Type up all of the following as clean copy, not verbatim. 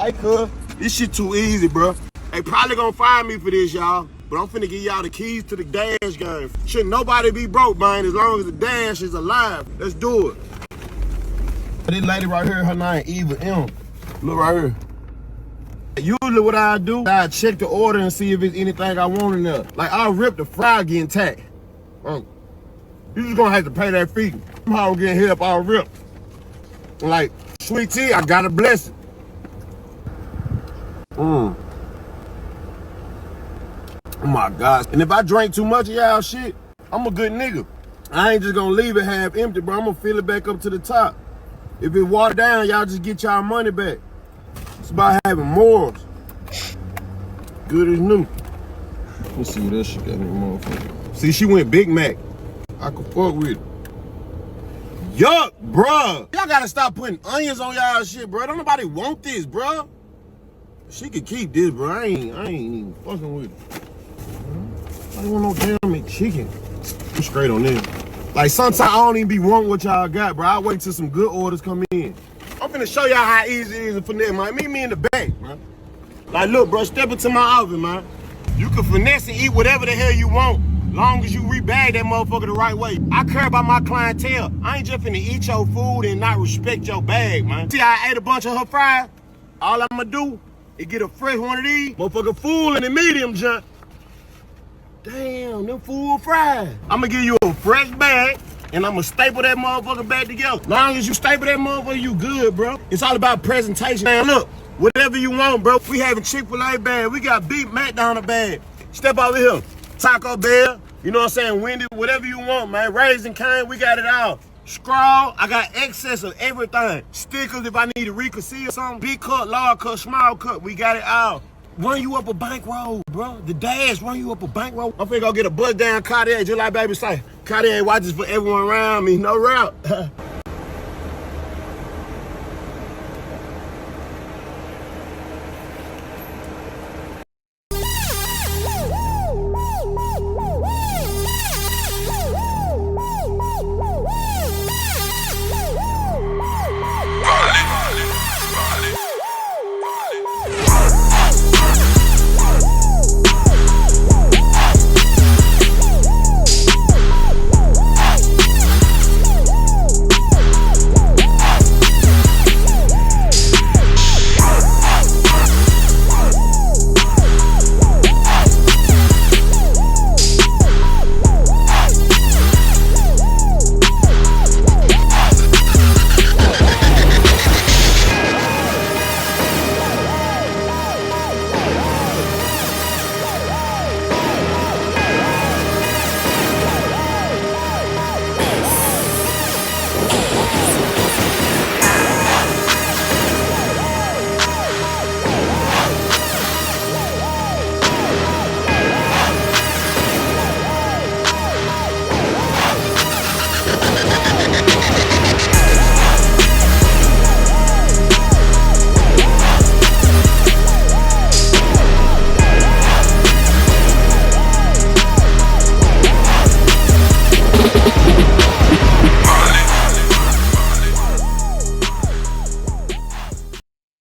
Hey, cuz, this shit too easy, bro. They probably gonna fire me for this, y'all. But I'm finna give y'all the keys to the dash game. Shouldn't nobody be broke, man, as long as the dash is alive. Let's do it. This lady right here, her name Eva M. Look right here. Usually what I do, I check the order and see if it's anything I want in there. Like, I'll rip the fry getting taxed. You just gonna have to pay that fee. Somehow getting hit up all ripped. Like, sweet tea, I gotta bless it. Oh my gosh. And if I drink too much of y'all shit, I'm a good nigga. I ain't just gonna leave it half empty, bro. I'm gonna fill it back up to the top. If it watered down, y'all just get y'all money back. It's about having morals. Good as new. Let's see what else she got in the motherfucker. See, she went Big Mac. I could fuck with it. Yuck, bruh. Y'all gotta stop putting onions on y'all shit, bro. Don't nobody want this, bro. She could keep this, bro. I ain't even fucking with it. I don't want no damn chicken. I'm straight on this. Like, sometimes I don't even be wanting what y'all got, bro. I wait till some good orders come in. I'm finna show y'all how easy it is to finesse, man. Meet me in the back, man. Like, look, bro, step into my office, man. You can finesse and eat whatever the hell you want, long as you rebag that motherfucker the right way. I care about my clientele. I ain't just finna eat your food and not respect your bag, man. See, I ate a bunch of her fries. All I'ma do is get a fresh one of these. Motherfucker full in the medium junk. Damn, them full fries. I'ma give you a fresh bag, and I'ma staple that motherfucker back together. Long as you staple that motherfucker, you good, bro. It's all about presentation. Man, look, whatever you want, bro. We having Chick-fil-A bag. We got beef McDonald's bag. Step over here. Taco Bell, you know what I'm saying? Wendy, whatever you want, man. Raising Cane, we got it all. Scrawl, I got excess of everything. Stickers if I need to reconceal something. Big cut, large cut, small cut, we got it all. Run you up a bankroll, bro. The dash run you up a bankroll. I'm finna go get a bust down Cartier, just like baby say. Cartier watches for everyone around me, no route.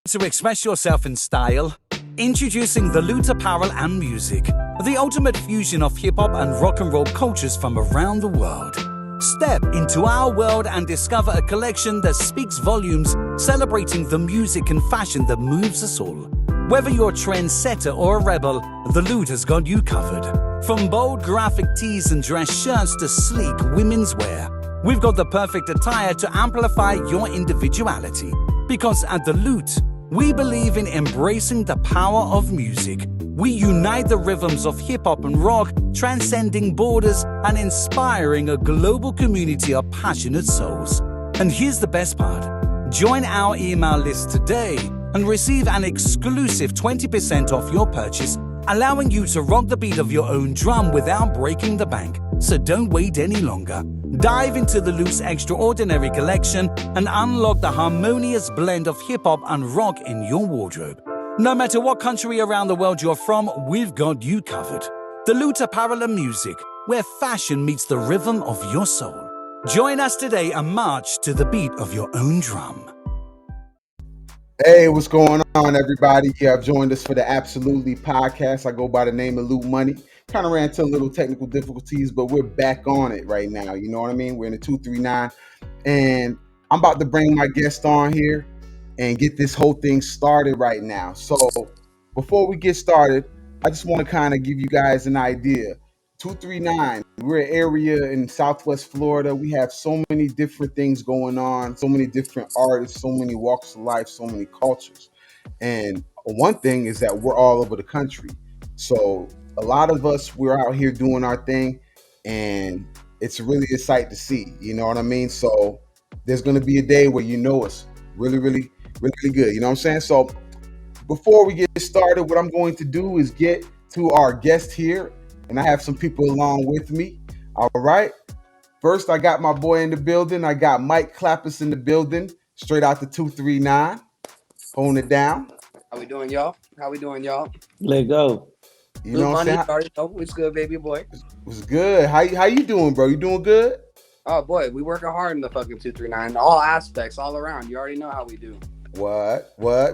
To express yourself in style, introducing the Loot apparel and music, the ultimate fusion of hip-hop and rock and roll cultures from around the world. Step into our world and discover a collection that speaks volumes, celebrating the music and fashion that moves us all. Whether you're a trendsetter or a rebel, the Loot has got you covered. From bold graphic tees and dress shirts to sleek women's wear, we've got the perfect attire to amplify your individuality. Because at the Loot, we believe in embracing the power of music. We unite the rhythms of hip-hop and rock, transcending borders and inspiring a global community of passionate souls. And here's the best part. Join our email list today and receive an exclusive 20% off your purchase, allowing you to rock the beat of your own drum without breaking the bank. So don't wait any longer. Dive into the Loot's extraordinary collection and unlock the harmonious blend of hip-hop and rock in your wardrobe. No matter what country around the world you're from, we've got you covered. The Loot apparel and music, where fashion meets the rhythm of your soul. Join us today and march to the beat of your own drum. Hey, what's going on, everybody? Yeah, I've joined us for the Absolutely podcast. I go by the name of Loot Money. Kind of ran into a little technical difficulties, but we're back on it right now. You know what I mean? We're in the 239, and I'm about to bring my guest on here and get this whole thing started right now. So, before we get started, I just want to kind of give you guys an idea. 239, we're an area in Southwest Florida. We have so many different things going on, so many different artists, so many walks of life, so many cultures. And one thing is that we're all over the country. So a lot of us, we're out here doing our thing, and it's really a sight to see. You know what I mean? So there's going to be a day where you know us really, really, really good. You know what I'm saying? So before we get started, what I'm going to do is get to our guest here, and I have some people along with me. All right. First, I got my boy in the building. I got Mike Clappus in the building, straight out the 239, holding it down. How we doing, y'all? How we doing, y'all? Let go. You know Little what I'm money, saying? you already know it's good, baby boy. It was good. How you doing, bro? You doing good? Oh boy, we working hard in the fucking 239, all aspects, all around. You already know how we do. What?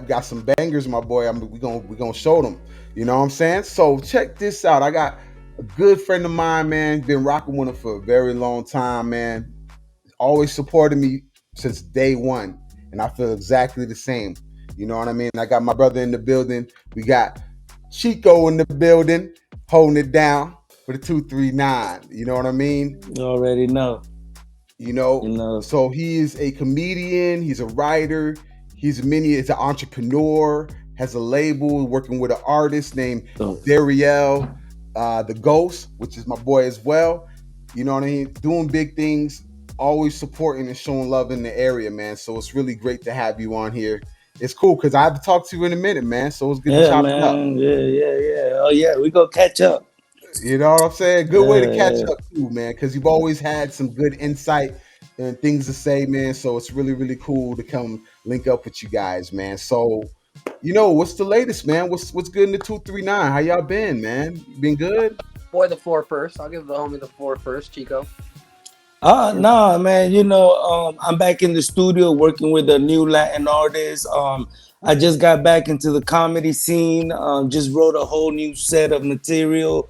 Got some bangers, my boy. We gonna show them. You know what I'm saying? So check this out. I got a good friend of mine, man. Been rocking with him for a very long time, man. Always supported me since day one, and I feel exactly the same. You know what I mean? I got my brother in the building. We got Chico in the building, holding it down for the 239. You know what I mean? You already know. You know, You know. so he is a comedian, he's a writer, he's an entrepreneur, has a label, working with an artist named So, Dariel, the Ghost, which is my boy as well. You know what I mean? Doing big things, always supporting and showing love in the area, man. So it's really great to have you on here. It's cool because I haven't talked to you in a minute, man. So it's good to yeah, chop it up. man. Yeah. Oh yeah, we go catch up. You know what I'm saying? Good way to catch Yeah. up too, man, because you've always had some good insight and things to say, man. So it's really, really cool to come link up with you guys, man. So, what's the latest, man? What's good in the 239? How y'all been, man? You been good? Boy, the floor first. I'll give the homie the floor first, Chico. Nah, man. I'm back in the studio working with a new Latin artist. I just got back into the comedy scene. Just wrote a whole new set of material.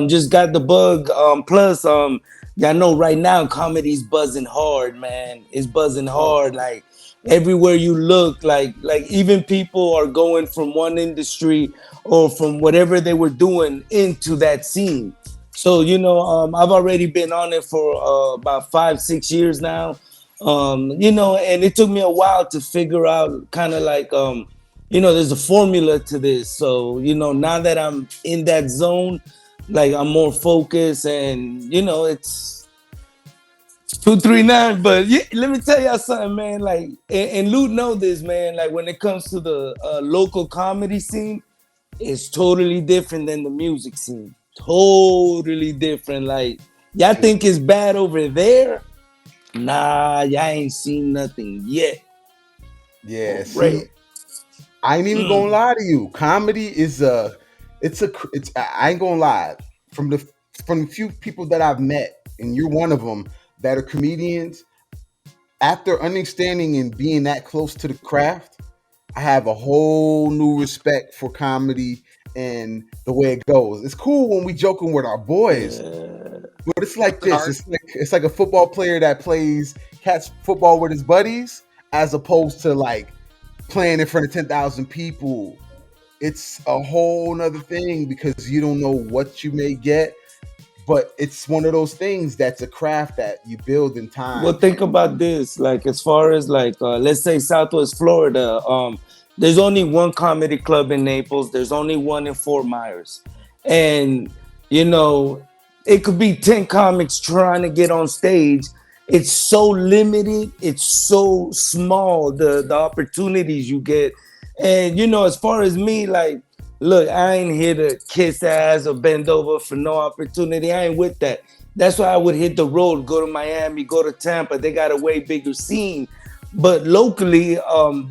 Just got the bug. Plus, y'all know right now comedy's buzzing hard, man. It's buzzing Oh, hard. Like everywhere you look, like even people are going from one industry or from whatever they were doing into that scene. So I've already been on it for about 5-6 years now. And it took me a while to figure out kind of like there's a formula to this. So now that I'm in that zone, like I'm more focused, and it's 239. But yeah, let me tell y'all something, man. Like, and Luke know this, man. Like when it comes to the local comedy scene, it's totally different than the music scene. Totally different. Like, y'all think it's bad over there? Nah, y'all ain't seen nothing yet. yeah. For real. See, I ain't even gonna lie to you. Comedy is it's. I ain't gonna lie. From the few people that I've met, and you're one of them that are comedians. After understanding and being that close to the craft, I have a whole new respect for comedy and the way it goes. It's cool when we joking with our boys, Yeah. but it's like Working this. hard. It's like a football player that plays catch football with his buddies, as opposed to like playing in front of 10,000 people. It's a whole nother thing because you don't know what you may get, but it's one of those things that's a craft that you build in Well, time. think about this. Like, as far as like, let's say Southwest Florida, there's only one comedy club in Naples. There's only one in Fort Myers, and you know, it could be 10 comics trying to get on stage. It's so limited. It's so small. The opportunities you get, and as far as me, like, look, I ain't here to kiss ass or bend over for no opportunity. I ain't with that. That's why I would hit the road, go to Miami, go to Tampa. They got a way bigger scene. But locally,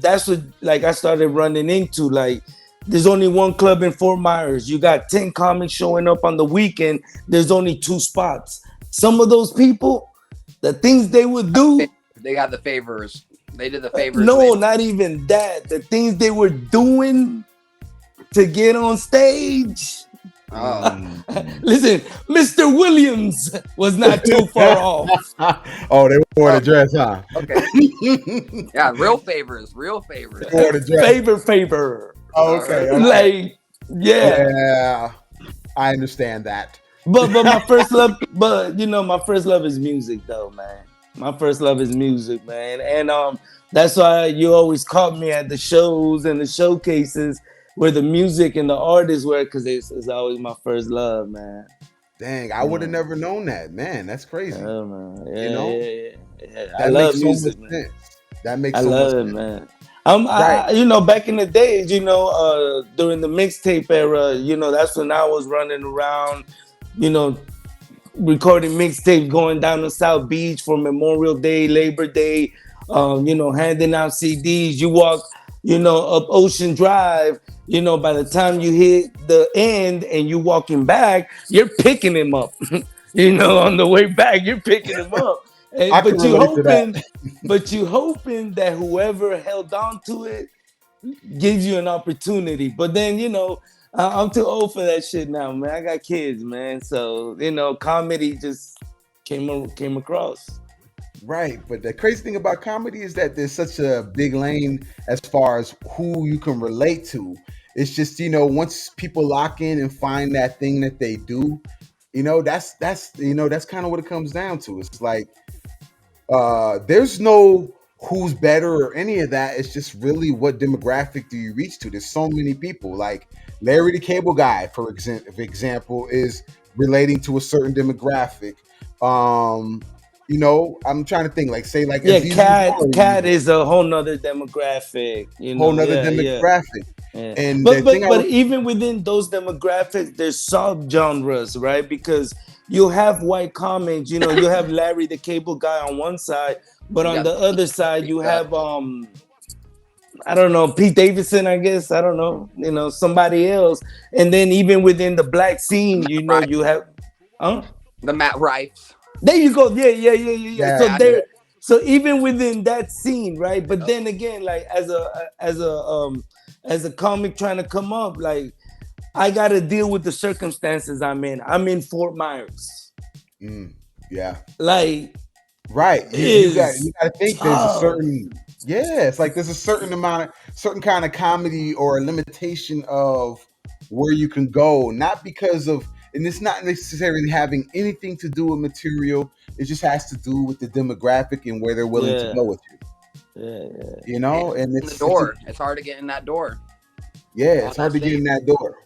that's what like I started running into. Like, there's only one club in Fort Myers. You got 10 comics showing up on the weekend. There's only 2 spots. Some of those people, the things they would do, They got the favors. They did the favors. No, not even that. The things they were doing to get on stage. Oh, Listen, Mr. Williams was not too far off. Oh, they wore the Oh. dress, huh? okay. Yeah, real favors. Real favors. They wore the dress. Favor. Oh, okay, okay. Like, yeah. Yeah, I understand that. But my first love, but you know, my first love is music, though, man. My first love is music, man, and that's why you always caught me at the shows and the showcases where the music and the artists were, because it's always my first love, man. Dang, I would have never known that, man. That's crazy. Yeah, man. Yeah, You know? yeah. I That love makes so music, much man. sense. That makes I so much love it, sense. man. Right. you know, back in the days, you know, during the mixtape era, you know, that's when I was running around, you know, recording mixtape, going down to South Beach for Memorial Day, Labor Day, you know, handing out CDs. You walk, you know, up Ocean Drive, you know, by the time you hit the end and you walking back, you're picking him up. You know, on the way back, you're picking him up. I can relate to that. But you hoping that whoever held on to it gives you an opportunity. But then, you know, I'm too old for that shit now, man. I got kids, man. So, you know, comedy just came across. Right, but the crazy thing about comedy is that there's such a big lane as far as who you can relate to. It's just, you know, once people lock in and find that thing that they do, you know, that's kind of what it comes down to. It's like there's no who's better or any of that. It's just really what demographic do you reach to. There's so many people. Like Larry the Cable Guy, for example, is relating to a certain demographic. You know, I'm trying to think. Like, say, like, Yeah, Aziz cat Ansari, is a whole nother demographic, you whole know. nother Yeah, yeah. demographic. Yeah. And the But thing but I but was even within those demographics, there's subgenres, right? Because you have white comics, you know, you have Larry the Cable Guy on one side, but You on got the other side you uh, have I don't know, Pete Davidson, I guess. I don't know, you know, somebody else. And then even within the black scene, you know, right. you have The Matt Rifes. there you go. Yeah. So yeah, Yeah, yeah, there, so even within that scene, right? But I, then again, like as a comic trying to come up, like I gotta deal with the circumstances I'm in. I'm in Fort Myers. mm, yeah. Like Right. You is got to think there's a tough. certain yeah, it's like there's a certain kind of comedy or a limitation of where you can go, not because of and it's not necessarily having anything to do with material. It just has to do with the demographic and where they're willing to Yeah, go with you. yeah. You and know, and in the it's a, door. It's hard to get in that door yeah, on it's hard that to get stage. in that door.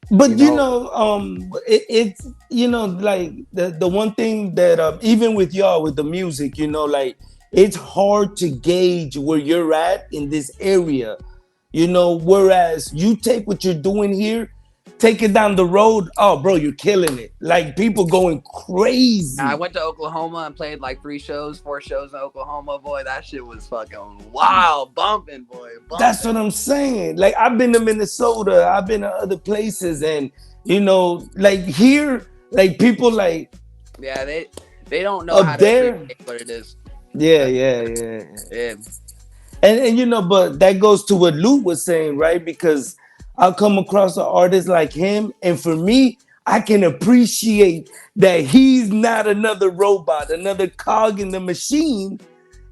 You But you know, know, it's you know, like the one thing that even with y'all with the music, you know, like it's hard to gauge where you're at in this area, you know. Whereas you take what you're doing here, take it down the road. Oh, bro, you're killing it. Like people going I crazy. went to Oklahoma and played like 4 shows in Oklahoma. Boy, that shit was fucking wild, bumping, boy, That's bumping. what I'm saying. Like I've been to Minnesota, I've been to other places, and you know, like here, like people like Yeah, they don't know how up to there. appreciate what it is. Yeah, That, yeah. yeah, And you know, but that goes to what Luke was saying, right? Because I'll come across an artist like him, and for me, I can appreciate that he's not another robot, another cog in the machine.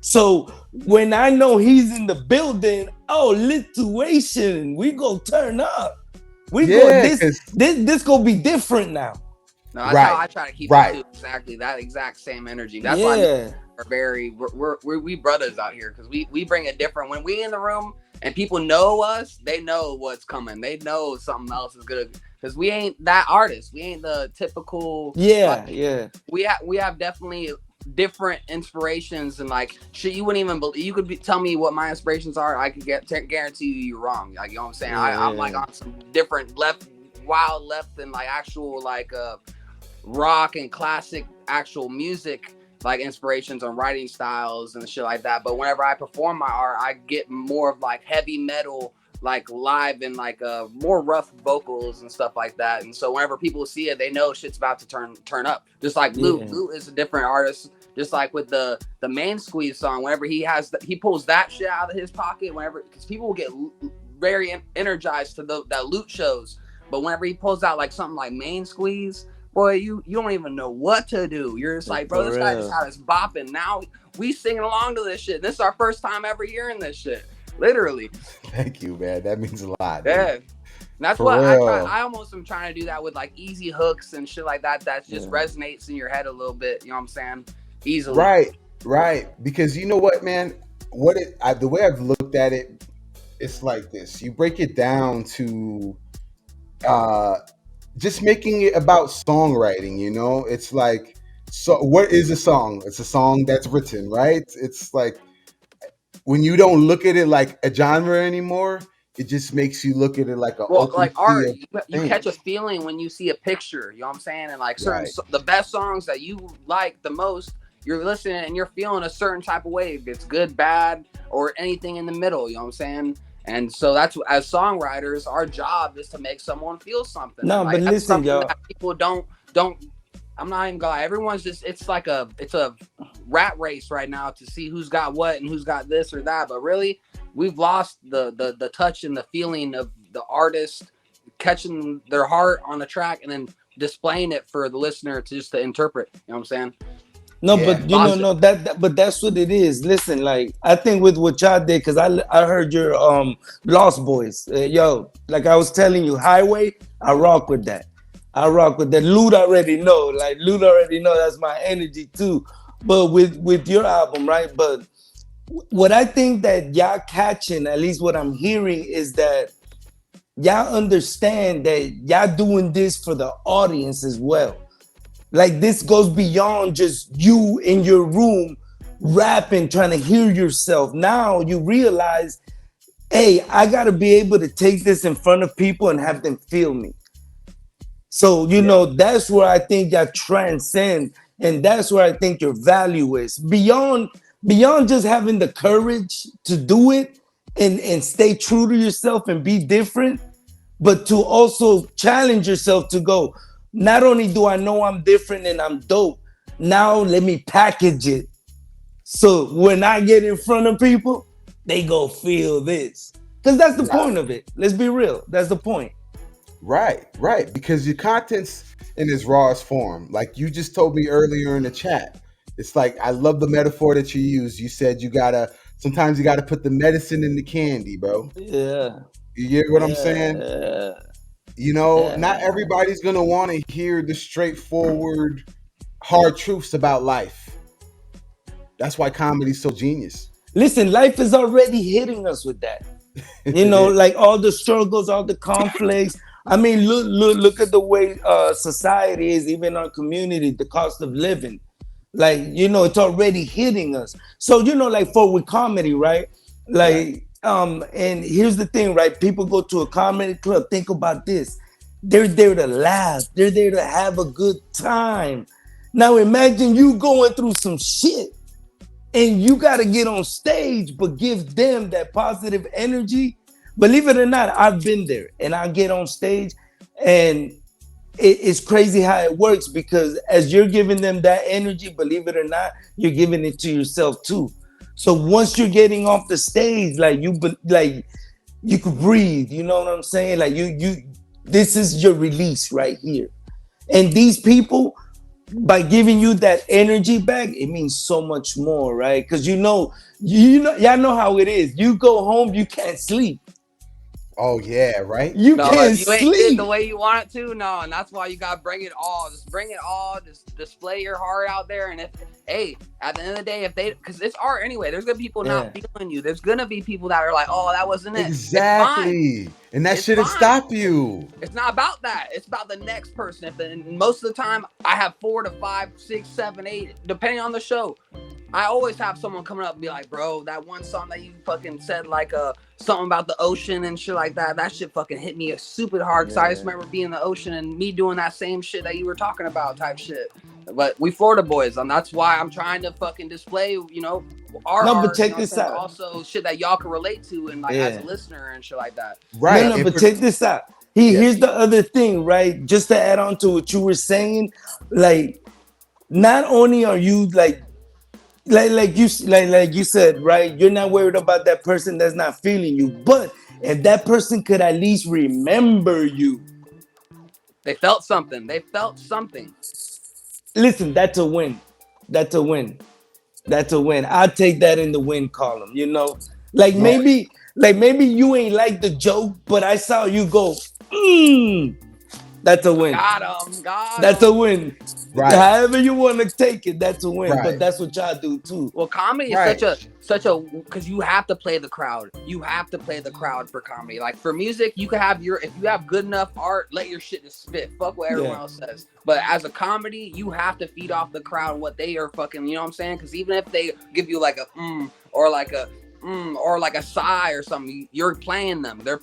So when I know he's in the building, oh, lituation, we go turn up. We go yeah, this gonna be different now. no, that's how right, I try to keep it right. too. Exactly that exact same energy. That's why me Yeah, are very we brothers out here because we bring a different. When we in the room and people know us, they know what's coming. They know something else is good because we ain't that artist. We ain't the typical like yeah. we have definitely different inspirations and like shit you wouldn't even believe. You could tell me what my inspirations are. I could guarantee you're wrong. Like you know what I'm saying. I'm like Yeah. on some different wild left and like actual like rock and classic actual music like inspirations on writing styles and shit like that. But whenever I perform my art, I get more of like heavy metal like live and like more rough vocals and stuff like that. And so whenever people see it, they know shit's about to turn up. Just like Loot. Yeah. Loot is a different artist. Just like with the main Squeeze song, whenever he pulls that shit out of his pocket, whenever, because people will get very energized to that Loot shows, but whenever he pulls out like something like Main Squeeze, boy, you don't even know what to do. You're just like, bro, this guy just had us bopping. Now we singing along to this shit. This is our first time ever hearing this shit. Literally. Thank you, man. That means a lot. Yeah. Dude. That's For what real. I almost am trying to do that with like easy hooks and shit like that. That just resonates in your head a little bit. You know what I'm saying? Easily. Right. Because you know what, man? The way I've looked at it, it's like this. You break it down to just making it about songwriting, you know? It's like, so what is a song? It's a song that's written, right? It's like when you don't look at it like a genre anymore, it just makes you look at it like like art. You catch a feeling when you see a picture, you know what I'm saying? And like the best songs that you like the most, you're listening and you're feeling a certain type of way. If it's good, bad, or anything in the middle, you know what I'm saying? And so that's, as songwriters, our job is to make someone feel something. No, like, but listen, y'all. That people don't. I'm not even gonna lie. Everyone's just. It's a rat race right now to see who's got what and who's got this or that. But really, we've lost the touch and the feeling of the artist catching their heart on the track and then displaying it for the listener to interpret. You know what I'm saying? No, but but that's what it is. Listen, like I think with what y'all did, because I heard your Lost Boys, yo, like I was telling you, Highway, I rock with that. Loot already know, that's my energy too. But with your album, right? But what I think that y'all catching, at least what I'm hearing, is that y'all understand that y'all doing this for the audience as well. Like this goes beyond just you in your room rapping, trying to hear yourself. Now you realize, hey, I gotta be able to take this in front of people and have them feel me. So, you know, that's where I think y'all transcend, and that's where I think your value is. Beyond just having the courage to do it and stay true to yourself and be different, but to also challenge yourself to go, not only do I know I'm different and I'm dope, now let me package it. So when I get in front of people, they go feel this. Because that's the point of it. Let's be real. That's the point. Right. Because your content's in its rawest form. Like you just told me earlier in the chat. It's like, I love the metaphor that you used. You said sometimes you gotta put the medicine in the candy, bro. Yeah. You get what I'm saying? Yeah. You know, not everybody's gonna want to hear the straightforward, hard truths about life. That's why comedy's so genius. Listen, life is already hitting us with that. You know, like all the struggles, all the conflicts. I mean, look at the way society is, even our community, the cost of living. Like, you know, it's already hitting us. So, you know, like with comedy, right? Like, and here's the thing, right? People go to a comedy club. Think about this. They're there to laugh. They're there to have a good time. Now imagine you going through some shit and you got to get on stage, but give them that positive energy. Believe it or not, I've been there, and I get on stage and it's crazy how it works, because as you're giving them that energy, believe it or not, you're giving it to yourself too. So once you're getting off the stage, like you could breathe, you know what I'm saying? Like this is your release right here. And these people, by giving you that energy back, it means so much more, right? Because y'all know how it is. You go home, you can't sleep. Oh yeah, right. You can't if you ain't sleep did the way you want it to. No, and that's why you gotta bring it all. Just bring it all. Just display your heart out there. And at the end of the day, because it's art anyway. There's gonna be people not feeling you. There's gonna be people that are like, oh, that wasn't it. Exactly, and that shouldn't stop you. It's not about that. It's about the next person. And most of the time, I have 4 to 5, 6, 7, 8, depending on the show. I always have someone coming up and be like, bro, that one song that you fucking said, like something about the ocean and shit like that. That shit fucking hit me super hard. Because I just remember being in the ocean and me doing that same shit that you were talking about type shit. But we Florida boys, and that's why I'm trying to fucking display, our No, but art, check what I'm this saying, but out. also shit that y'all can relate to and like as a Yeah. listener and shit like that. No, Right. no, And but for, check this out. yeah. Here's the other thing, right? Just to add on to what you were saying, like not only are you like you said, right? You're not worried about that person that's not feeling you, but if that person could at least remember you, They felt something. They felt something. listen, that's a win. That's a win. That's a win. I'll take that in the win column, you know? Like Right. maybe you ain't like the joke, but I saw you go, mm, that's a win. Got him. Got That's a him. win. Right. However you want to take it, that's a win. But Right. that's what y'all do too. Well, comedy is Right. such a because you have to play the crowd. You have to play the crowd for comedy. Like for music, you can have if you have good enough art, let your shit just spit. Fuck what everyone Yeah. else says. But as a comedy, you have to feed off the crowd what they are fucking. You know what I'm saying? Because even if they give you like a or like a or like a sigh or something, you're playing them. They're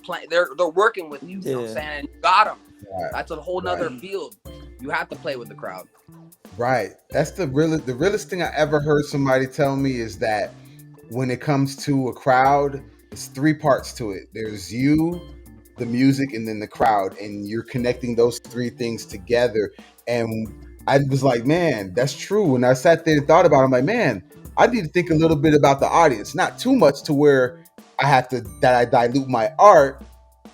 working with you. You know what I'm Yeah. saying? And you got them. Right. That's a whole nother Right. field. You have to play with the crowd. Right. That's the realest thing I ever heard somebody tell me is that when it comes to a crowd, it's three parts to it. There's you, the music, and then the crowd, and you're connecting those three things together. And I was like, man, that's true. And I sat there and thought about it. I'm like, man, I need to think a little bit about the audience, not too much to where I dilute my art,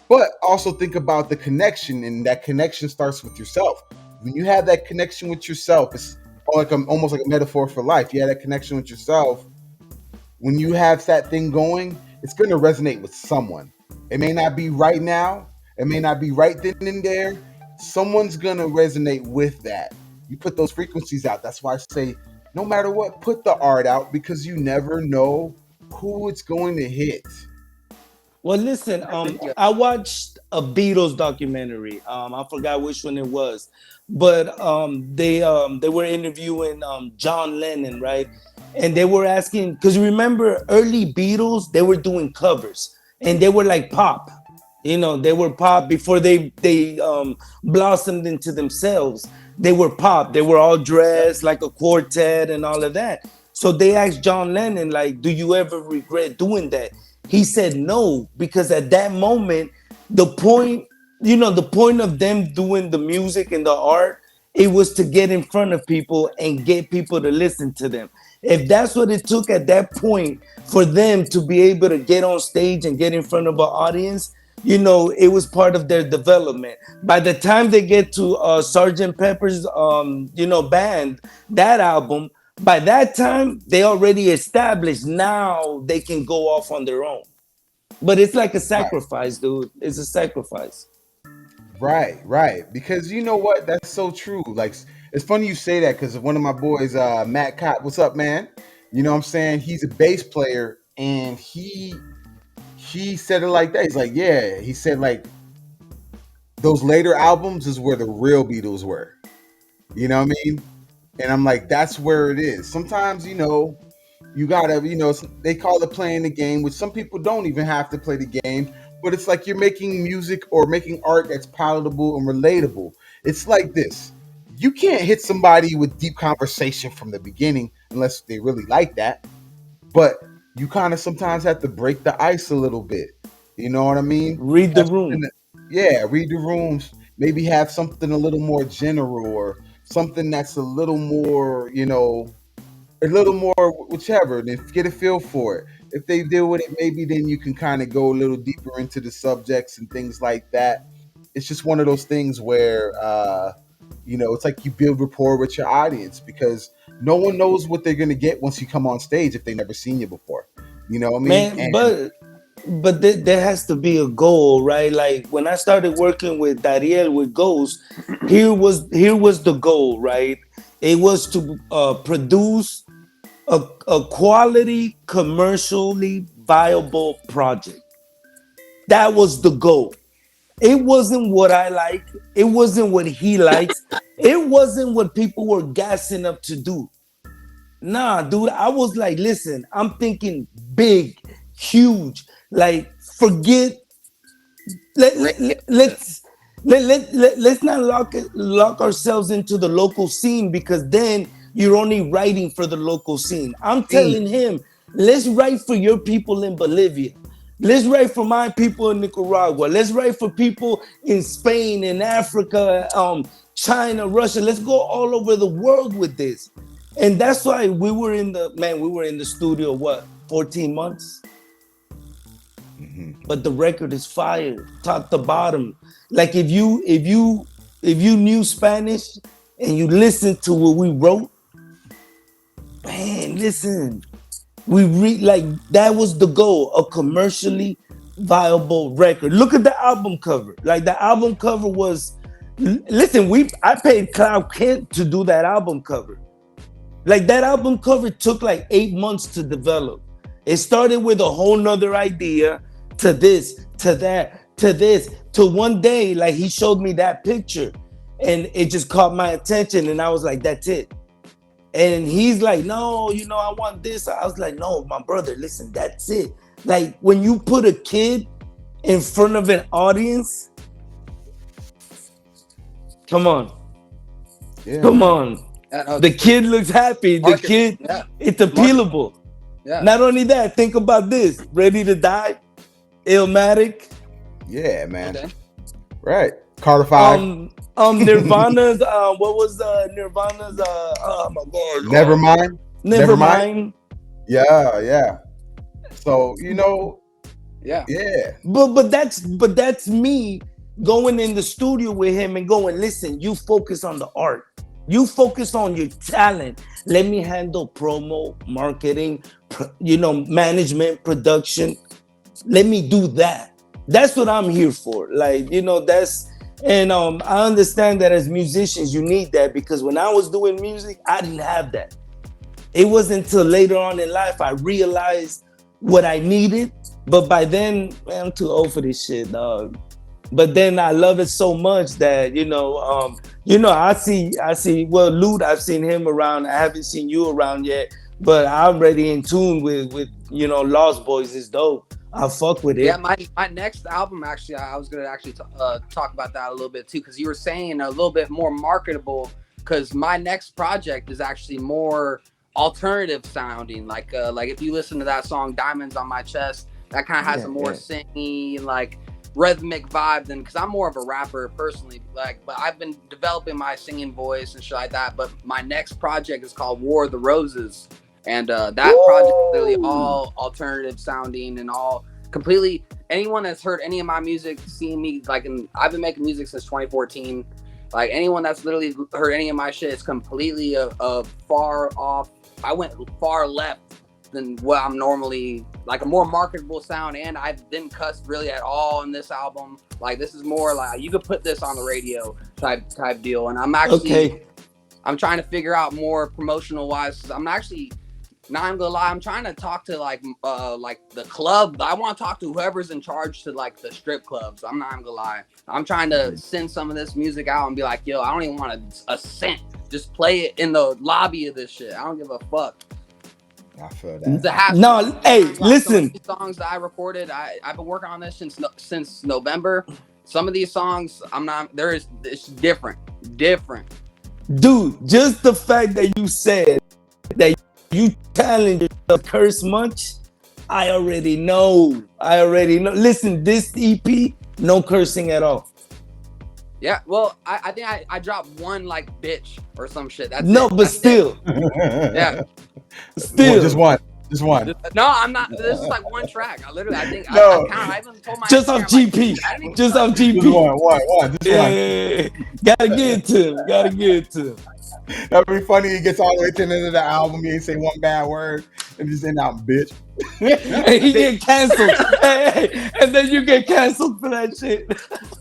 but also think about the connection, and that connection starts with yourself. When you have that connection with yourself, it's almost like a metaphor for life. You have that connection with yourself. When you have that thing going, it's going to resonate with someone. It may not be right now. It may not be right then and there. Someone's going to resonate with that. You put those frequencies out. That's why I say, no matter what, put the art out, because you never know who it's going to hit. Well, listen, I watched a Beatles documentary. I forgot which one it was, but they were interviewing John Lennon, right? And they were asking because remember early Beatles, they were doing covers and they were like pop, you know, they were pop before they blossomed into themselves. They were pop. They were all dressed like a quartet and all of that. So they asked John Lennon, like, do you ever regret doing that? He said no, because at that moment, the point, the point of them doing the music and the art, it was to get in front of people and get people to listen to them. If that's what it took at that point for them to be able to get on stage and get in front of an audience, it was part of their development. By the time they get to Sergeant Pepper's, band, that album, by that time they already established. Now they can go off on their own. But it's like a sacrifice, dude. It's a sacrifice. Right, right. Because you know what? That's so true. Like, it's funny you say that because one of my boys, Matt Cott, what's up, man? You know what I'm saying? He's a bass player, and he said it like that. He's like, yeah. He said like those later albums is where the real Beatles were. You know what I mean? And I'm like, that's where it is. Sometimes, you gotta, they call it playing the game, which some people don't even have to play the game, but it's like you're making music or making art that's palatable and relatable. It's like this. You can't hit somebody with deep conversation from the beginning unless they really like that. But you kind of sometimes have to break the ice a little bit. You know what I mean? Read the room. Yeah, read the rooms. Maybe have something a little more general or something that's a little more whichever, then get a feel for it. If they deal with it, maybe then you can kind of go a little deeper into the subjects and things like that. It's just one of those things where it's like you build rapport with your audience, because no one knows what they're gonna get once you come on stage if they've never seen you before. You know what I mean? Man, but there has to be a goal, right? Like when I started working with Dariel with Ghost, here was the goal, right? It was to produce a quality, commercially viable project. That was the goal. It wasn't what I like. It wasn't what he likes. It wasn't what people were gassing up to do. Nah, dude, I was like, listen, I'm thinking big, huge. Like, forget. Let, let, let's Let's not lock ourselves into the local scene, because then you're only writing for the local scene. I'm telling him, let's write for your people in Bolivia. Let's write for my people in Nicaragua. Let's write for people in Spain, in Africa, China, Russia. Let's go all over the world with this. And that's why we were in the studio, what, 14 months? But the record is fire, top to bottom. Like if you knew Spanish and you listened to what we wrote, man, listen, like that was the goal, a commercially viable record. Look at the album cover. Like the album cover was, listen, I paid Cloud Kent to do that album cover. Like that album cover took like 8 months to develop. It started with a whole nother idea, to this, to that, to this, to one day, like he showed me that picture and it just caught my attention, and I was like, that's it. And he's like, no, I want this. I was like, no, my brother, listen, that's it. Like when you put a kid in front of an audience, come on. Yeah, come on. Yeah, The kid looks happy. The kid, it's appealable. Yeah. Not only that, think about this. Ready to Die, Illmatic. Yeah, man. Okay. Right. Carter 5. Nirvana's what was Nirvana's oh my god. Nevermind. Yeah. So, Yeah. But that's me going in the studio with him and going, listen, you focus on the art. You focus on your talent. Let me handle promo, marketing, management, production. Let me do that. That's what I'm here for. Like, and I understand that as musicians, you need that, because when I was doing music, I didn't have that. It wasn't until later on in life I realized what I needed. But by then, man, I'm too old for this shit, dog. But then I love it so much that, I see, well, Loot, I've seen him around. I haven't seen you around yet, but I'm already in tune with Lost Boys is dope. I fuck with it. Yeah, my next album, actually, I was gonna actually talk about that a little bit too, because you were saying a little bit more marketable. Because my next project is actually more alternative sounding. Like if you listen to that song "Diamonds on My Chest," that kind of has a more singy, like rhythmic vibe than, because I'm more of a rapper personally. But I've been developing my singing voice and shit like that. But my next project is called "War of the Roses." And that project is literally all alternative sounding and all completely. Anyone that's heard any of my music, seen me, I've been making music since 2014. Like anyone that's literally heard any of my shit, it's completely far off. I went far left than what I'm normally, like a more marketable sound, and I didn't cuss really at all in this album. Like this is more like you could put this on the radio type deal. And I'm actually I'm trying to figure out more promotional wise. I'm actually. Now I'm gonna lie, I'm trying to talk to like the club. I want to talk to whoever's in charge to like the strip clubs. I'm not gonna lie. I'm trying to send some of this music out and be like, yo, I don't even want a cent. Just play it in the lobby of this shit. I don't give a fuck. I feel that. No, hey, listen. These songs that I recorded, I've been working on this since November. Some of these songs, it's different. Dude, just the fact that you said that you challenge yourself to curse much, I already know. Listen, this EP, no cursing at all. Yeah, well, I think I dropped one like bitch or some shit. That's still. Yeah. Still. Just one. No, I'm not. This is like one track. I think no. I even told my just off GP. Just off GP. Just one. Yeah. Gotta get to him. That'd be funny. He gets all the way to the end of the album. He ain't say one bad word and just end out, bitch. And he get canceled. And then you get canceled for that shit.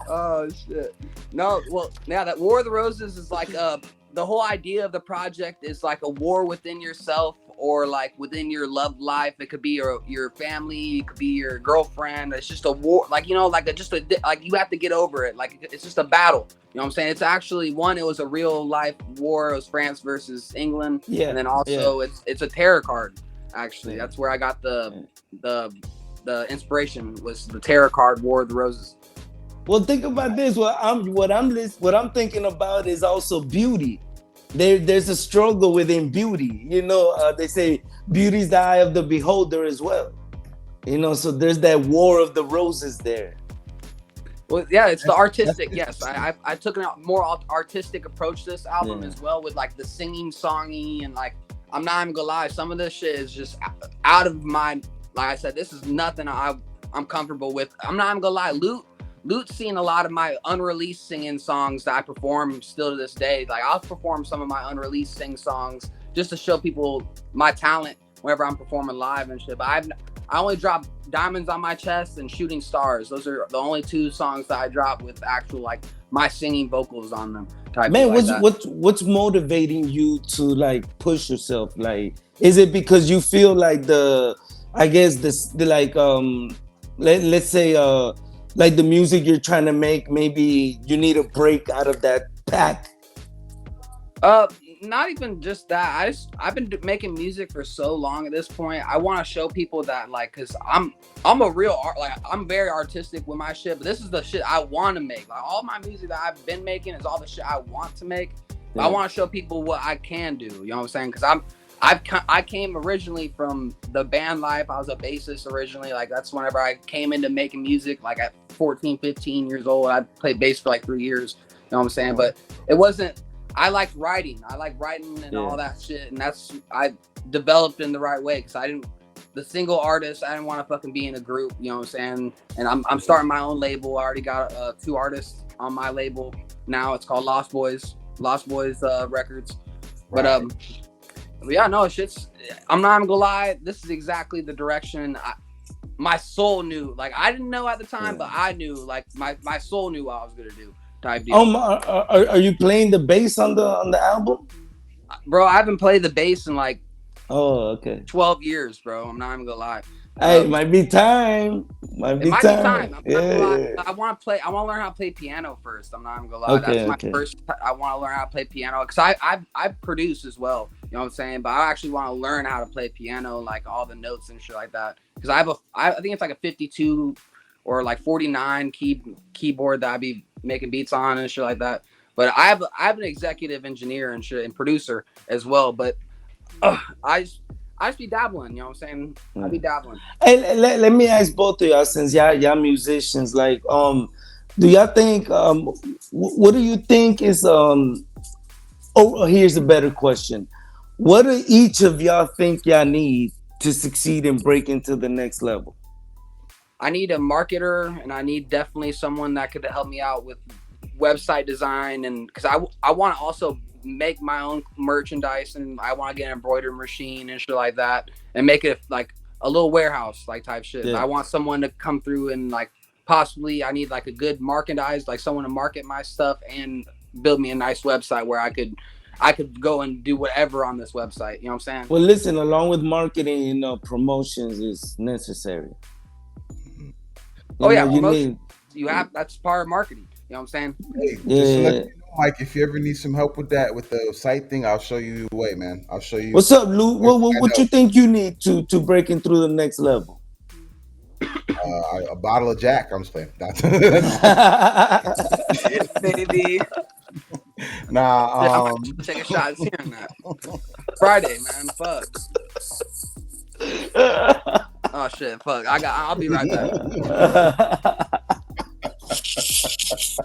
Oh shit. No, well, yeah, that War of the Roses is like the whole idea of the project is like a war within yourself or like within your love life. It could be your family, it could be your girlfriend. It's just a war, like you have to get over it. Like it's just a battle. You know what I'm saying? It's actually it was a real life war. It was France versus England. Yeah. And then also it's a tarot card. Actually, that's where I got the inspiration, was the tarot card War of the Roses. Well, think about this. What I'm thinking about is also beauty. There's a struggle within beauty. They say beauty's the eye of the beholder as well. So there's that war of the roses there. Well, yeah, it's the artistic. Yes, I took a more artistic approach to this album as well, with like the singing, songy, and like I'm not even gonna lie, some of this shit is just out of my. Like I said, this is nothing I'm comfortable with. I'm not even gonna lie, Loot's seen a lot of my unreleased singing songs that I perform still to this day. Like I'll perform some of my unreleased sing songs just to show people my talent whenever I'm performing live and shit. But I only drop Diamonds on My Chest and Shooting Stars. Those are the only 2 songs that I drop with actual like my singing vocals on them. Man, what's motivating you to like push yourself? Like, is it because you feel like let's say like the music you're trying to make, maybe you need a break out of that pack? Not even just that. I've been making music for so long at this point. I want to show people that, like, cause I'm a real like I'm very artistic with my shit, but this is the shit I want to make. Like all my music that I've been making is all the shit I want to make. Yeah. I want to show people what I can do. You know what I'm saying? Cause I came originally from the band life. I was a bassist originally. Like that's whenever I came into making music. Like at 14, 15 years old, I played bass for like 3 years. You know what I'm saying? But it wasn't. I like writing. And all that shit, and I developed in the right way because the single artist. I didn't want to fucking be in a group. You know what I'm saying? And I'm starting my own label. I already got 2 artists on my label now. It's called Lost Boys Records. Right. But yeah, no, I'm not even gonna lie. This is exactly the direction my soul knew. Like I didn't know at the time, but I knew. Like my soul knew what I was gonna do. Type deal. Are you playing the bass on the album? Bro, I haven't played the bass in like 12 years, bro. I'm not even gonna lie. Hey, might be time. It might be time. I'm not gonna lie. I want to learn how to play piano first. I'm not even gonna lie. That's my first. I want to learn how to play piano because I produce as well. You know what I'm saying? But I actually want to learn how to play piano, like all the notes and shit like that. Because I think it's like a 52 or like 49 keyboard that I be making beats on and shit like that. But I have an executive engineer and shit and producer as well. But I just be dabbling, you know what I'm saying? I be dabbling. Hey, let me ask both of y'all, since y'all musicians, like, do y'all think, what do you think is, here's a better question. What do each of y'all think y'all need to succeed and break into the next level? I need a marketer, and I need definitely someone that could help me out with website design, and because I want to also make my own merchandise, and I want to get an embroidery machine and shit like that and make it like a little warehouse like type shit. I want someone to come through and like possibly I need like a good merchandise, like someone to market my stuff and build me a nice website where I could go and do whatever on this website. You know what I'm saying? Well, listen, along with marketing, promotions is necessary. That's part of marketing. You know what I'm saying? Hey, just to let you know, Mike, if you ever need some help with that, with the site thing, I'll show you the way, man. I'll show you. What's up, Lou? What you think you need to breaking through the next level? A bottle of Jack. I'm just playing. Baby. Nah. Take a shot. Hearing that. Friday, man. Fuck. Oh shit. Fuck. I'll be right back.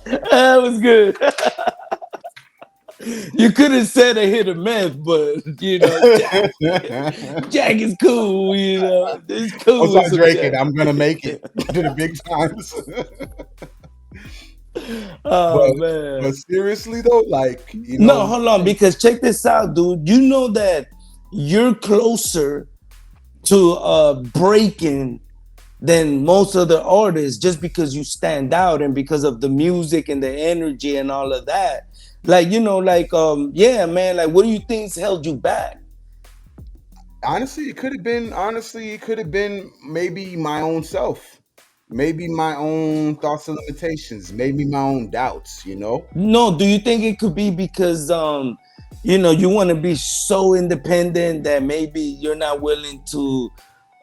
That was good. You could have said a hit of meth, but Jack is cool. It's cool. I'm drinking. I'm gonna make it to the big times. Man. But seriously though, like no, hold on, because check this out, dude. You know that you're closer to breaking than most other artists just because you stand out and because of the music and the energy and all of that. Like, yeah, man, like what do you think's held you back? Honestly, it could have been maybe my own self. Maybe my own thoughts and limitations, maybe my own doubts, No, do you think it could be because you want to be so independent that maybe you're not willing to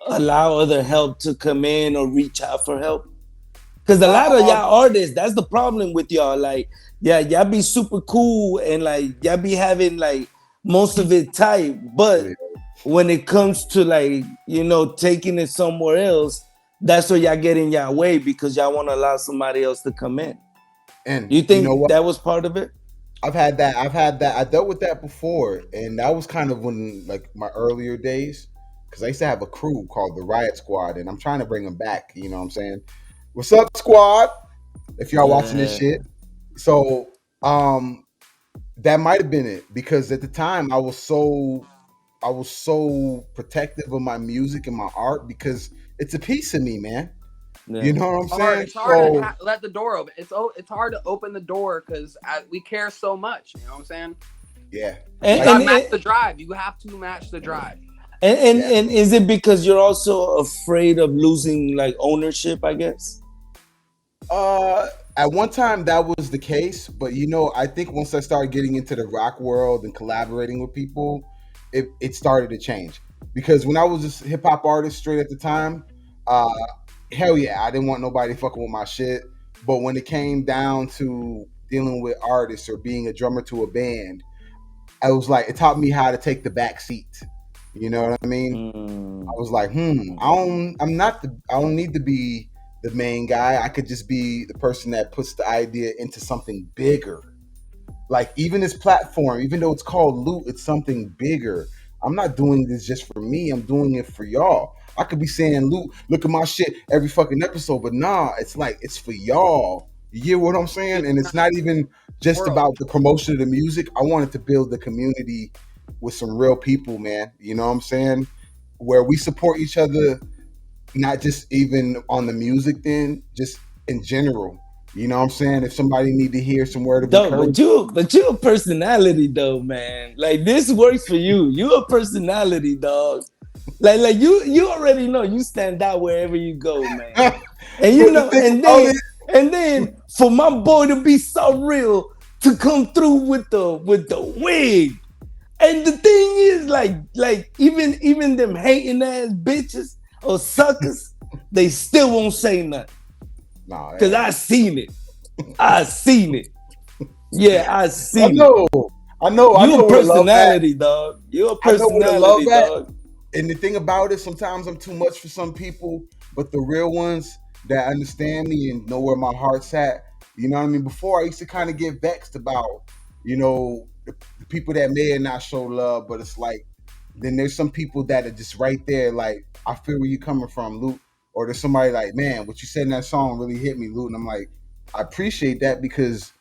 allow other help to come in or reach out for help? Because a lot of y'all artists, that's the problem with y'all. Like, yeah, y'all be super cool and like y'all be having like most of it tight, but when it comes to like, you know, taking it somewhere else, that's where y'all get in y'all way because y'all want to allow somebody else to come in. And You you know think what? that was part of it? I've had that. I dealt with that before, and that was kind of when like my earlier days, because I used to have a crew called the Riot Squad, and I'm trying to bring them back. You know what I'm saying? What's up, squad? If y'all watching this Yeah. shit, so that might have been it because at the time I was so protective of my music and my art because it's a piece of me, man. You Yeah. know what I'm saying? It's hard to So let the door open. It's hard to open the door because we care so much. You know what I'm saying? yeah, And You like gotta and, match and, the drive. You have to match the drive. and, yeah. and is it because you're also afraid of losing like ownership, I guess? Uh, at one time that was the case, but you know, I think once I started getting into the rock world and collaborating with people, it started to change. Because when I was a hip hop artist straight at the time, uh, hell yeah, I didn't want nobody fucking with my shit. But when it came down to dealing with artists or being a drummer to a band, I was like, it taught me how to take the back seat. You know what I mean? I Mm. was like, I don't need to be the main guy. I could just be the person that puts the idea into something bigger. Like even this platform, even though it's called Loot, it's something bigger. I'm not doing this just for me. I'm doing it for y'all. I could be saying, Loot, look at my shit every fucking episode, but nah, it's like it's for y'all. You get what I'm saying? And it's not even just World. about the promotion of the music. I wanted to build the community with some real people, man. You know what I'm saying? Where we support each other, not just even on the music, then just in general. You know what I'm saying? If somebody need to hear some word of Dog, but encouragement, you a personality though, man. Like this works for you. You a personality, dog. Like you already know you stand out wherever you go, man. but And you the know, thing about it, and then for my boy to be so real to come through with the wig. And the thing is, like even them hating ass bitches or suckers, they still won't say nothing. nah, Cause man. I seen it. I seen it. Yeah, I I seen it. know, I You know a where the love at. personality, dog. You a I know where the love personality, at. dog. And the thing about it, sometimes I'm too much for some people, but the real ones that understand me and know where my heart's at, you know what I mean? Before I used to kind of get vexed about, the people that may have not show love, but it's like, then there's some people that are just right there, like, I feel where you coming from, Luke. Or there's somebody like, man, what you said in that song really hit me, Luke. And I'm like, I appreciate that because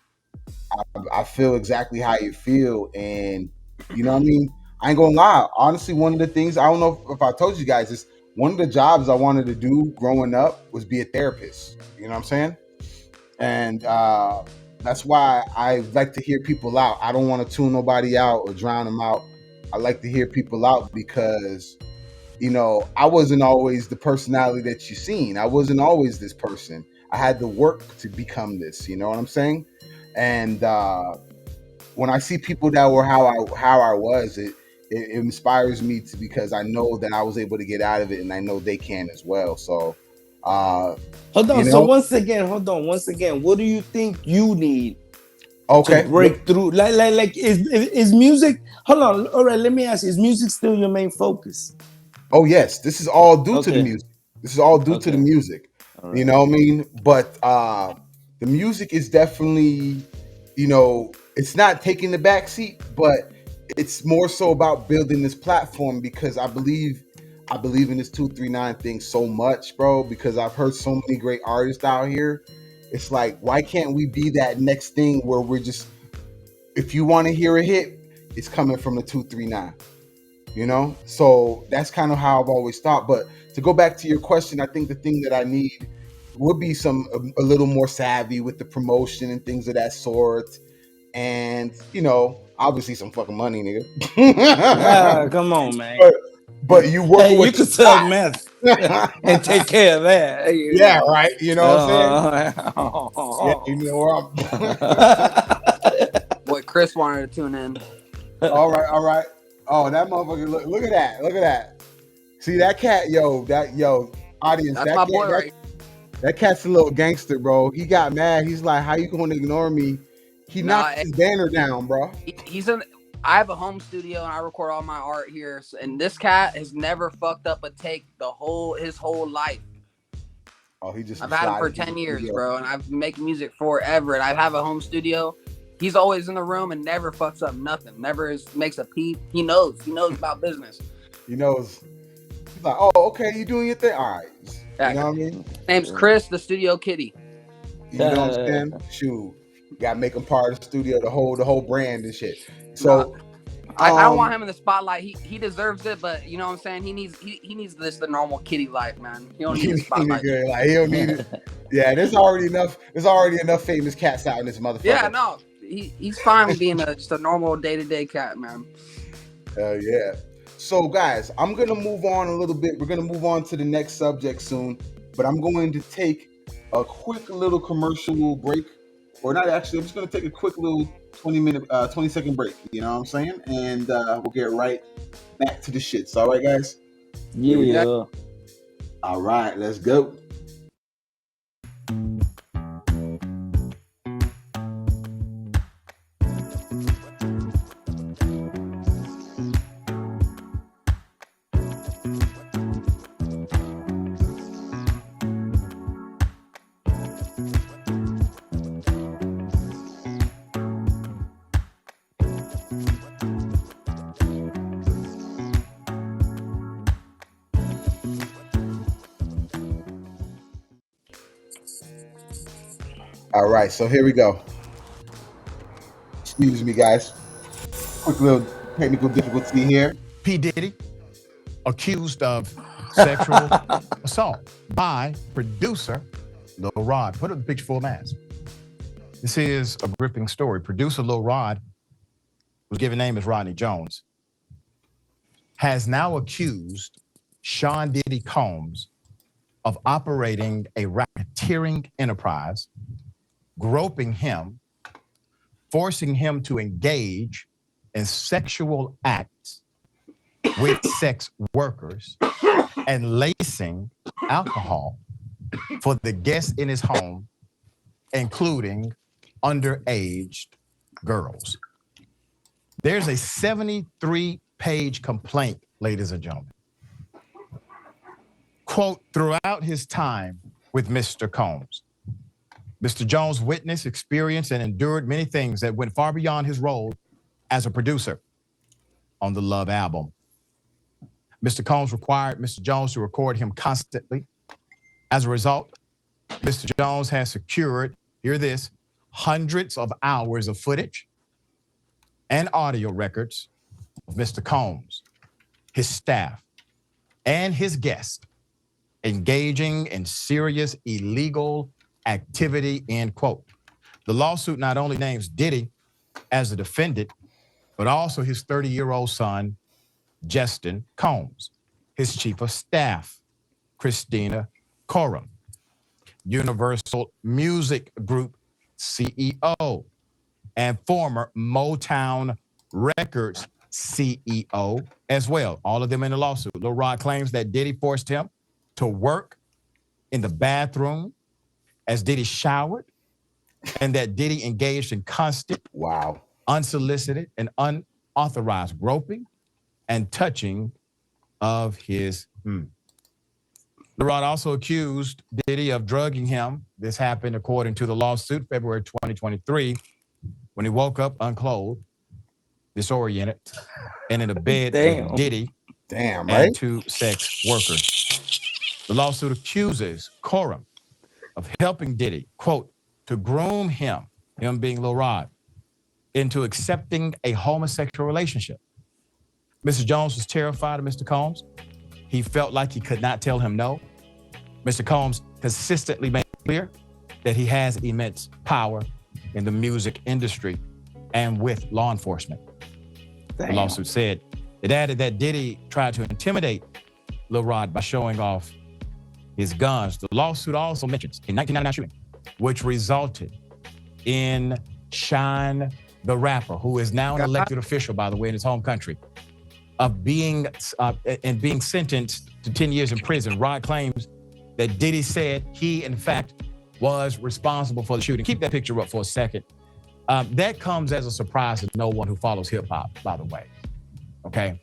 I feel exactly how you feel. And you know what I mean? I ain't gonna lie. Honestly, one of the things, I don't know if I told you guys this, one of the jobs I wanted to do growing up was be a therapist. You know what I'm saying? And that's why I like to hear people out. I don't want to tune nobody out or drown them out. I like to hear people out because, I wasn't always the personality that you seen. I wasn't always this person. I had to work to become this. You know what I'm saying? And when I see people that were how I was, it inspires me to, because I know that I was able to get out of it, and I know they can as well. So, uh, Hold you on. So know, once again, what do you think you need to okay, break through? Like is music? Hold on. All right, let me ask you, is music still your main focus? oh yes, this is all due to the Okay. music. This is all due to the Okay. music. All You right. know what I mean? But the music is definitely, it's not taking the back seat, but it's more so about building this platform because I believe in this 239 thing so much, bro, because I've heard so many great artists out here. It's like, why can't we be that next thing where we're just, if you want to hear a hit, it's coming from the 239. So that's kind of how I've always thought. But to go back to your question, I think the thing that I need would be a little more savvy with the promotion and things of that sort, and obviously some fucking money, Ah, nigga. come on, man. but you work Hey, with you what could you sell meth and got. take care of that. Hey, you Yeah, know. right. You know what I'm saying? Yeah, you Uh, know where I'm. What Chris wanted to tune in. All right, all right. Oh, that motherfucker! Look at that! Look at that! See that cat, yo, audience, That's that my cat, boy right That cat's a little gangster, bro. He got mad. He's like, "How you gonna ignore me?" He knocked his banner down, bro. He's in. I have a home studio and I record all my art here. And this cat has never fucked up a take his whole life. Oh, he just. I've had him for 10 years, bro, and I've been making music forever. And I have a home studio. He's always in the room and never fucks up nothing. Never makes a peep. He knows about business. He knows. He's like, "Oh, okay, you doing your thing, all right." You know what I mean? Name's Chris, the studio kitty. You know what I'm saying? Shoot, you gotta make him part of the studio, the whole brand and shit. So I don't want him in the spotlight. He deserves it, but you know what I'm saying? He needs the normal kitty life, man. He don't need the spotlight. Like, he don't need it. Yeah, there's already enough famous cats out in this motherfucker. Yeah, no. He's fine with being just a normal day-to-day cat, man. Yeah. So guys, I'm gonna move on a little bit. We're gonna move on to the next subject soon, but I'm going to take a quick little commercial break. Or not actually, I'm just gonna take a quick little 20-second break. You know what I'm saying? And we'll get right back to the shits. All right, guys? Yeah. All right, let's go. All right, so here we go. Excuse me, guys. Quick little technical difficulty here. P. Diddy accused of sexual assault by producer Lil Rod. Put up the picture for him as. This is a gripping story. Producer Lil Rod, whose given name is Rodney Jones, has now accused Sean Diddy Combs of operating a racketeering enterprise, groping him, forcing him to engage in sexual acts with sex workers, and lacing alcohol for the guests in his home, including underage girls. There's a 73-page complaint, ladies and gentlemen. Quote, throughout his time with Mr. Combs, Mr. Jones witnessed, experienced, and endured many things that went far beyond his role as a producer on the Love album. Mr. Combs required Mr. Jones to record him constantly. As a result, Mr. Jones has secured, hear this, hundreds of hours of footage and audio records of Mr. Combs, his staff, and his guests engaging in serious illegal activity, end quote. The lawsuit not only names Diddy as the defendant, but also his 30-year-old son, Justin Combs, his chief of staff, Christina Coram, Universal Music Group CEO, and former Motown Records CEO as well. All of them in the lawsuit. Lil Rod claims that Diddy forced him to work in the bathroom as Diddy showered, and that Diddy engaged in constant, unsolicited, and unauthorized groping and touching of his. Lil Rod also accused Diddy of drugging him. This happened, according to the lawsuit, February 2023, when he woke up unclothed, disoriented, and in a bed with Diddy and two sex workers. The lawsuit accuses Coram of helping Diddy, quote, to groom him being Lil Rod, into accepting a homosexual relationship. Mr. Jones was terrified of Mr. Combs. He felt like he could not tell him no. Mr. Combs consistently made clear that he has immense power in the music industry and with law enforcement. The lawsuit said it added that Diddy tried to intimidate Lil Rod by showing off his guns. The lawsuit also mentions a 1999 shooting, which resulted in Shine the rapper, who is now an elected official, by the way, in his home country, of being sentenced to 10 years in prison. Rod claims that Diddy said he, in fact, was responsible for the shooting. Keep that picture up for a second. That comes as a surprise to no one who follows hip hop, by the way. Okay?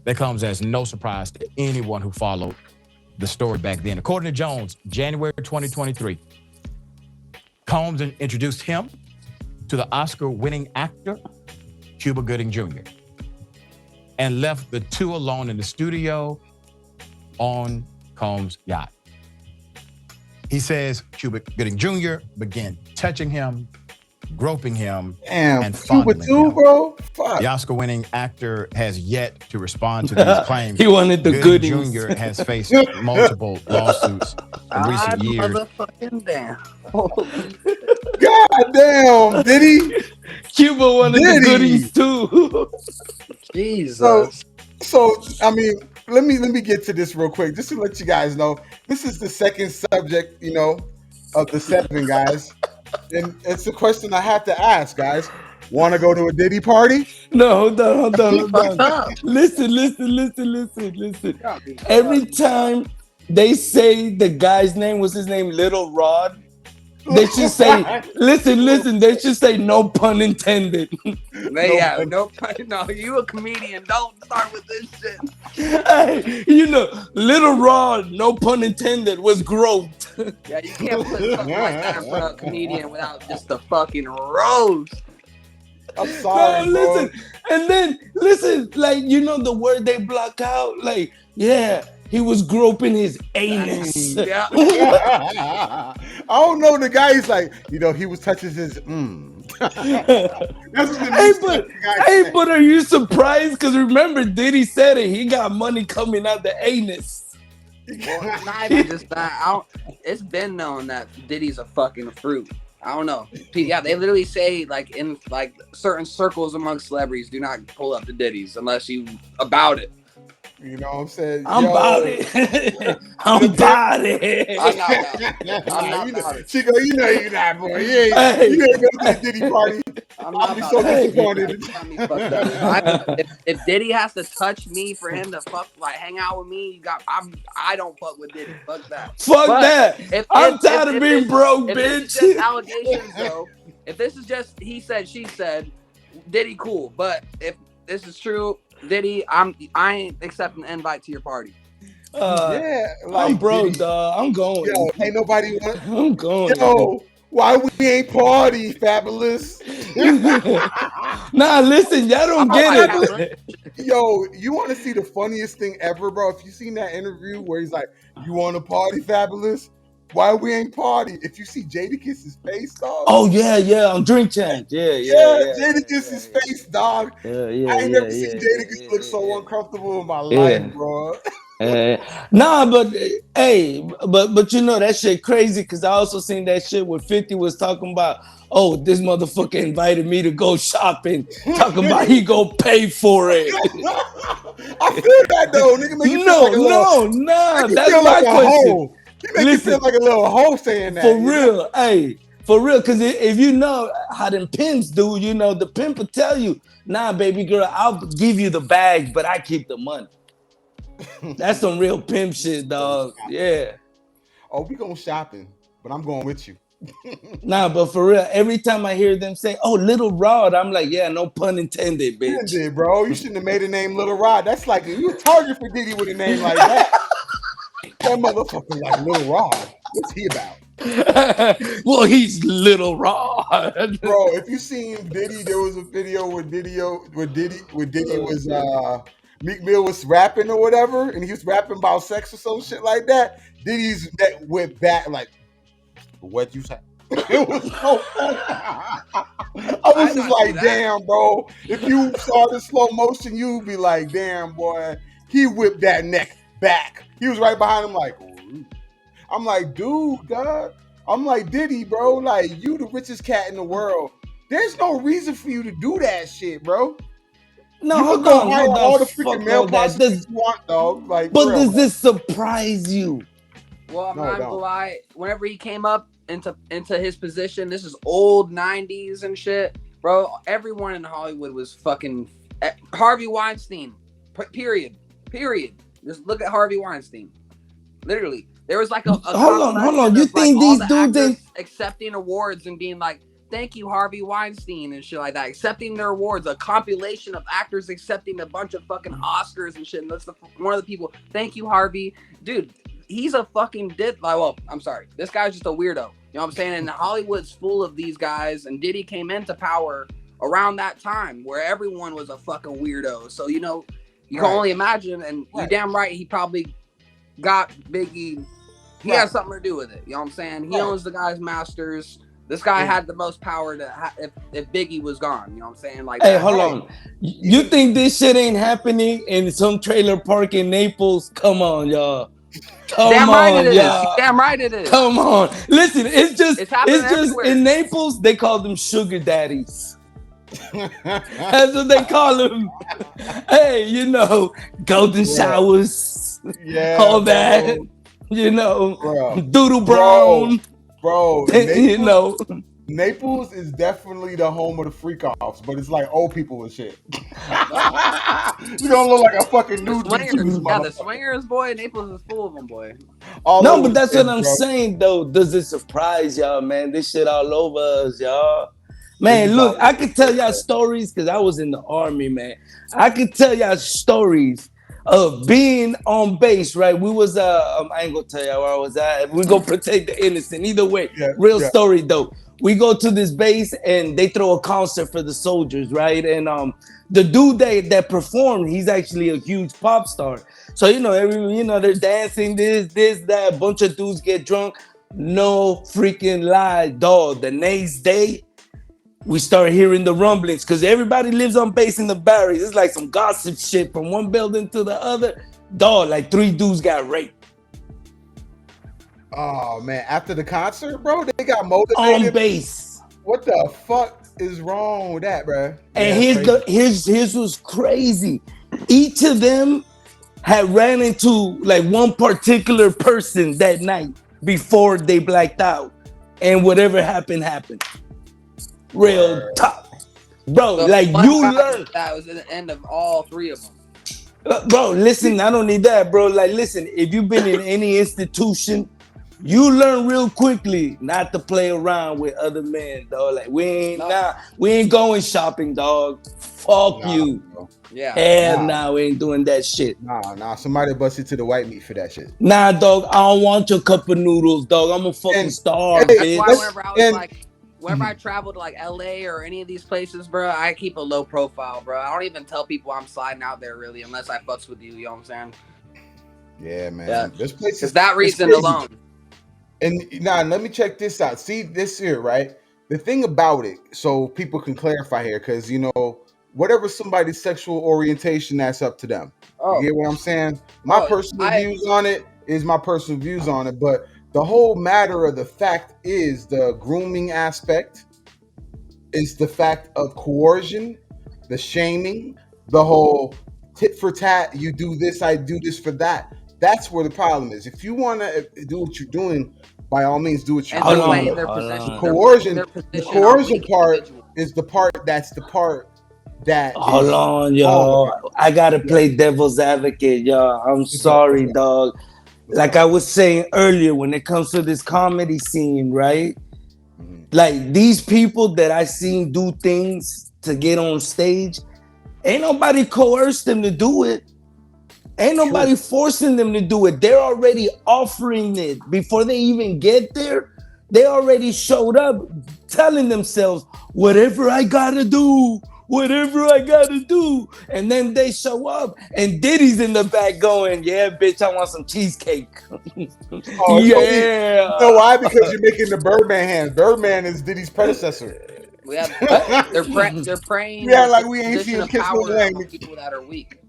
That comes as no surprise to anyone who followed the story back then. According to Jones, January 2023, Combs introduced him to the Oscar-winning actor, Cuba Gooding Jr., and left the two alone in the studio on Combs' yacht. He says Cuba Gooding Jr. began touching him, groping him, and Cuba fondling too, him. bro. Fuck. The Oscar-winning actor has yet to respond to these claims. He wanted the Gooding goodies. Jr. has faced multiple lawsuits in recent years. Motherfucking damn. God damn, Diddy. Cuba wanted the goodies too. Jesus. So I mean, let me get to this real quick, just to let you guys know. This is the second subject, of the 7 guys, and it's a question I have to ask, guys. Want to go to a Diddy party? No, hold on. Listen. Every time they say the guy's name, was his name Little Rod? They should say, listen, they should say no pun intended. No, you a comedian. Don't start with this shit. Hey, Little Rod, no pun intended, was groped. Yeah, you can't put something like that in front of a comedian without just the fucking roast. I'm sorry, no, bro. And then, like, the word they block out? Like, yeah, he was groping his anus. Yeah. I don't know. The guy is like, he was touching his. That's what but are you surprised? Because remember, Diddy said it. He got money coming out the anus. Well, not even just that. It's been known that Diddy's a fucking fruit. I don't know. Yeah, they literally say in certain circles amongst celebrities, do not pull up the Diddies unless you about it. You know what I'm saying? I'm about it. I'm about it. I'm not about it. Chico, you're not, boy. You ain't go to the Diddy party. I'll be so disappointed. If Diddy has to touch me for him to hang out with me, I don't fuck with Diddy. Fuck that. Fuck that. I'm tired of being broke, bitch. If this is just allegations, though, if this is just he said, she said, Diddy cool. But if this is true, Diddy, I ain't accepting an invite to your party. I'm broke, dog. I'm going. Yo, ain't nobody want. I'm going. Yo, why we ain't party, Fabulous? Nah, listen, y'all don't get it. Yo, you want to see the funniest thing ever, bro? If you seen that interview where he's like, "You want to party, Fabulous? Why we ain't party?" If you see Jadakiss' face, dog. Oh yeah, on Drink Champ. Yeah. Jadakiss' face, dog. I ain't never seen Jadakiss look so uncomfortable in my life, bro. Nah, but hey, but that shit crazy, because I also seen that shit where 50 was talking about, oh, this motherfucker invited me to go shopping, talking about he go pay for it. I feel that though, nigga. Make you feel like that's my question. He make you feel like a little hoe saying that. For real, hey. For real, because if you know how them pimps do, the pimp will tell you, nah, baby girl, I'll give you the bag, but I keep the money. That's some real pimp shit, dog. Yeah. Oh, we going shopping, but I'm going with you. Nah, but for real, every time I hear them say, oh, Little Rod, I'm like, yeah, no pun intended, bitch. Intended, bro. You shouldn't have made a name Little Rod. That's like, you a target for Diddy with a name like that. That motherfucker like Little Rod. What's he about? Well, he's Little Rod. Bro, if you seen Diddy, there was a video where Diddy was Meek Mill was rapping or whatever, and he was rapping about sex or some shit like that. Diddy's neck went back like, what you say? It was so funny. I was just like, damn, bro. If you saw the slow motion, you'd be like, damn, boy. He whipped that neck back. He was right behind him like, ooh. I'm like, dude, God. I'm like, Diddy, bro. Like, you the richest cat in the world. There's no reason for you to do that shit, bro. No, hold on. All the freaking male prostitutes you want, dog. Like, but does this surprise you? Well, I'm not gonna lie. Whenever he came up into his position, this is old 90s and shit, bro. Everyone in Hollywood was fucking Harvey Weinstein. Period. Just look at Harvey Weinstein. Literally, There was like a hold on. You of, like, think all these the dudes actors ain't accepting awards and being like, "Thank you, Harvey Weinstein," and shit like that, accepting their awards. A compilation of actors accepting a bunch of fucking Oscars and shit. And that's one of the people. Thank you, Harvey, dude. He's a fucking well, I'm sorry. This guy's just a weirdo. You know what I'm saying? And Hollywood's full of these guys. And Diddy came into power around that time where everyone was a fucking weirdo. So, you know, you can only imagine. And you're damn right. He probably got Biggie. He has something to do with it. You know what I'm saying? He owns the guy's masters. This guy had the most power to if Biggie was gone. You know what I'm saying? Like, hey, hold on. You think this shit ain't happening in some trailer park in Naples? Come on, y'all. Damn right it is. Damn right it is. Come on. Listen, it's just everywhere. in Naples, they call them sugar daddies. That's what they call them. Hey, you know, golden showers, all that. You know, doodle brown. Bro, you know. Naples is definitely the home of the freak offs, but it's like old people and shit. You don't look like a fucking new dude. The swingers, boy. Naples is full of them, boy. No, but that's what I'm saying, though. Does it surprise y'all, man? This shit all over us, y'all. Man, look, I could tell y'all stories because I was in the army, man. I could tell y'all stories of being on base, right? We was I ain't gonna tell y'all where I was at. We gonna protect the innocent. Either way, real story though. We go to this base and they throw a concert for the soldiers, right? And the dude that performed, he's actually a huge pop star. So you know, they're dancing, this, that. A bunch of dudes get drunk. No freaking lie, dog. The next day, we start hearing the rumblings because everybody lives on base in the barracks. It's like some gossip shit from one building to the other. Dog, like 3 dudes got raped. Oh man! After the concert, bro, they got motivated on base. What the fuck is wrong with that, bro? And here's what's crazy. Each of them had ran into like one particular person that night before they blacked out, and whatever happened. Real top, bro. So like you learn that was at the end of all 3 of them. Bro, listen, I don't need that, bro. Like, listen, if you've been in any institution, you learn real quickly not to play around with other men, dog. Like, we ain't going shopping, dog. Fuck you. Bro. Yeah. Hell we ain't doing that shit. Nah. Somebody busted to the white meat for that shit. Nah, dog. I don't want your cup of noodles, dog. I'm a fucking starve, bitch. That's why whenever I travel to like LA or any of these places, bro, I keep a low profile, bro. I don't even tell people I'm sliding out there really unless I fucks with you. You know what I'm saying? Yeah, man. Yeah. This place is that reason alone. And now let me check this out. See this here, right? The thing about it, so people can clarify here, because you know, whatever somebody's sexual orientation, that's up to them. You get what I'm saying? My personal views on it is my personal views on it, but the whole matter of the fact is the grooming aspect, is the fact of coercion, the shaming, the whole tit for tat, you do this, I do this for that. That's where the problem is. If you want to do what you're doing, by all means, do what you're doing. The coercion part is the part that hold on, y'all. I gotta play devil's advocate, y'all. I'm sorry, dog. Like I was saying earlier, when it comes to this comedy scene, right? Like these people that I seen do things to get on stage, ain't nobody coerced them to do it. Ain't nobody forcing them to do it. They're already offering it before they even get there. They already showed up telling themselves, whatever I gotta do. And then they show up and Diddy's in the back going, yeah, bitch, I want some cheesecake. Yeah. You know why? Because you're making the Birdman hands. Birdman is Diddy's predecessor. They're praying. Yeah, like we ain't seen him kiss no leg. People that are weak,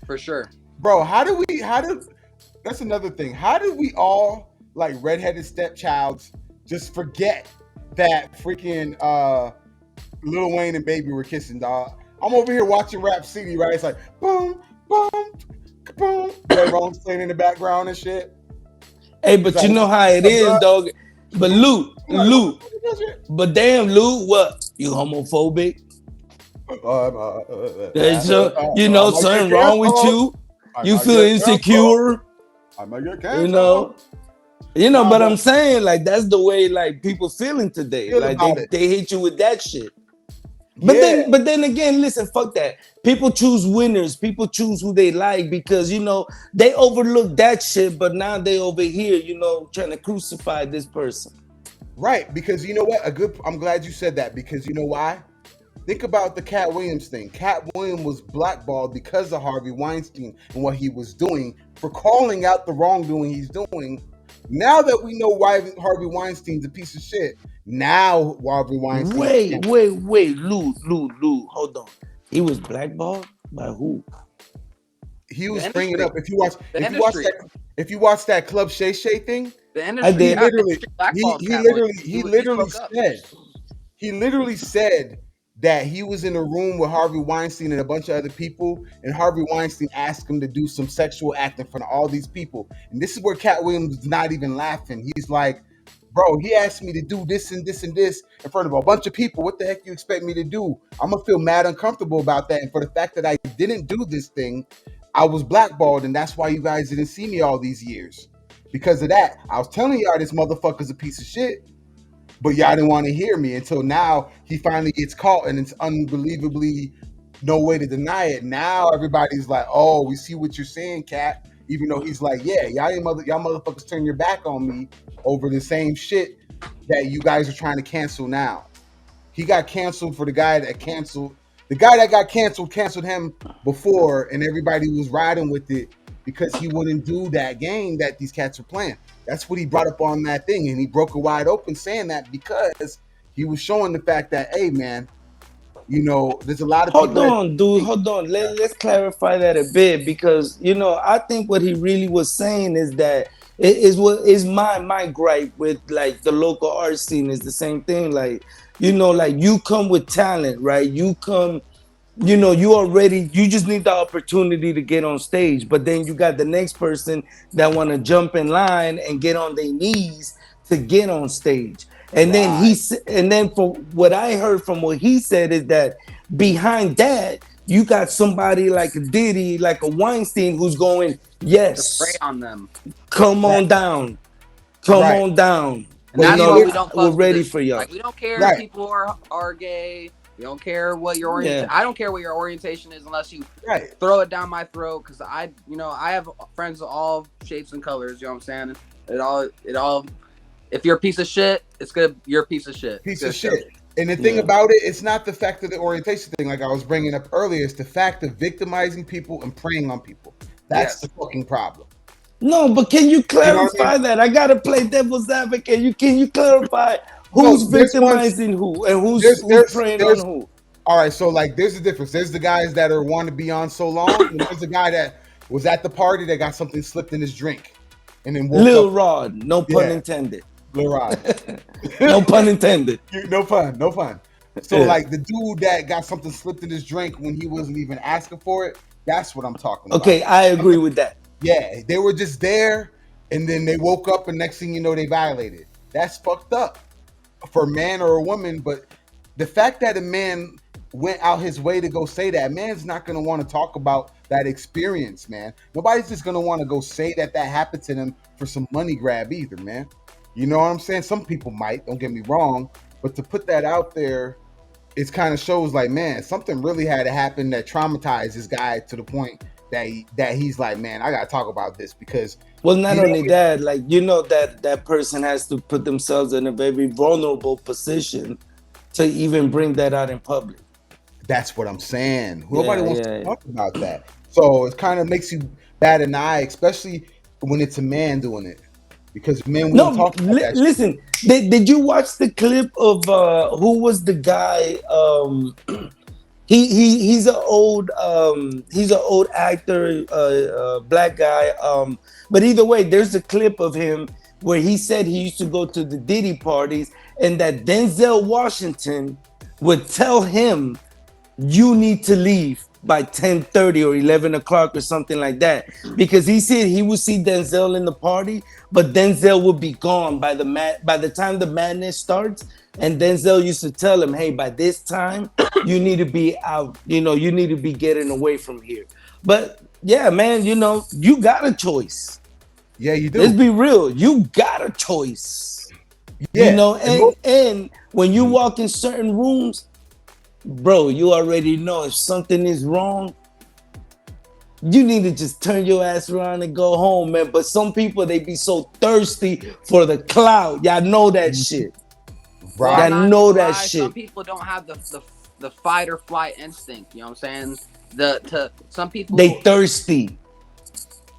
for sure. Bro, that's another thing. How did we all, like redheaded stepchilds, just forget that freaking Lil Wayne and Baby were kissing, dog? I'm over here watching Rap City, right? It's like boom, boom, boom. Everyone's playing in the background and shit. Hey, but you know how it is, dog. But Lou. But damn, Lou, what? You homophobic? You know, something wrong with you? You feel insecure? I might get canceled. You know? You know, Nah, but but I'm saying like that's the way like people feeling today. feel Like about it. they hit you with that shit. Yeah, But then again, listen, fuck that. People choose winners. People choose who they like because you know they overlook that shit, but now they over here, you know, trying to crucify this person. right. Because you know what? I'm glad you said that because you know why? Think about the Cat Williams thing. Cat Williams was blackballed because of Harvey Weinstein and what he was doing for calling out the wrongdoing he's doing. Now that we know why Harvey Weinstein's a piece of shit, now Harvey Weinstein can't. Lou, hold on. He was blackballed by who? He The was bringing industry, up the industry, if you watch that Club Shay Shay thing, the I industry. he did. Yeah, literally industry blackballs Cat Williams. He spoke up. he literally said that he was in a room with Harvey Weinstein and a bunch of other people, and Harvey Weinstein asked him to do some sexual act in front of all these people. And this is where Cat Williams is not even laughing. He's like, bro, he asked me to do this and this and this in front of a bunch of people. What the heck you expect me to do? I'm gonna feel mad uncomfortable about that. And for the fact that I didn't do this thing, I was blackballed, and that's why you guys didn't see me all these years. Because of that, I was telling y'all this motherfucker's a piece of shit, but y'all didn't want to hear me until now he finally gets caught, and it's unbelievably no way to deny it. Now everybody's like, oh, we see what you're saying, Cat. Even though he's like, yeah, y'all motherfuckers turn your back on me over the same shit that you guys are trying to cancel now. He got canceled for the guy that got canceled him before, and everybody was riding with it because he wouldn't do that game that these cats are playing. That's what he brought up on that thing, and he broke it wide open saying that because he was showing the fact that, hey man, you know, there's a lot of Hold people that on, dude. Hold on. Let's clarify that a bit because you know I think what he really was saying is that it is what is my gripe with like the local art scene is the same thing. Like you know, like you come with talent, right? You come, you know, you just need the opportunity to get on stage, but then you got the next person that want to jump in line and get on their knees to get on stage. And then right, and then for what I heard from what he said is that behind that you got somebody like a Diddy, like a Weinstein, who's going, To prey yes, on them. come right, on down, come right. on down. And But You that's he why we know, lit- don't we're fucks with ready this. for y'all. Like we don't care if right, people are gay. We don't care what your Yeah. I don't care what your orientation is unless you right. throw it down my throat. Cause I have friends of all shapes and colors. You know what I'm saying? It all. If you're a piece of shit, it's good. You're a piece of shit. Piece Good of shit. shit. And the thing Yeah. about it, it's not the fact of the orientation thing, like I was bringing up earlier. It's the fact of victimizing people and preying on people. That's Yes. the fucking problem. No, but can you You know what I mean? clarify that? I gotta play devil's advocate. Can you clarify No, who's there's ones. victimizing who and There's who's there's preying on there's who? all right. So like, there's a difference. There's the guys that are want to be on so long, and there's the guy that was at the party that got something slipped in his drink, and then woke Lil up. Rod, no pun Yeah, intended. Lil Rod. No pun intended. No fun, no fun. So Yeah. like the dude that got something slipped in his drink when he wasn't even asking for it. That's what I'm talking about. Okay, I agree with that. Yeah, they were just there, and then they woke up, and next thing you know, they violated. That's fucked up for a man or a woman. But the fact that a man went out his way to go say that, man's not gonna want to talk about that experience, man. Nobody's just gonna want to go say that happened to them for some money grab either, man. You know what I'm saying? Some people might, don't get me wrong, but to put that out there, it kind of shows like, man, something really had to happen that traumatized this guy to the point that he's like, man, I gotta talk about this because Well, not you know only that, like you know that person has to put themselves in a very vulnerable position to even bring that out in public. that's what I'm saying. Nobody wants to Yeah. talk about that. So it kind of makes you bad an eye, especially when it's a man doing it. Because men won't No, talk about that shit. listen. Did you watch the clip of who was the guy? He's an old actor, black guy. But either way, there's a clip of him where he said he used to go to the Diddy parties, and that Denzel Washington would tell him, "You need to leave by 10:30 or 11 o'clock or something like that," because he said he would see Denzel in the party, but Denzel would be gone by the time the madness starts. And Denzel used to tell him, "Hey, by this time, you need to be out. You know, you need to be getting away from here." But yeah, man, you know, you got a choice. Yeah, you do. Let's be real. You got a choice. Yeah, You know, and most, and when you walk in certain rooms, bro, you already know if something is wrong, you need to just turn your ass around and go home, man. But some people, they be so thirsty for the clout. Y'all know that shit. Well, right. I'm Y'all not know gonna that lie. Some shit. people don't have the fight or flight instinct. You know what I'm saying? Some They people. thirsty.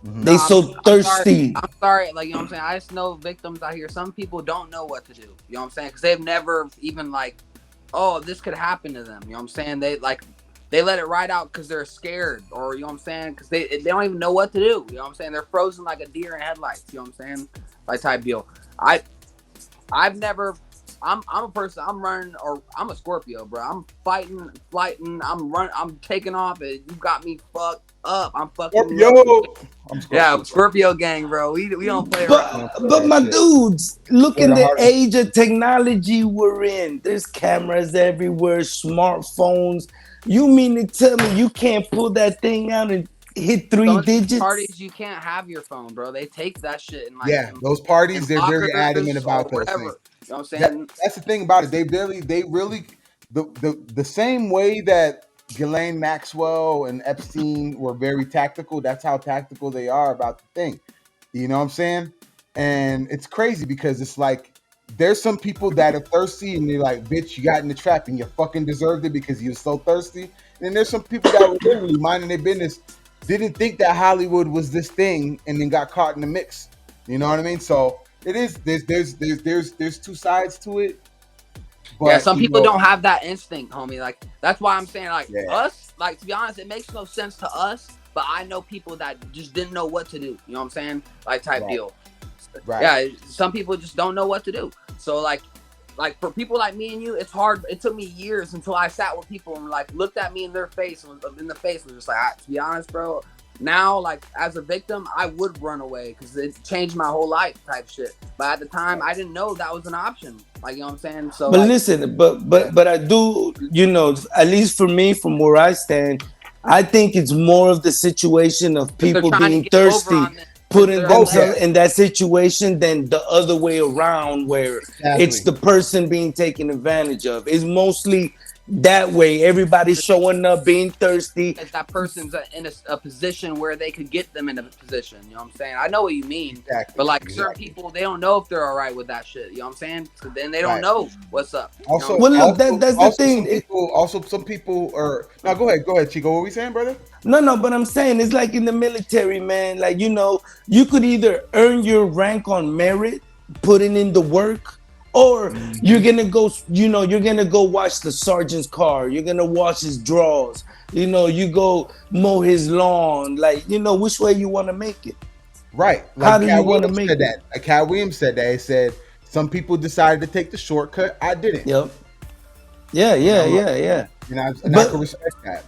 No, They so I'm sorry. thirsty. I'm sorry. Like, you know what I'm saying? I just know victims out here. Some people don't know what to do. You know what I'm saying? Because they've never even like, oh, this could happen to them. You know what I'm saying? They let it ride out because they're scared, or you know what I'm saying? Because they don't even know what to do. You know what I'm saying? They're frozen like a deer in headlights. You know what I'm saying? Like type deal. I've never. I'm a person. I'm running, or I'm a Scorpio, bro. I'm fighting, flighting. I'm running. I'm taking off. And you got me fucked up. I'm fucking you up. Yo, I'm Yeah, Scorpio. Scorpio gang, bro. We don't play But around. but That my shit. dudes, look Or in the the heart. age of technology we're in. There's cameras everywhere, smartphones. You mean to tell me you can't pull that thing out and hit three Some of these digits? parties you can't have your phone, bro. They take that shit in like Yeah, those parties, in they're very adamant lockers or about those things. wherever. You know what I'm That saying? that's the thing about it. They really, the same way that Ghislaine Maxwell and Epstein were very tactical. That's how tactical they are about the thing. You know what I'm saying? And it's crazy because it's like there's some people that are thirsty and they're like, "Bitch, you got in the trap and you fucking deserved it because you're so thirsty." And then there's some people that were literally minding their business, didn't think that Hollywood was this thing, and then got caught in the mix. You know what I mean? So it is. There's two sides to it, Yeah, but some people don't have that instinct, homie. Like that's why I'm saying, like yeah, us, like to be honest, it makes no sense to us. But I know people that just didn't know what to do. You know what I'm saying? Like type right, deal. right, Yeah, some people just don't know what to do. So like for people like me and you, it's hard. It took me years until I sat with people and like looked at me in their face and was just like, to be honest, bro. Now, like as a victim, I would run away because it changed my whole life, type shit. But at the time, I didn't know that was an option. Like you know what I'm saying? So But like, listen, but yeah, but but I do, at least for me, from where I stand, I think it's more of the situation of because they're people trying to being get over thirsty, on this because putting they're oh yeah, themselves in that situation than the other way around where it's exactly, the person being taken advantage of. It's mostly that way. Everybody's showing up being thirsty. that person's in a position where they could get them in a position. You know what I'm saying? I know what you mean, exactly, but like certain exactly, people, they don't know if they're all right with that shit. You know what I'm saying? So then they don't right. know what's up. You know what Also, I'm Well, saying? look, also, that's the also, thing. some people are. Now, go ahead, Chico. What were we saying, brother? No, but I'm saying it's like in the military, man. Like, you could either earn your rank on merit, putting in the work, or you're gonna go, you're gonna go wash the sergeant's car. You're gonna wash his drawers. You go mow his lawn. Like, which way you want to make it? Right, How like do you Cat want to Williams said make it? that. Like Cat Williams said that. He said some people decided to take the shortcut. I didn't, Yep. Yeah, and yeah, I'm like, yeah, yeah. I But can respect that.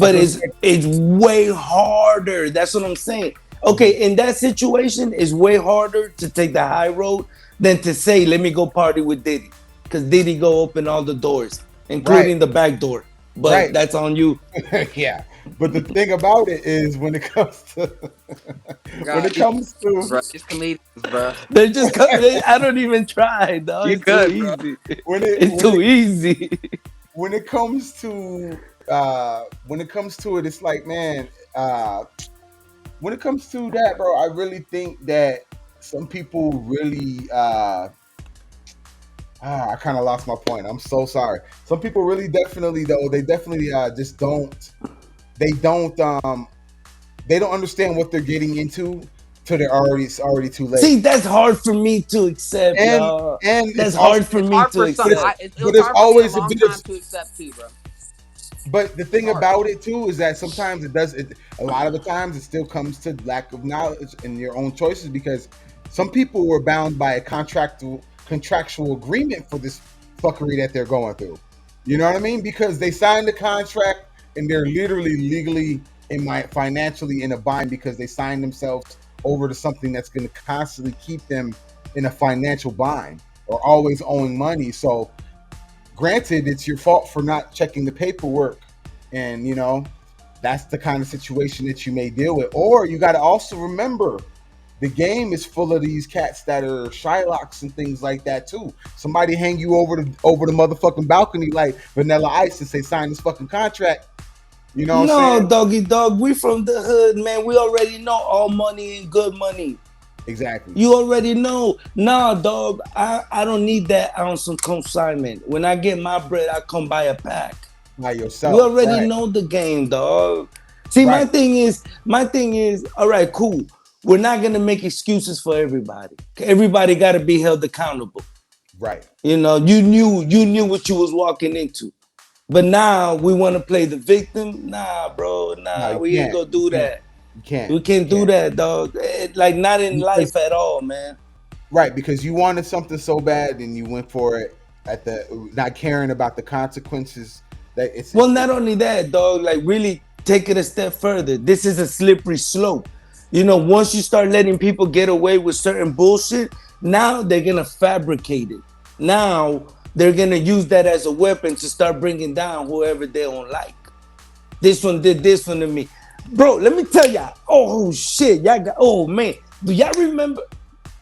I but can it's respect. it's way harder. That's what I'm saying. Okay, in that situation, it's way harder to take the high road than to say, "Let me go party with Diddy," because Diddy go open all the doors, Right, including the back door. But right, that's on you. yeah. But the thing about it is, when it comes to when God, it comes to bro, these comedians, bro. They're just coming. I don't even try. No, You it's too good, bro? easy. when it It's when too it easy. when it comes to when it comes to it, it's like, man, when it comes to that, bro, I really think that some people really I kind of lost my point. I'm so sorry. Some people really definitely though, they definitely just they don't they don't understand what they're getting into till it's already too late. See, that's hard for me to accept, And y'all. and it's That's also hard for It's me hard to for some. accept. It but was there's hard for me a always a long bit of time to accept too, bro. but the It's thing hard. about it too is that sometimes a lot of the times it still comes to lack of knowledge and your own choices because some people were bound by a contractual agreement for this fuckery that they're going through. You know what I mean? Because they signed the contract and they're literally legally financially in a bind because they signed themselves over to something that's going to constantly keep them in a financial bind or always owing money. So granted, it's your fault for not checking the paperwork, and that's the kind of situation that you may deal with. Or you got to also remember the game is full of these cats that are Shylocks and things like that too. Somebody hang you over the motherfucking balcony like Vanilla Ice and say sign this fucking contract. You know what I'm No, saying? doggy dog, we from the hood, man. We already know all money ain't good money. Exactly. You already know. Nah, dog, I don't need that ounce of consignment. When I get my bread, I come buy a pack. By yourself. We already right. know the game, dog. See, Right. my thing is, all right, cool. We're not gonna make excuses for everybody. Everybody gotta be held accountable. Right. You know, you knew what you was walking into. But now we want to play the victim. Nah, bro. Nah, No, we ain't gonna do that. You can't. We can't do that, dog. Like not in life at all, man. Right, because you wanted something so bad and you went for it at the not caring about the consequences. That it's Well, not only that, dog. Like really take it a step further. This is a slippery slope. You know, once you start letting people get away with certain bullshit, now they're gonna fabricate it. Now they're gonna use that as a weapon to start bringing down whoever they don't like. This one did this one to me, bro. Let me tell y'all. Oh shit, y'all got. Oh man, do y'all remember?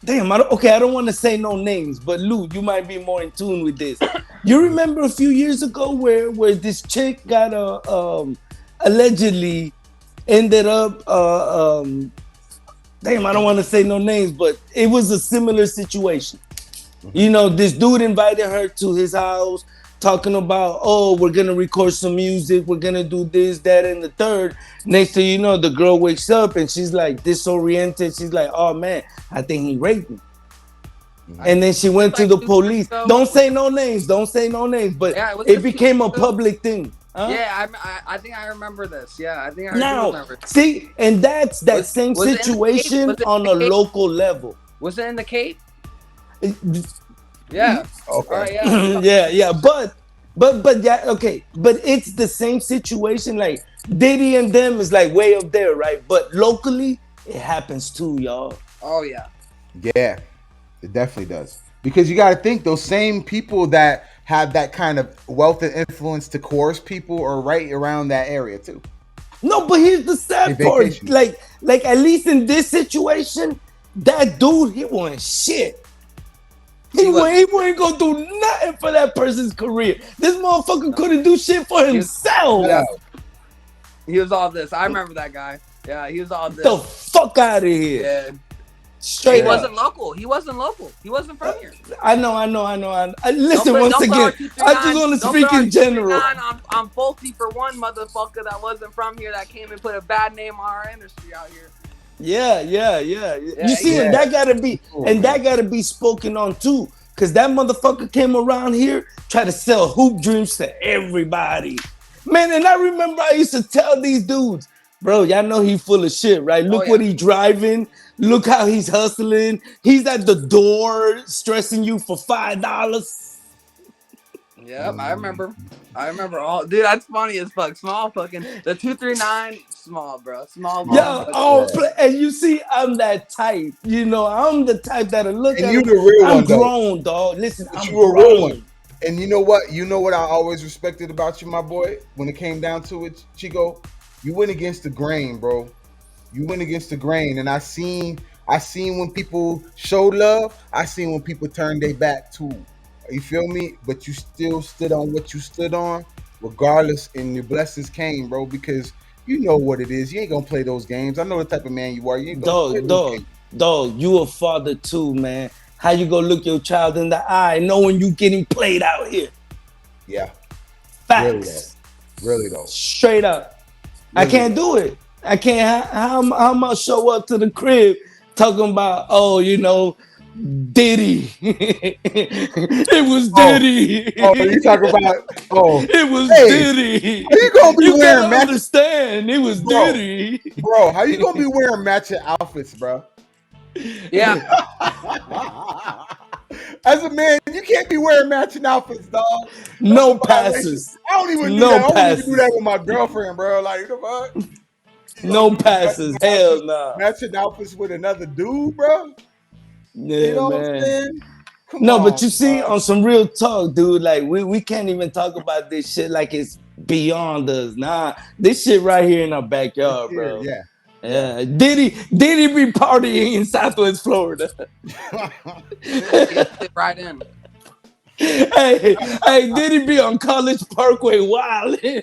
Damn, I don't want to say no names, but Lou, you might be more in tune with this. You remember a few years ago where this chick got allegedly ended up damn, I don't want to say no names, but it was a similar situation. You know, this dude invited her to his house, talking about, oh, we're gonna record some music, we're gonna do this, that, and the third. Next thing you know, the girl wakes up and she's like disoriented. She's like, oh man, I think he raped me. And then she went to the police. Don't say no names, but Yeah, it became a public thing. Huh? Yeah, I think I remember this. Yeah, I think I remember. See, and that's that same situation on a local level. Was it in the Cape? Yeah. Okay. Right, yeah. yeah. But yeah, okay. But it's the same situation. Like Diddy and them is like way up there, right? But locally, it happens too, y'all. Oh yeah. Yeah, it definitely does. Because you got to think those same people that have that kind of wealth and influence to coerce people are right around that area too. No, but here's the sad part. Like at least in this situation, that dude, he wasn't shit. He wasn't gonna do nothing for that person's career. This motherfucker couldn't do shit for himself. Yeah. He was all this. I remember that guy. Yeah, he was all this. The fuck out of here. Yeah. Straight he up. wasn't local. He wasn't local. He wasn't from here. I know. Listen, once again, I just want to speak in general. I'm faulty for one motherfucker that wasn't from here that came and put a bad name on our industry out here. Yeah. You see, and that gotta be spoken on too, because that motherfucker came around here try to sell hoop dreams to everybody, man. And I remember I used to tell these dudes, bro, y'all know he full of shit, right? Look what he driving. Look how he's hustling. He's at the door stressing you for $5. Yep, I remember all. Dude, that's funny as fuck. Small fucking the 239. Small, bro. Small. And you see, I'm that type. You know, I'm the type that'll look at you the real I'm one, grown, dog. Listen, I'm you a grown. real one. And you know what? You know what I always respected about you, my boy? When it came down to it, Chico, you went against the grain, bro. You went against the grain. And I seen when people showed love. I seen when people turned their back too. You feel me? But you still stood on what you stood on, regardless, and your blessings came, bro, because you know what it is. You ain't gonna play those games. I know the type of man you are. You ain't gonna play those games. Dog, you a father too, man. How you gonna look your child in the eye knowing you getting played out here? Yeah. Facts. Really though. Straight up. Really, I can't do it. I can't. How am I show up to the crib talking about, oh, you know, Diddy. It was Diddy. Oh, you talking about? Oh, it was Diddy. How you gonna be wearing matching? Understand? It was Diddy. Bro, how you gonna be wearing matching outfits, bro? Yeah. As a man, you can't be wearing matching outfits, dog. No passes. I don't even do that. I don't even do that with my girlfriend, bro. Like, the fuck? No passes. Hell no. Matching outfits with another dude, bro. Yeah, you know man. What I'm saying? But you see, on some real talk, dude, like we can't even talk about this shit like it's beyond us. Nah, this shit right here in our backyard, bro. Yeah. Yeah, Diddy be partying in Southwest Florida. He fit right in. Hey, Diddy be on College Parkway wild. He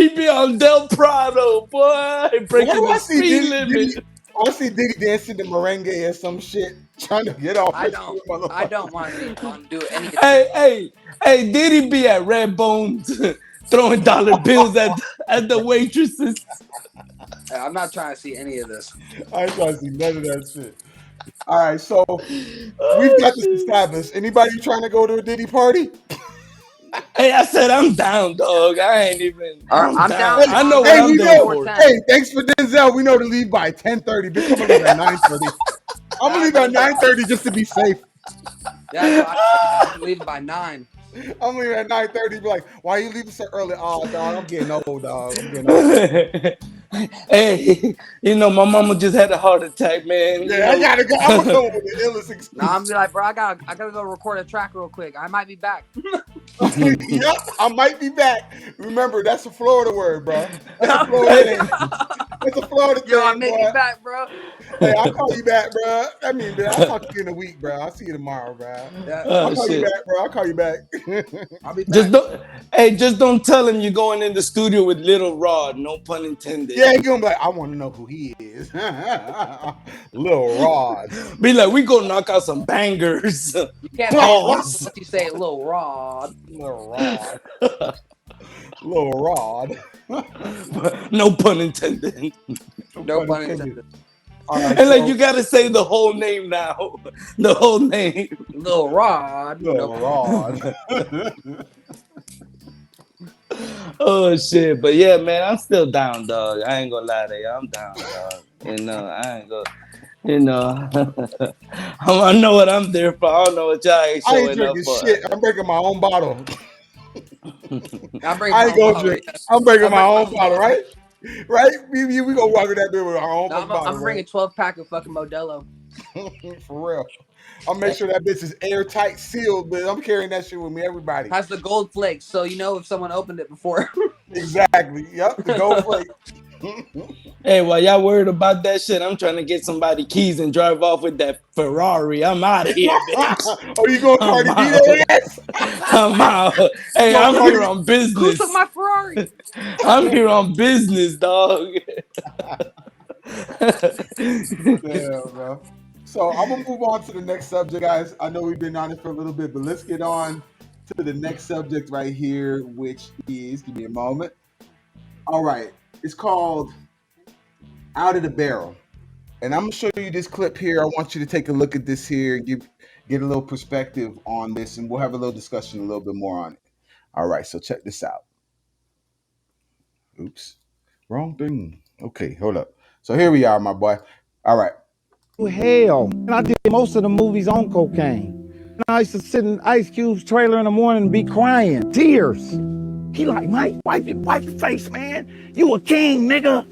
be on Del Prado, boy, Why breaking do the I see speed Diddy? limit. I see Diddy dancing to merengue or some shit, trying to get off. I his don't. foot, I motherfucker. don't want to see him do any of this. Hey, Diddy be at Red Bones throwing dollar bills at the waitresses. I'm not trying to see any of this. I ain't trying to see none of that shit. All right, so we've Oh, got this shit. established. Anybody trying to go to a Diddy party? Hey, I said I'm down, dog. I'm I'm down. down Hey, I tomorrow know what hey, night I'm we there know. before for. 10. Hey, thanks for Denzel. We know to leave by 10:30. Bitch, I'm gonna leave at 9:30. I'm gonna leave at 9:30 just to be safe. Yeah, no, I'm leaving by 9. I'm gonna leave at 9:30. Be like, why you leaving so early? Oh, dog, I'm getting old, dog. I'm getting old. Hey, my mama just had a heart attack, man. Yeah, I gotta go. I'm gonna come up with the illest Now I'm excuse. be like, bro, I gotta go record a track real quick. I might be back. Yep, I might be back. Remember, that's a Florida word, bro. That's a Yo, Florida thing. It's a Florida I thing, may be boy. back, bro. Hey, I'll call you back, bro. I mean, man, I'll talk to you in a week, bro. I'll see you tomorrow, bro. Yeah, I'll Oh call you shit. back, bro. I'll call you back. I'll be Just back. don't tell him you're going in the studio with Little Rod, no pun intended. Yeah, you're gonna be like, I want to know who he is. Lil Rod. Be like, we gonna knock out some bangers. You can't fuck with us Pause. unless you say Lil Rod. Lil Rod. Lil Rod. No pun intended. No pun intended. All right, And like so you gotta say the whole name now. The whole name. Lil Rod. Lil No. Rod. Oh shit. But yeah, man, I'm still down, dog. I ain't gonna lie to you. I'm down, dog. I ain't gonna I know what I'm there for. I don't know what y'all ain't I ain't showing up drinking for. shit. I'm breaking my own bottle. I bring I my ain't own gonna bottle. drink. Yeah. I'm breaking I'll my bring my own own bottle, bottle. right? Right? We gonna walk with that bitch with our own No, fucking I'm bottle, gonna bring a right? 12-pack of fucking Modelo. For real. I'll make sure that bitch is airtight sealed, but I'm carrying that shit with me, everybody. Has the gold flakes, so you know if someone opened it before. Exactly. Yep, the gold flake. Hey, while y'all worried about that shit, I'm trying to get somebody keys and drive off with that Ferrari. I'm out of here, bitch. Oh, you going I'm Cardi B out. their ass? I'm out. You Hey, going I'm Cardi here B? on Who took business. my Ferrari? I'm here on business, dog. Damn, bro. So I'm gonna move on to the next subject, guys. I know we've been on it for a little bit, but let's get on to the next subject right here, which is, give me a moment. All right, it's called Out of the Barrel. And I'm gonna show you this clip here. I want you to take a look at this here, get a little perspective on this, and we'll have a little discussion a little bit more on it. All right, so check this out. Oops, wrong thing. Okay, hold up. So here we are, my boy. All right. Hell, and I did most of the movies on cocaine. And I used to sit in Ice Cube's trailer in the morning and be crying, tears. He like, Mike, wipe your face, man. You a king, nigga.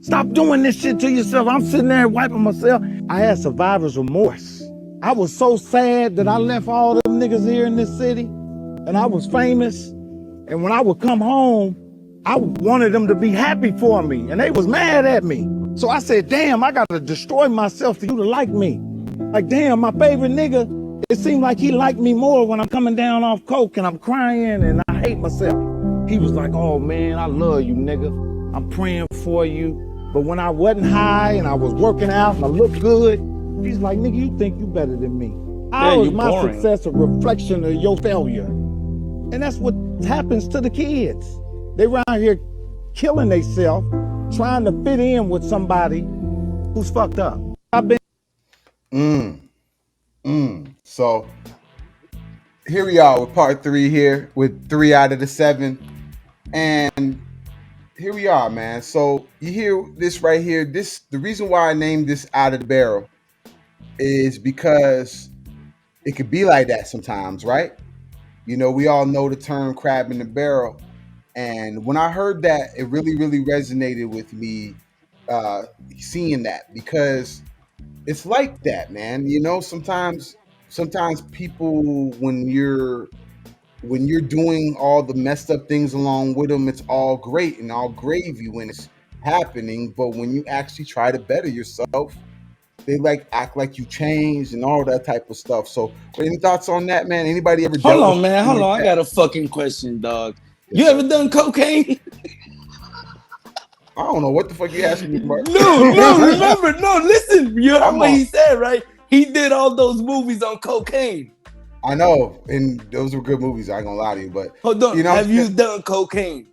Stop doing this shit to yourself. I'm sitting there wiping myself. I had survivor's remorse. I was so sad that I left all them niggas here in this city, and I was famous. And when I would come home, I wanted them to be happy for me, and they was mad at me. So I said, damn, I gotta destroy myself for you to like me. Like, damn, my favorite nigga, it seemed like he liked me more when I'm coming down off coke and I'm crying and I hate myself. He was like, oh man, I love you, nigga. I'm praying for you. But when I wasn't high and I was working out and I looked good, he's like, nigga, you think you better than me. How is you my boring. success a reflection of your failure? And that's what happens to the kids. They around here killing themselves, trying to fit in with somebody who's fucked up. I've been So here we are with part 3 here with 3 out of the 7. And here we are, man. So you hear this right here. The reason why I named this Out of the Barrel is because it could be like that sometimes, right? You know, we all know the term crab in the barrel. And when I heard that, it really, really resonated with me seeing that, because it's like that, man. You know, sometimes people when when you're doing all the messed up things along with them, it's all great and all gravy when it's happening. But when you actually try to better yourself, they like act like you changed and all that type of stuff. So, any thoughts on that, man? Anybody ever Hold dealt with on, man. something Hold like on. I that? got a fucking question, dog. Yes, You sir. ever done cocaine? I don't know what the fuck you asking me, Mark. No, remember, no, listen. You heard I'm what on. he said, right? He did all those movies on cocaine. I know, and those were good movies. I ain't gonna lie to you, but Hold on. you know, Have you done cocaine?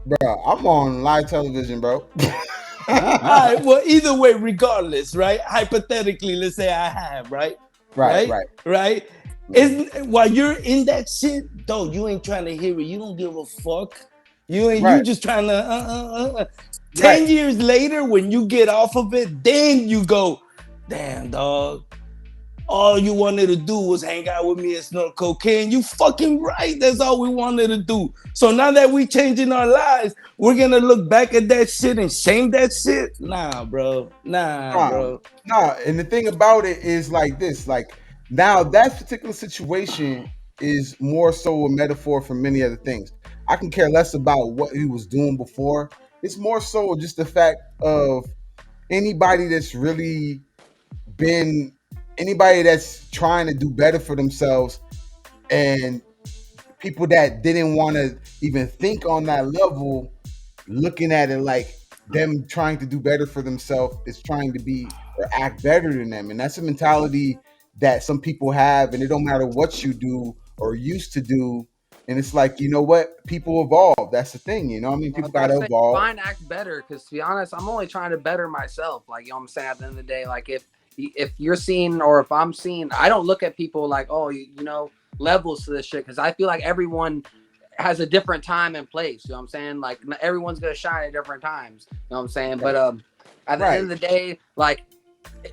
bro, I'm on live television, bro. All right. Well, either way, regardless, right? Hypothetically, let's say I have, right? Right. Right? Isn't while you're in that shit, though, you ain't trying to hear it. You don't give a fuck. You ain't. You Right. just trying to. 10 Right. years later, when you get off of it, then you go, damn, dog. All you wanted to do was hang out with me and snort cocaine. You fucking right. That's all we wanted to do. So now that we changing our lives, we're gonna look back at that shit and shame that shit. Nah, bro. Nah, bro. Nah. And the thing about it is like this: like now that particular situation is more so a metaphor for many other things. I can care less about what he was doing before. It's more so just the fact of anybody that's really been anybody that's trying to do better for themselves and people that didn't want to even think on that level, looking at it like them trying to do better for themselves is trying to be or act better than them. And that's a mentality that some people have, and it don't matter what you do or used to do. And it's like, you know what? People evolve. That's the thing, you know what I mean? Well, People gotta that's evolve. fine, act better. Because to be honest, I'm only trying to better myself. Like, you know what I'm saying? At the end of the day, like if you're seeing or if I'm seeing, I don't look at people like, oh, you know, levels to this shit. Because I feel like everyone has a different time and place. You know what I'm saying? Like everyone's gonna shine at different times. You know what I'm saying? But at the end of the day, like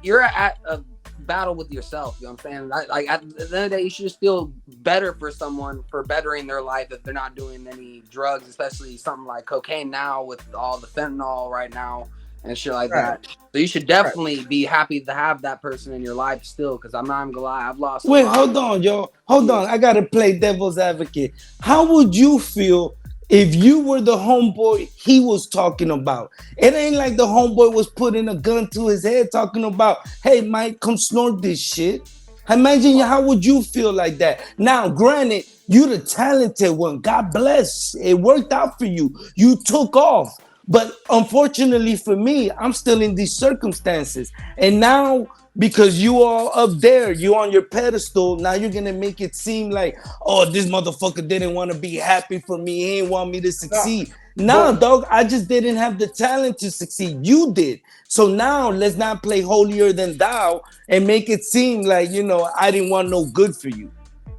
you're at a battle with yourself. You know what I'm saying? Like at the end of the day, you should just feel better for someone for bettering their life if they're not doing any drugs, especially something like cocaine now with all the fentanyl right now and shit like that. So you should definitely be happy to have that person in your life still, because I'm not even gonna lie, I've lost. Wait, hold on, yo. Hold on. I gotta play devil's advocate. How would you feel if you were the homeboy he was talking about? It ain't like the homeboy was putting a gun to his head talking about, hey, Mike, come snort this shit. Imagine how would you feel like that? Now, granted, you the talented one. God bless. It worked out for you. You took off. But unfortunately for me, I'm still in these circumstances. And now, because you all up there, you on your pedestal, now you're gonna make it seem like, oh, this motherfucker didn't want to be happy for me. He didn't want me to succeed. Nah, dog, I just didn't have the talent to succeed. You did. So now let's not play holier than thou and make it seem like, you know, I didn't want no good for you.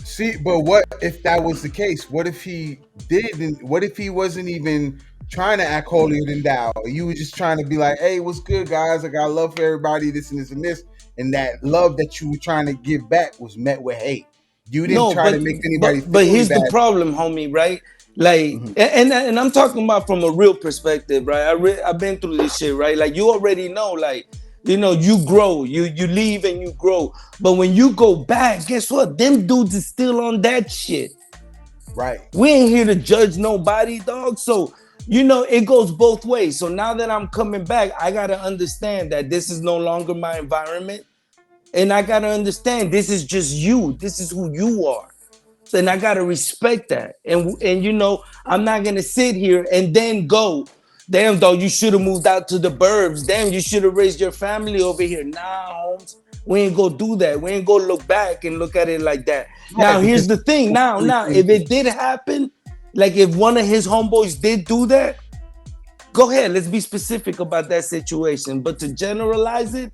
See, but what if that was the case? What if he didn't? What if he wasn't even trying to act holier than thou? You were just trying to be like, hey, what's good, guys? I got love for everybody, this and this and this. And that love that you were trying to give back was met with hate. You didn't try to make anybody feel but here's bad. the problem, homie, right? Like, and I'm talking about from a real perspective, right? I've been through this shit, right? Like, you already know, like, you know, you grow, you leave and you grow. But when you go back, guess what? Them dudes is still on that shit. Right. We ain't here to judge nobody, dog. So, you know, it goes both ways. So now that I'm coming back, I gotta understand that this is no longer my environment. And I gotta understand this is just you. This is who you are. And I gotta respect that. And you know, I'm not gonna sit here and then go, damn, dog, you should have moved out to the burbs. Damn, you should have raised your family over here. Nah, Holmes, we ain't gonna do that. We ain't gonna look back and look at it like that. Now, here's the thing. Now, if it did happen, like if one of his homeboys did do that, go ahead. Let's be specific about that situation. But to generalize it,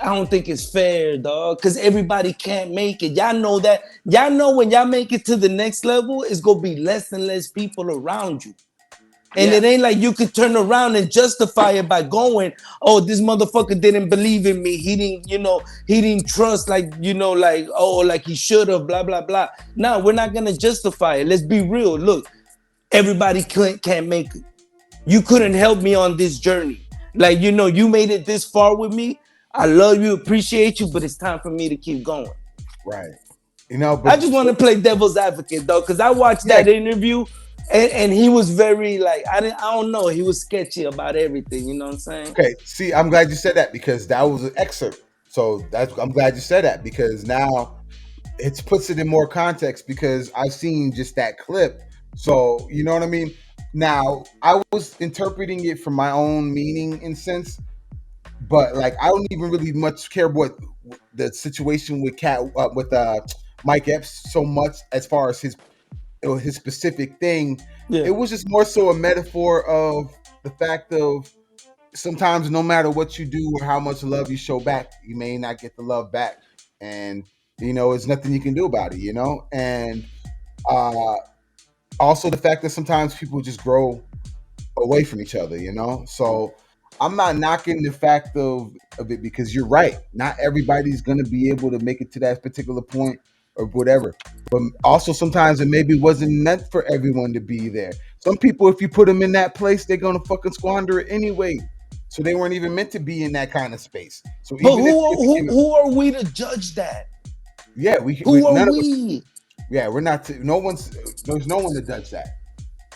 I don't think it's fair, dog, because everybody can't make it. Y'all know that. Y'all know when y'all make it to the next level, it's going to be less and less people around you. And it ain't like you could turn around and justify it by going, oh, this motherfucker didn't believe in me. He didn't, you know, he didn't trust like, you know, like, oh, like he should have, blah, blah, blah. No, we're not going to justify it. Let's be real. Look, everybody can't make it. You couldn't help me on this journey. Like, you know, you made it this far with me. I love you, appreciate you, but it's time for me to keep going. Right. You know, I but just want to play devil's advocate though, because I watched yeah, that interview and he was very like I don't know, he was sketchy about everything. You know what I'm saying? okay. See, I'm glad you said that because that was an excerpt. So I'm glad you said that because now it puts it in more context because I've seen just that clip. So you know what I mean. Now I was interpreting it from my own meaning and sense, but like I don't even really much care what the situation with Mike Epps so much as far as his specific thing. Yeah. It was just more so a metaphor of the fact of sometimes no matter what you do or how much love you show back, you may not get the love back, and there's nothing you can do about it. And uh, also the fact that sometimes people just grow away from each other. So I'm not knocking the fact of it because you're right. Not everybody's gonna be able to make it to that particular point or whatever. But also sometimes it maybe wasn't meant for everyone to be there. Some people, if you put them in that place, they're gonna fucking squander it anyway. So they weren't even meant to be in that kind of space. So But even if who are we to judge that? yeah, we Who are none of us, we? yeah, we're not. There's no one to judge that.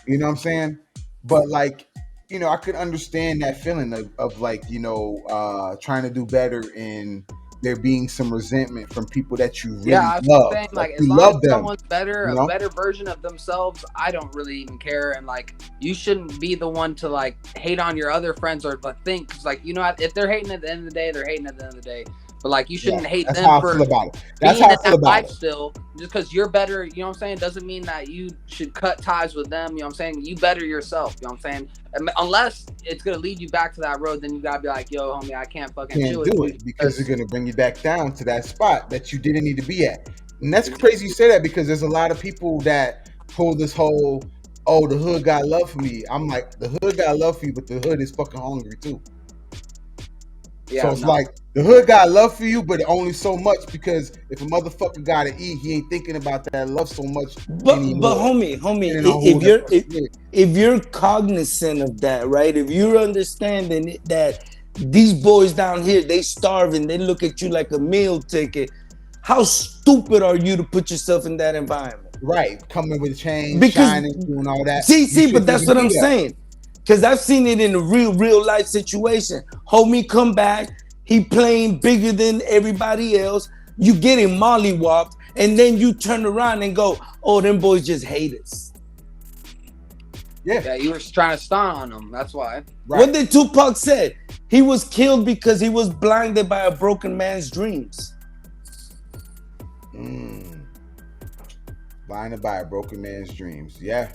You know what I'm saying? But like, I could understand that feeling of like, trying to do better and there being some resentment from people that you Yeah, really I was love. saying Like like as you long as love them, someone's better, you a know? better version of themselves, I don't really even care. And like, you shouldn't be the one to like hate on your other friends or but think because like if they're hating at the end of the day, they're hating at the end of the day. But like, you Yeah, shouldn't hate that's them how I for feel about it. That's being how in I feel that about life it. still. Just because you're better, you know what I'm saying, doesn't mean that you should cut ties with them. You know what I'm saying? You better yourself. You know what I'm saying? Unless it's gonna lead you back to that road, then you gotta be like, yo, homie, I can't fucking Can't chill with do you it because it's gonna bring you back down to that spot that you didn't need to be at. And that's crazy you say that because there's a lot of people that pull this whole, oh, the hood got love for me. I'm like, the hood got love for you, but the hood is fucking hungry too. Yeah, So it's no. like the hood got love for you, but only so much because if a motherfucker gotta eat, he ain't thinking about that love so much But anymore. homie, Depending on who the fuck it is. if you're cognizant of that, right? If you're understanding that these boys down here, they starving, they look at you like a meal ticket. How stupid are you to put yourself in that environment? Right, coming with chains, Because shining, doing all that. You see, but shouldn't that's even what be I'm there. saying. Because I've seen it in a real life situation. Homie come back, he playing bigger than everybody else. You get him mollywopped, and then you turn around and go, "Oh, them boys just hate us." Yeah, you were trying to stunt on them. That's why. Right. What did Tupac said? He was killed because he was blinded by a broken man's dreams. Blinded by a broken man's dreams. Yeah.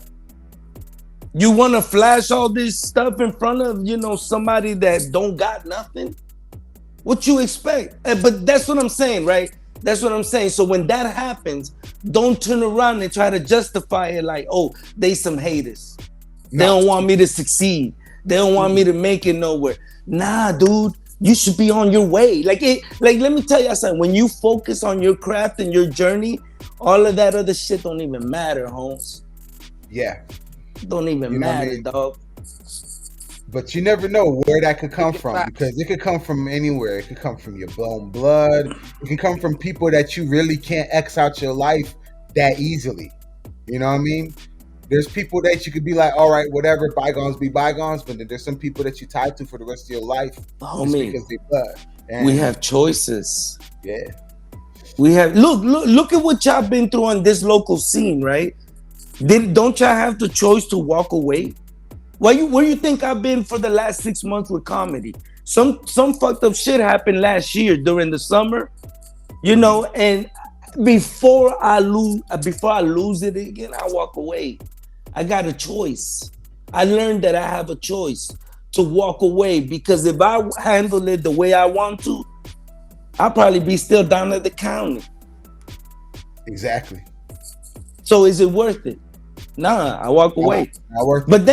You want to flash all this stuff in front of, somebody that don't got nothing? What you expect? But that's what I'm saying, right? That's what I'm saying. So when that happens, don't turn around and try to justify it like, oh, they some haters. They don't want me to succeed. They don't want me to make it nowhere. Nah, dude, you should be on your way. Like let me tell you something. When you focus on your craft and your journey, all of that other shit don't even matter, Holmes. Yeah. Don't even matter, dog. But you never know where that could come from because it could come from anywhere. It could come from your own blood. It can come from people that you really can't X out your life that easily. You know what I mean? There's people that you could be like, all right, whatever, bygones be bygones. But then there's some people that you tied to for the rest of your life just because they blood. And we have choices. Yeah. We have look at what y'all been through on this local scene, right? Don't y'all have the choice to walk away? Where you think I've been for the last 6 months with comedy? Some fucked up shit happened last year during the summer, and before I lose it again, I walk away. I got a choice. I learned that I have a choice to walk away because if I handle it the way I want to, I'll probably be still down at the county. Exactly. So is it worth it? Nah, I walk away. Not worth it. But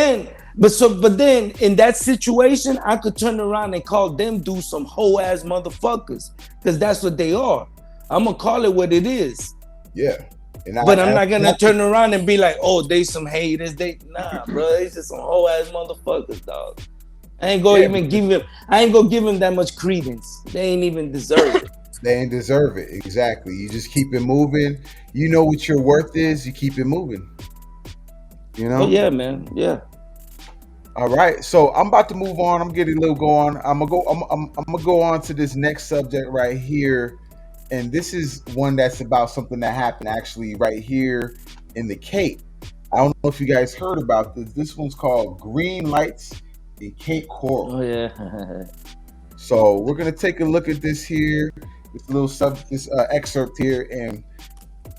then in that situation, I could turn around and call them dudes some hoe ass motherfuckers because that's what they are. I'm gonna call it what it is. Yeah. But I'm not gonna turn around and be like, oh, they some haters. Nah, bro, it's just some hoe ass motherfuckers, dog. I ain't gonna give them that much credence. They ain't even deserve it. They ain't deserve it. Exactly. You just keep it moving. You know what your worth is. You keep it moving. You Oh know. yeah, man. Yeah. All right. So I'm about to move on. I'm getting a little going. I'm gonna go on to this next subject right here, and this is one that's about something that happened actually right here in the Cape. I don't know if you guys heard about this. This one's called Green Lights in Cape Coral. Oh yeah. So we're gonna take a look at this here, this excerpt here, and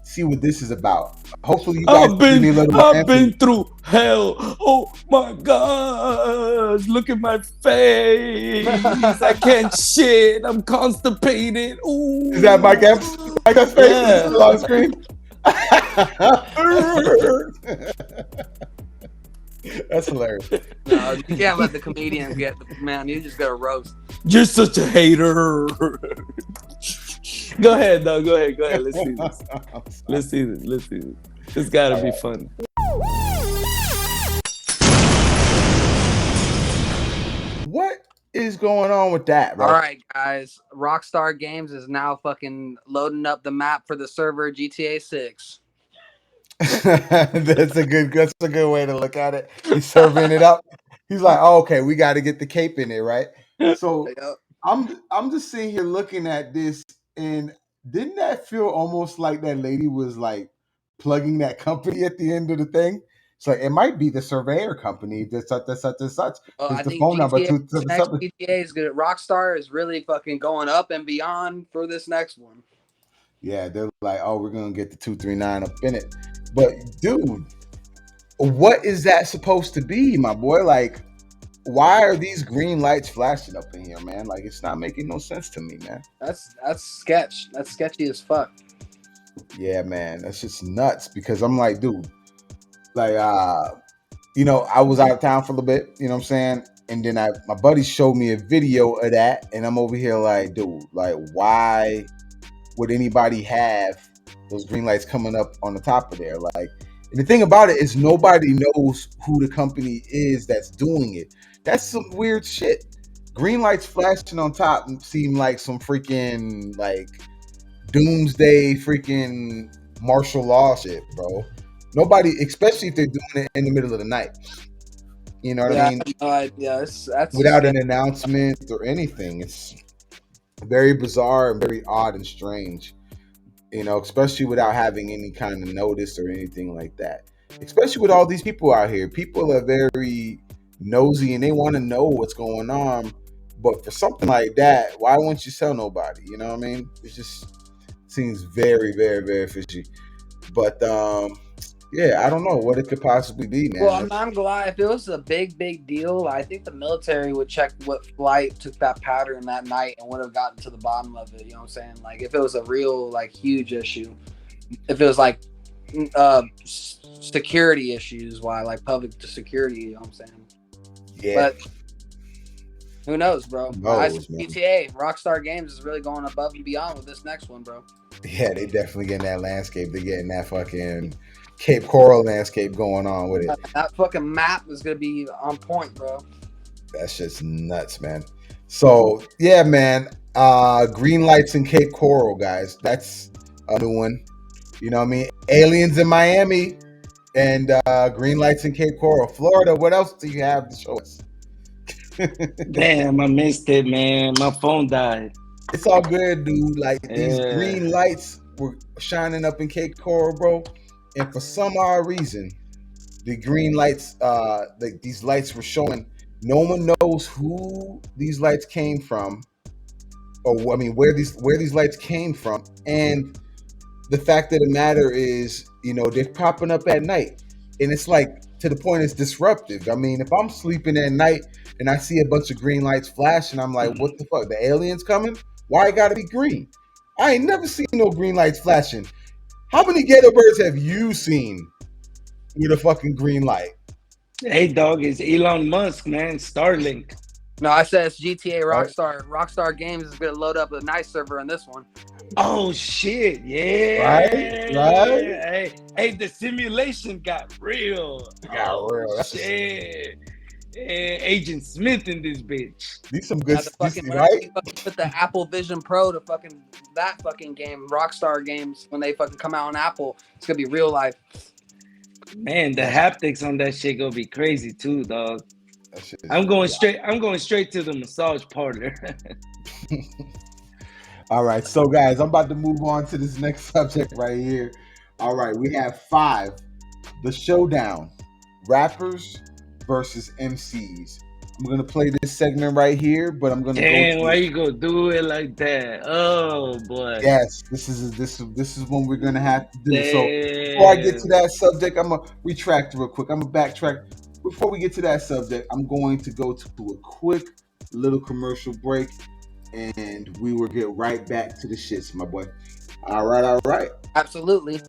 see what this is about. Hopefully, you guys can give me a little I've answer. been through hell. Oh my gosh, look at my face. I can't shit. I'm constipated. Ooh. Is that Mike Epps? Mike Epps' face is Yeah. still on screen. That's hilarious. No, you can't let the comedians get man. You just gotta roast. You're such a hater. Go ahead, though. Go ahead. Let's see this. Let's see this. It's gotta be fun. What is going on with that, bro? All right, guys. Rockstar Games is now fucking loading up the map for the server GTA 6. That's a good way to look at it. He's serving it up. He's like, oh, okay, we got to get the cape in there, right? So Yep. I'm just sitting here looking at this, and didn't that feel almost like that lady was like plugging that company at the end of the thing? So it might be the surveyor company, this such and such and such. Well, Is I the think phone number GTA, to the next something? GTA is good. Rockstar is really fucking going up and beyond for this next one. Yeah, they're like, oh, we're gonna get the 239 up in it. But dude, what is that supposed to be, my boy? Like, why are these green lights flashing up in here, man? Like, it's not making no sense to me, man. That's sketch. That's sketchy as fuck. Yeah, man, that's just nuts. Because I'm like, dude, like, you know, I was out of town for a little bit, you know what I'm saying? And then my buddy showed me a video of that, and I'm over here like, dude, like, why would anybody have those green lights coming up on the top of there? Like, and the thing about it is nobody knows who the company is that's doing it. That's some weird shit. Green lights flashing on top seem like some freaking like doomsday freaking martial law shit, bro. Nobody, especially if they're doing it in the middle of the night. You know what I mean? I have no idea. That's Without just, an announcement or anything. It's very bizarre and very odd and strange. You know, especially without having any kind of notice or anything like that. Especially with all these people out here. People are very nosy and they want to know what's going on. But for something like that, why wouldn't you tell nobody? You know what I mean? It just seems very, very, very fishy. But yeah, I don't know what it could possibly be, man. well, I'm not gonna lie. If it was a big deal, I think the military would check what flight took that pattern that night and would have gotten to the bottom of it. You know what I'm saying? Like if it was a real like huge issue, if it was like security issues, why like public security. You know what I'm saying? Yeah. But who knows, bro? I Knows, man. GTA Rockstar Games is really going above and beyond with this next one, bro. Yeah, they definitely getting that landscape. They're getting that fucking Cape Coral landscape going on with it. That fucking map is gonna be on point, bro. That's just nuts, man. So yeah, man. Green lights in Cape Coral, guys. That's a new one. You know what I mean? Aliens in Miami and green lights in Cape Coral, Florida. What else do you have to show us? Damn, I missed it, man. My phone died. It's all good, dude. Like these Yeah. green lights were shining up in Cape Coral, bro. And for some odd reason, the green lights, these lights were showing. No one knows who these lights came from, or I mean, where these lights came from. And the fact of the matter is, you know, they're popping up at night, and it's like to the point it's disruptive. I mean, if I'm sleeping at night and I see a bunch of green lights flashing, I'm like, what the fuck? The aliens coming? Why it gotta be green? I ain't never seen no green lights flashing. How many ghetto birds have you seen with a fucking green light? Hey, dog, it's Elon Musk, man. Starlink. No, I said it's GTA Right. Rockstar. Rockstar Games is gonna load up a nice server on this one. Oh shit! Yeah. Right. Hey, the simulation got real. Got real. That's Shit. Agent Smith in this bitch. These some good, The fucking this, whenever right? you fucking put the Apple Vision Pro to fucking that fucking game, Rockstar games, when they fucking come out on Apple, it's gonna be real life. Man, the haptics on that shit gonna be crazy too, dog. That shit is I'm going wild. straight to the massage parlor. All right, so guys, I'm about to move on to this next subject right here. All right, we have 5, the showdown, rappers versus MCs. I'm gonna play this segment right here, but I'm gonna Damn, go. why you gonna do it like that? Oh boy. Yes, this is when we're gonna have to do. Damn. So before I get to that subject, I'm gonna retract real quick. I'm gonna backtrack. Before we get to that subject, I'm going to go to a quick little commercial break, and we will get right back to the shits, my boy. All right. Absolutely.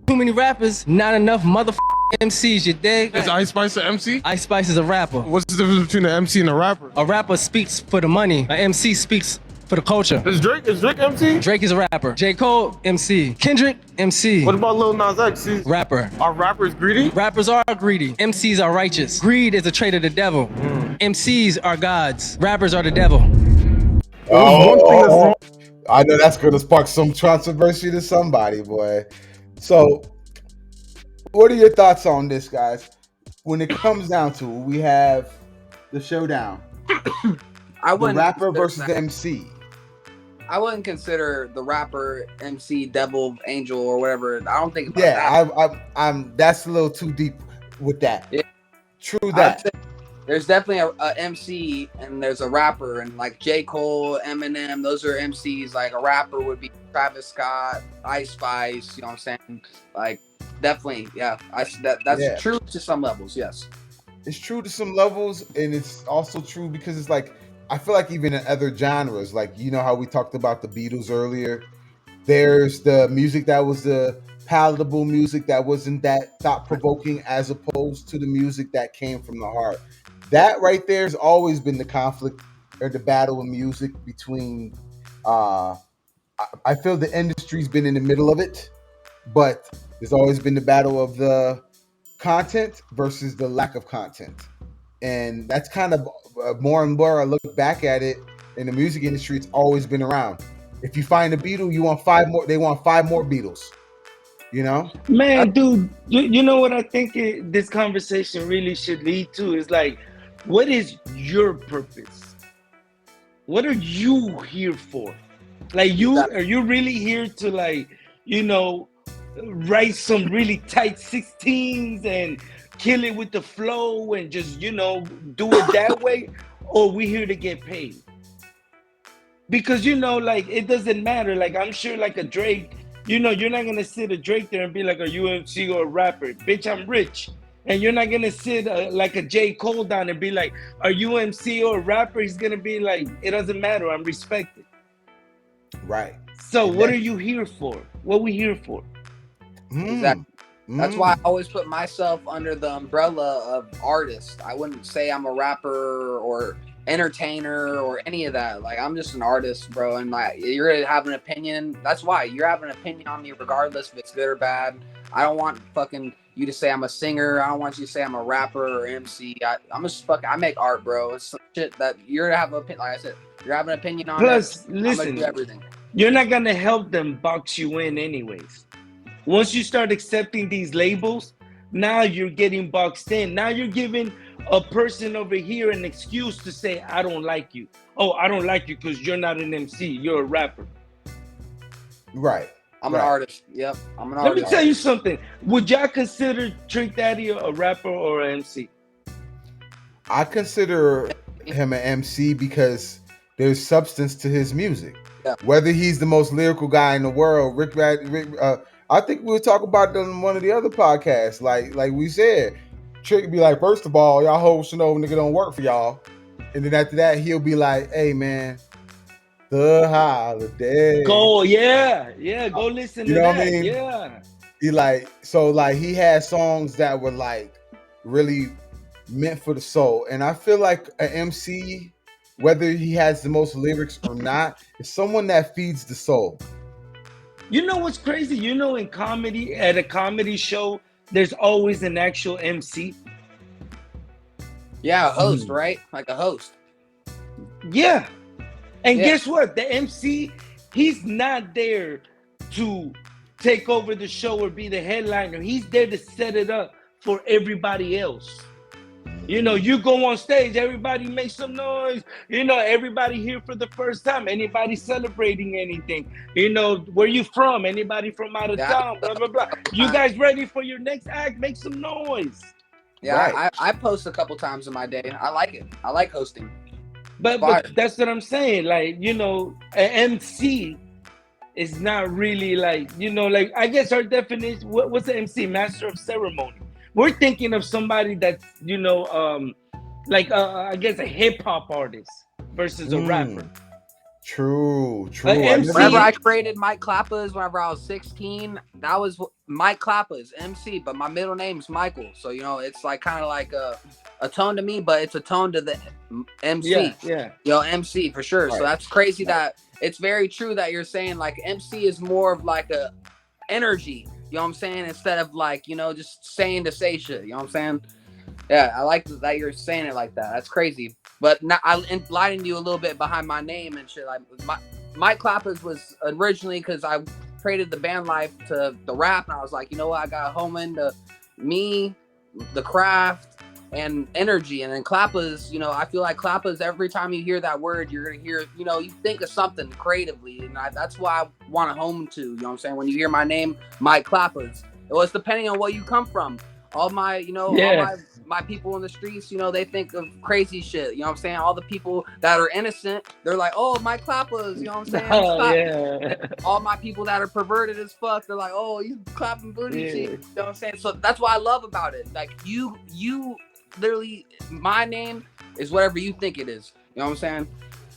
Too many rappers, not enough motherfucking MCs, you dig? Is Ice Spice an MC? Ice Spice is a rapper. What's the difference between an MC and a rapper? A rapper speaks for the money. An MC speaks for the culture. Is Drake MC? Drake is a rapper. J. Cole, MC. Kendrick, MC. What about Lil Nas X? Rapper. Are rappers greedy? Rappers are greedy. MCs are righteous. Greed is a trait of the devil. MCs are gods. Rappers are the devil. Oh, I know that's gonna spark some controversy to somebody, boy. So, what are your thoughts on this, guys? When it comes down to it, we have the showdown. The rapper versus the MC. I wouldn't consider the rapper MC devil angel or whatever. I don't think about that. I'm that's a little too deep with that. Yeah. True that. There's definitely a MC and there's a rapper, and like J. Cole, Eminem, those are MCs. Like a rapper would be Travis Scott, Ice Spice, you know what I'm saying? Like definitely, yeah. That's true to some levels, yes. It's true to some levels, and it's also true because it's like I feel like even in other genres, like you know how we talked about the Beatles earlier, there's the music that was the palatable music that wasn't that thought-provoking as opposed to the music that came from the heart. That right there has always been the conflict or the battle in music between I feel the industry's been in the middle of it, but there's always been the battle of the content versus the lack of content. And that's kind of more and more I look back at it in the music industry, it's always been around. If you find a Beatle, you want 5 more, they want 5 more Beatles. You know? Man, dude, you know what I think this conversation really should lead to is like, what is your purpose? What are you here for? Like, are you really here to, like, you know, write some really tight 16s and kill it with the flow and just, you know, do it that way? Or we here to get paid? Because, you know, like, it doesn't matter. Like, I'm sure, like, a Drake, you know, you're not going to sit a Drake there and be like a UMC or a rapper. Bitch, I'm rich. And you're not going to sit like a J. Cole down and be like, are you MC or a rapper? He's going to be like, it doesn't matter. I'm respected. Right. So what are you here for? What are we here for? Exactly. That's why I always put myself under the umbrella of artist. I wouldn't say I'm a rapper or entertainer or any of that. Like, I'm just an artist, bro. And like, you're gonna have an opinion. That's why you're having an opinion on me regardless if it's good or bad. I don't want fucking you to say I'm a singer. I don't want you to say I'm a rapper or MC. I'm just fucking, I make art, bro. It's some shit that you're gonna have an opinion. Like I said, you're having an opinion on. Plus, it. listen, do everything. You're not gonna help them box you in anyways. Once you start accepting these labels, now you're getting boxed in. Now you're giving a person over here an excuse to say, I don't like you. Oh, I don't like you because you're not an MC. You're a rapper. Right. I'm an artist. Yep. I'm an artist. Let me tell you something. Would y'all consider Trick Daddy a rapper or an MC? I consider him an MC because there's substance to his music. Yeah. Whether he's the most lyrical guy in the world, I think we'll talk about it on one of the other podcasts. Like we said, Trick be like, first of all, y'all hoes should know nigga don't work for y'all. And then after that, he'll be like, hey man, the holiday. Go, yeah, go listen You to know that. what I mean? Yeah. He had songs that were like really meant for the soul. And I feel like an MC, whether he has the most lyrics or not, is someone that feeds the soul. You know what's crazy? You know, in comedy, at a comedy show, there's always an actual MC. Yeah, a host, right? Like a host. Yeah. And Yeah. guess what? The MC, he's not there to take over the show or be the headliner. He's there to set it up for everybody else. You know, you go on stage, everybody makes some noise. You know, everybody here for the first time. Anybody celebrating anything? You know, where you from? Anybody from out of town? Blah, blah, blah. You guys ready for your next act? Make some noise. Yeah, Right. I post a couple times in my day. I like it. I like hosting. But that's what I'm saying. Like, you know, an MC is not really like, you know, like, I guess our definition, what's an MC? Master of ceremony. We're thinking of somebody that's, you know, I guess a hip hop artist versus a rapper. True. MC Whenever I created Mike Klappa's, whenever I was 16, that was Mike Klappa's MC, but my middle name's Michael. So, you know, it's like kind of like a tone to me, but it's a tone to the MC. Yeah. You know, MC for sure. Right. So that's crazy that it's very true that you're saying like MC is more of like a energy. You know what I'm saying? Instead of like, you know, just saying to say shit. You know what I'm saying? Yeah, I like that you're saying it like that. That's crazy. But now I enlightened you a little bit behind my name and shit. Like Mike Klappa's was originally because I traded the band life to the rap, and I was like, you know what? I got home into me, the craft, and energy. And then Klappa's, you know, I feel like Klappa's, every time you hear that word, you're gonna hear, you know, you think of something creatively, and that's why I want to home to. You know what I'm saying? When you hear my name, Mike Klappa's, it was depending on where you come from. All my, you know, all my people in the streets, you know, they think of crazy shit. You know what I'm saying? All the people that are innocent, they're like, oh, Mike Klappa's, you know what I'm saying? Yeah. All my people that are perverted as fuck, they're like, oh, he's clapping booty cheeks. You know what I'm saying? So that's what I love about it. Like you literally, my name is whatever you think it is. You know what I'm saying?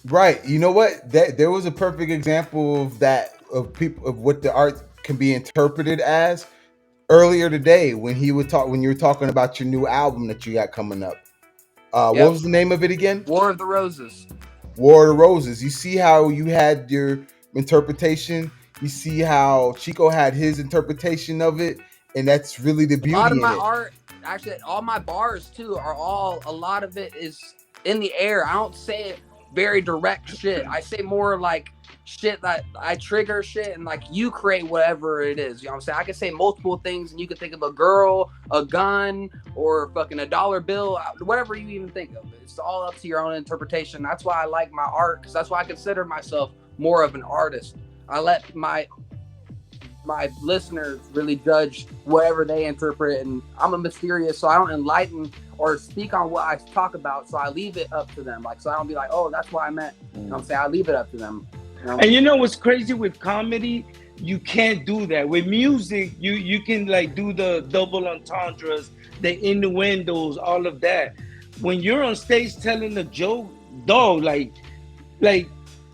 Right. You know what? There was a perfect example of that, of people, of what the art can be interpreted as earlier today when you were talking about your new album that you got coming up. What was the name of it again? War of the Roses. War of the Roses. You see how you had your interpretation. You see how Chico had his interpretation of it, and that's really the beauty. A lot of my in it. art, actually, all my bars too are a lot of it is in the air. I don't say it very direct shit. I say more like shit that I trigger shit, and like you create whatever it is. You know what I'm saying? I can say multiple things, and you can think of a girl, a gun, or fucking a dollar bill, whatever you even think of. It's all up to your own interpretation. That's why I like my art, because that's why I consider myself more of an artist. I let my listeners really judge whatever they interpret, and I'm a mysterious, so I don't enlighten or speak on what I talk about, so I leave it up to them. Like, so I don't be like, oh, that's what I meant. You know what I'm saying? I leave it up to them. You know? And you know what's crazy with comedy? You can't do that. With music, you can like do the double entendres, the innuendos, all of that. When you're on stage telling a joke, dog, like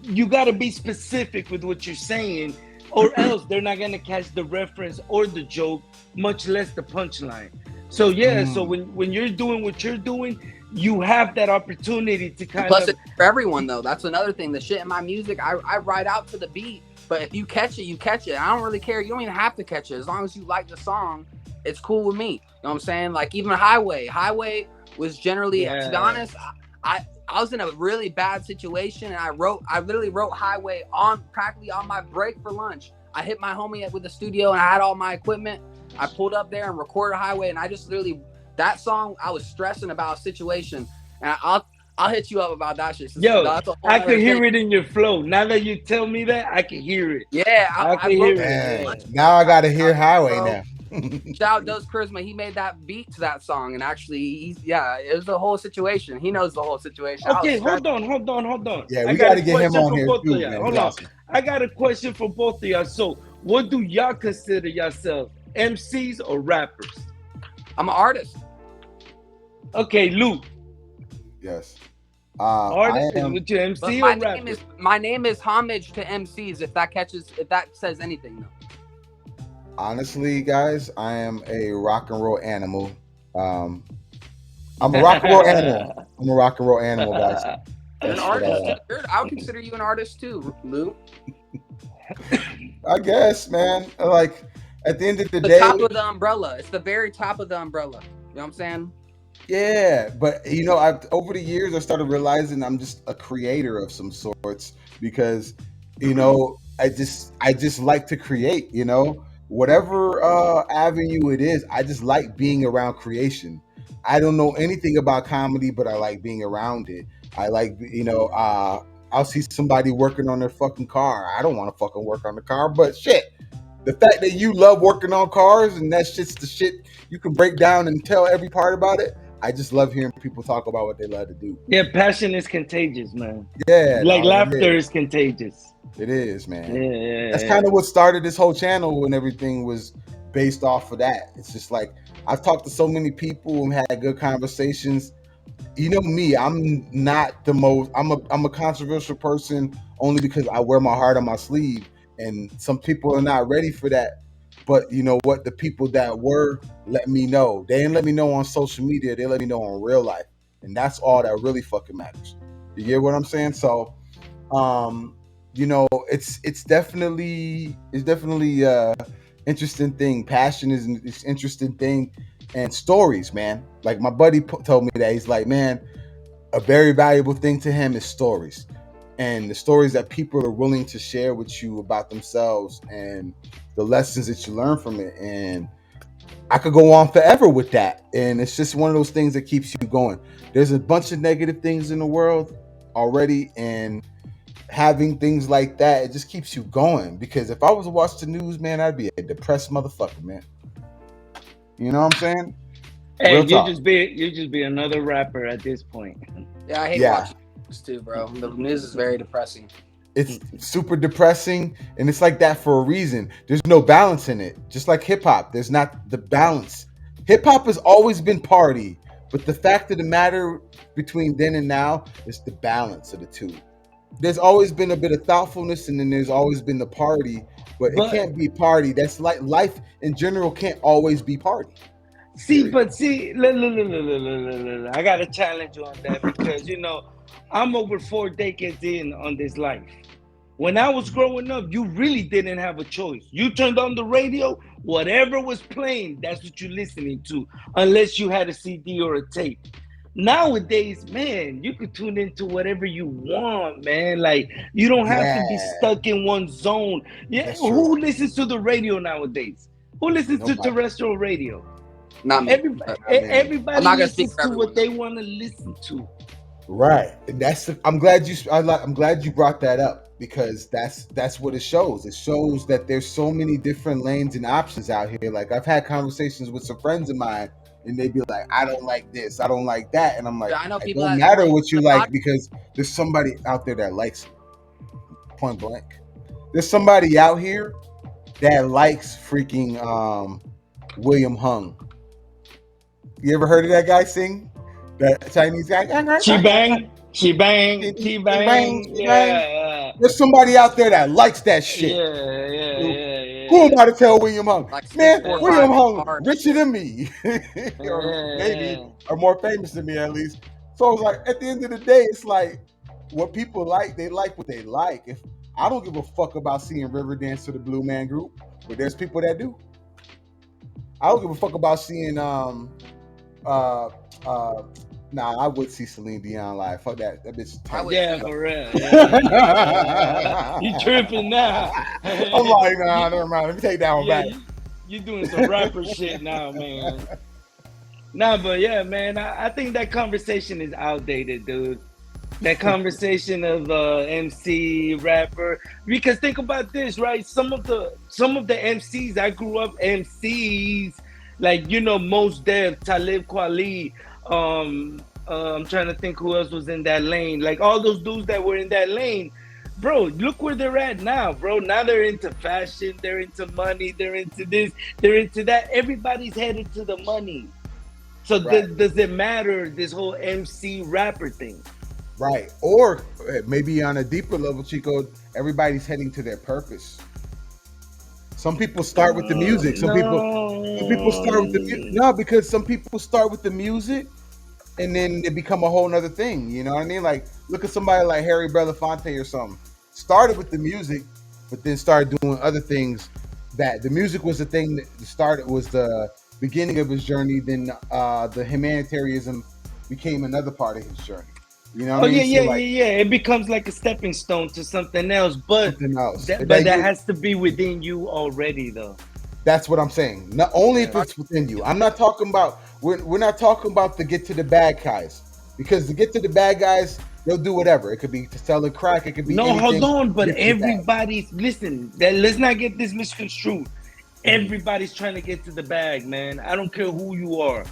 you gotta be specific with what you're saying, or else they're not gonna catch the reference or the joke, much less the punchline. So so when you're doing what you're doing, you have that opportunity to kind Plus of. it's for everyone though. That's another thing. The shit in my music, I write out to the beat, but if you catch it, you catch it. I don't really care. You don't even have to catch it. As long as you like the song, it's cool with me. You know what I'm saying? Like even Highway was generally, to be honest, I was in a really bad situation, and I literally wrote Highway practically on my break for lunch. I hit my homie with the studio, and I had all my equipment. I pulled up there and recorded Highway, and I just literally, that song, I was stressing about a situation, and I'll hit you up about that shit. Yo, I can hear it in your flow. Now that you tell me that, I can hear it. Yeah, I can hear it. Now I gotta hear Highway now. Shout out Does Charisma. He made that beat to that song, and actually, it was the whole situation. He knows the whole situation. Okay, hold on. Yeah, we gotta get him on here too, man. Hold on. I got a question for both of y'all. So, What do y'all consider yourselves? MCs or rappers? I'm an artist. Okay, Luke. Yes. Artist? I am Would you MC But or my rapper? name is homage to MCs. If that says anything, though. honestly, guys, I am a rock and roll animal. I'm a rock and roll animal. I'm a rock and roll animal, guys. You're an That's what artist too. I would consider you an artist too, Lou. I guess, man. Like at the end of the The day, top of the umbrella. It's the very top of the umbrella. You know what I'm saying? yeah. But you know, I've over the years I started realizing I'm just a creator of some sorts because, you know, I just like to create. You know, whatever avenue it is, I just like being around creation. I don't know anything about comedy, but I like being around it. I like, you know, I'll see somebody working on their fucking car. I don't want to fucking work on the car, but shit. The fact that you love working on cars and that's just the shit you can break down and tell every part about it. I just love hearing people talk about what they love to do. Yeah, passion is contagious, man. Yeah, Like no, laughter is contagious. it is, man. Yeah. That's kind of what started this whole channel and everything was based off of that. It's just like I've talked to so many people and had good conversations. You know me, I'm not the most. I'm a controversial person only because I wear my heart on my sleeve, and some people are not ready for that. But you know what? The people that were let me know. They didn't let me know on social media. They let me know in real life, and that's all that really fucking matters. You get what I'm saying? So, um, you know, it's definitely interesting thing. Passion is an interesting thing, and stories, man. Like my buddy told me that he's like, man, a very valuable thing to him is stories, and the stories that people are willing to share with you about themselves and the lessons that you learn from it. And I could go on forever with that, and it's just one of those things that keeps you going. There's a bunch of negative things in the world already, and having things like that, it just keeps you going. Because if I was to watch the news, man, I'd be a depressed motherfucker, man. You know what I'm saying? Hey, Real you talk. just be another rapper at this point. Yeah, I hate Yeah. watching news too, bro. The news is very depressing. It's super depressing, and it's like that for a reason. There's no balance in it. Just like hip hop, there's not the balance. Hip hop has always been party, but the fact of the matter between then and now is the balance of the two. There's always been a bit of thoughtfulness, and then there's always been the party, but it But can't be party. That's like life in general can't always be party. see, look, I got to challenge you on that because, you know, I'm over 4 decades in on this life. When I was growing up, you really didn't have a choice. You turned on the radio, whatever was playing, that's what you're listening to, unless you had a CD or a tape. Nowadays, man, you could tune into whatever you want, man. Like, you don't have to be Yeah. stuck in one zone. Yeah, That's true. who listens to the radio nowadays? Who listens to Nobody. terrestrial radio? Not me. Everybody, mean, everybody I'm not gonna speak listens for to what everyone. they want to listen to. Right. And I'm glad you brought that up because that's what it shows. It shows that there's so many different lanes and options out here. Like I've had conversations with some friends of mine and they'd be like, I don't like this, I don't like that. And I'm like, Yeah, I know it people don't that matter like what you the like because there's somebody out there that likes it. Point blank. There's somebody out here that likes freaking William Hung. You ever heard of that guy sing? That Chinese guy? She bang, she bang, she bang. Yeah, There's somebody out there that likes that shit. yeah. Who am I to tell William Hung? like Man, 6'4", William 5" Hung hard. richer than me, or maybe, or more famous than me at least. So it's like at the end of the day, it's like what people like. They like what they like. If I don't give a fuck about seeing Riverdance to the Blue Man Group, but there's people that do. I don't give a fuck about seeing Nah, I would see Celine Dion live. Fuck that. That bitch. Yeah, for real. Yeah. You tripping now? I'm like, nah, never mind. Let me take that one back. You doing some rapper shit now, man. Nah, but yeah, man. I think that conversation is outdated, dude. That conversation of MC rapper. Because think about this, right? Some of the MCs I grew up MCs, like Mos Def, Talib Kweli. I'm trying to think who else was in that lane. Like all those dudes that were in that lane, bro, look where they're at now, bro. Now they're into fashion, they're into money, they're into this, they're into that. Everybody's headed to the money. So Right. does it matter, this whole MC rapper thing? Right. Or maybe on a deeper level, Chico, everybody's heading to their purpose. Some people start with the music. Some people start with the no, because some people start with the music and then they become a whole nother thing. You know what I mean? Like look at somebody like Harry Belafonte or something. Started with the music, but then started doing other things. That the music was the thing that started, was the beginning of his journey. Then the humanitarianism became another part of his journey. You know what I mean? Yeah. It becomes like a stepping stone to something else, but Something else. that Like, has to be within you already, though. that's what I'm saying. Not only if it's within you. I'm not talking about. We're not talking about the get to the bad guys, because to get to the bad guys, they'll do whatever. It could be to selling crack. It could be No, anything. hold on, but to get to the bag. everybody's listen. Let's not get this misconstrued. Everybody's trying to get to the bag, man. I don't care who you are.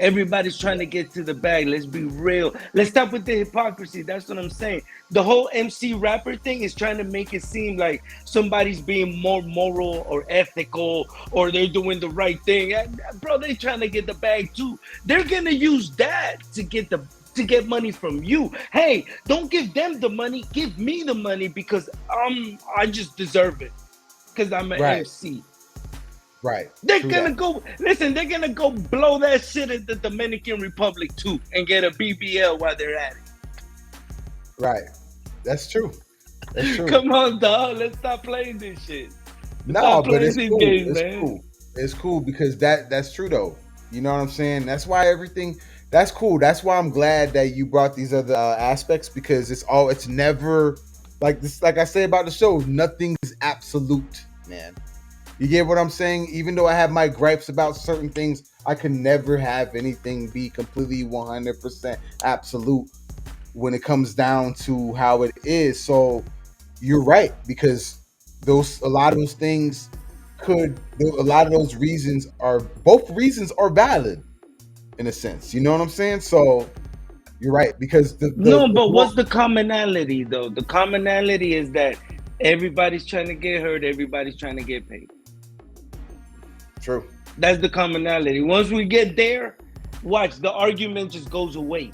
Everybody's trying to get to the bag. Let's be real. Let's stop with the hypocrisy. That's what I'm saying. The whole MC rapper thing is trying to make it seem like somebody's being more moral or ethical, or they're doing the right thing. Bro, they're trying to get the bag too. They're gonna use that to get money from you. Hey, don't give them the money. Give me the money because I just deserve it because I'm an MC. Right. They're gonna go listen. They're gonna go blow that shit at the Dominican Republic too, and get a BBL while they're at it. Right. That's true. That's true. Come on, dog. Let's stop playing this shit. No, but it's these cool. games, It's man. cool. It's cool because that's true though. You know what I'm saying? That's why everything. That's cool. That's why I'm glad that you brought these other aspects, because it's never like this. Like I say about the show, nothing's absolute, man. You get what I'm saying? Even though I have my gripes about certain things, I can never have anything be completely 100% absolute when it comes down to how it is. So you're right, because a lot of those things a lot of those reasons are, both reasons are valid in a sense. You know what I'm saying? So you're right, because what's the commonality though? The commonality is that everybody's trying to get heard, everybody's trying to get paid. True. That's the commonality. Once we get there, watch, the argument just goes away.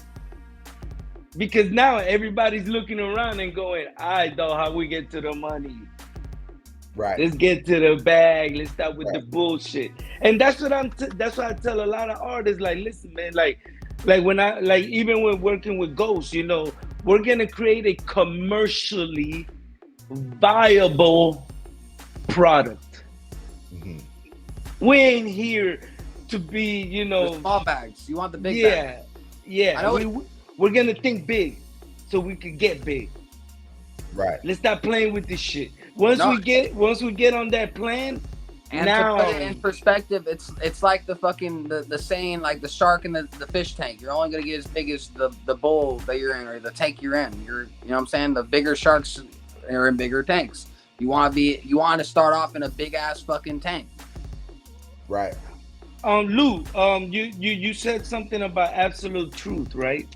Because now everybody's looking around and going, I know how we get to the money. Right. Let's get to the bag. Let's stop with the bullshit. And that's what that's what I tell a lot of artists. Like, listen, man, like when even when working with Ghost, you know, we're gonna create a commercially viable product. Mm-hmm. We ain't here to be, you know, the small bags. You want the big bag. Yeah. We're gonna think big so we can get big. Right. Let's stop playing with this shit. Once we get on that plan, and now, to put it in perspective, it's like the fucking the saying, like the shark in the fish tank. You're only gonna get as big as the bowl that you're in, or the tank you're in. You know what I'm saying? The bigger sharks are in bigger tanks. You want to start off in a big ass fucking tank. Right. Lou, you said something about absolute truth, right?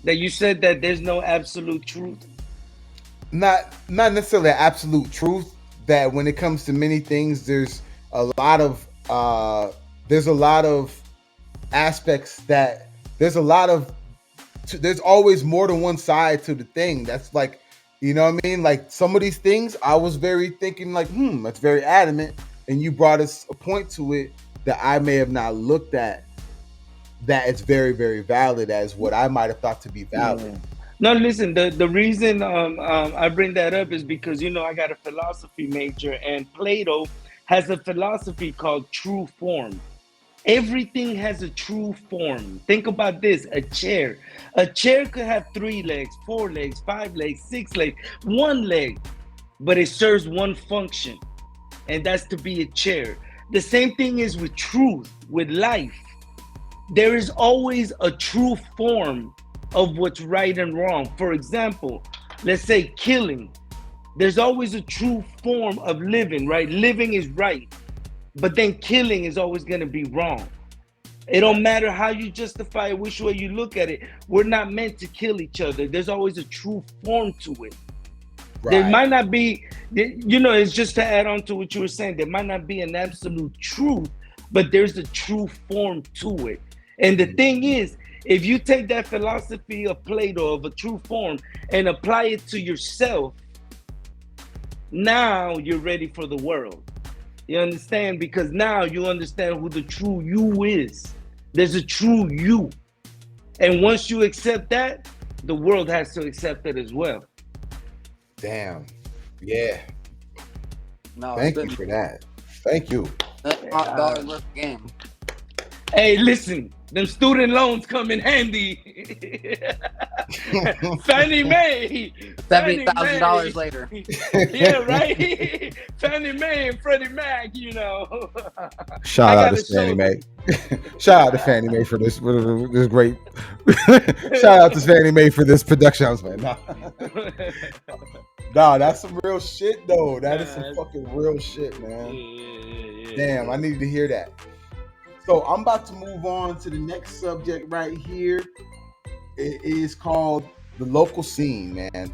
That you said that there's no absolute truth. Not necessarily absolute truth. That when it comes to many things, there's a lot of aspects that there's always more than one side to the thing. That's like, you know what I mean? Like some of these things, I was very thinking like, that's very adamant, and you brought us a point to it that I may have not looked at. That it's very, very valid as what I might have thought to be valid. No, listen, the reason I bring that up is because, you know, I got a philosophy major, and Plato has a philosophy called true form. Everything has a true form. Think about this, a chair. A chair could have 3 legs, 4 legs, 5 legs, 6 legs, 1 leg, but it serves one function, and that's to be a chair. The same thing is with truth, with life. There is always a true form of what's right and wrong. For example, let's say killing. There's always a true form of living, right? Living is right, but then killing is always going to be wrong. It don't matter how you justify it, which way you look at it. We're not meant to kill each other. There's always a true form to it. There Right. might not be, it's just to add on to what you were saying. There might not be an absolute truth, but there's a true form to it. And the thing is, if you take that philosophy of Plato, of a true form, and apply it to yourself, now you're ready for the world. You understand? Because now you understand who the true you is. There's a true you. And once you accept that, the world has to accept it as well. Damn. Yeah. No, Thank you for that. Thank you. $100 worth of game. Hey, listen, them student loans come in handy. Fannie Mae. $70,000 later. Yeah, right? Fannie Mae and Freddie Mac, Shout I out to gotta Fannie show Mae. Shout out to Fannie Mae for this great. Shout out to Fannie Mae for this production. I was like, nah, that's some real shit though. That is some fucking real shit, man. Damn, I needed to hear that. So I'm about to move on to the next subject right here. It is called the local scene, man.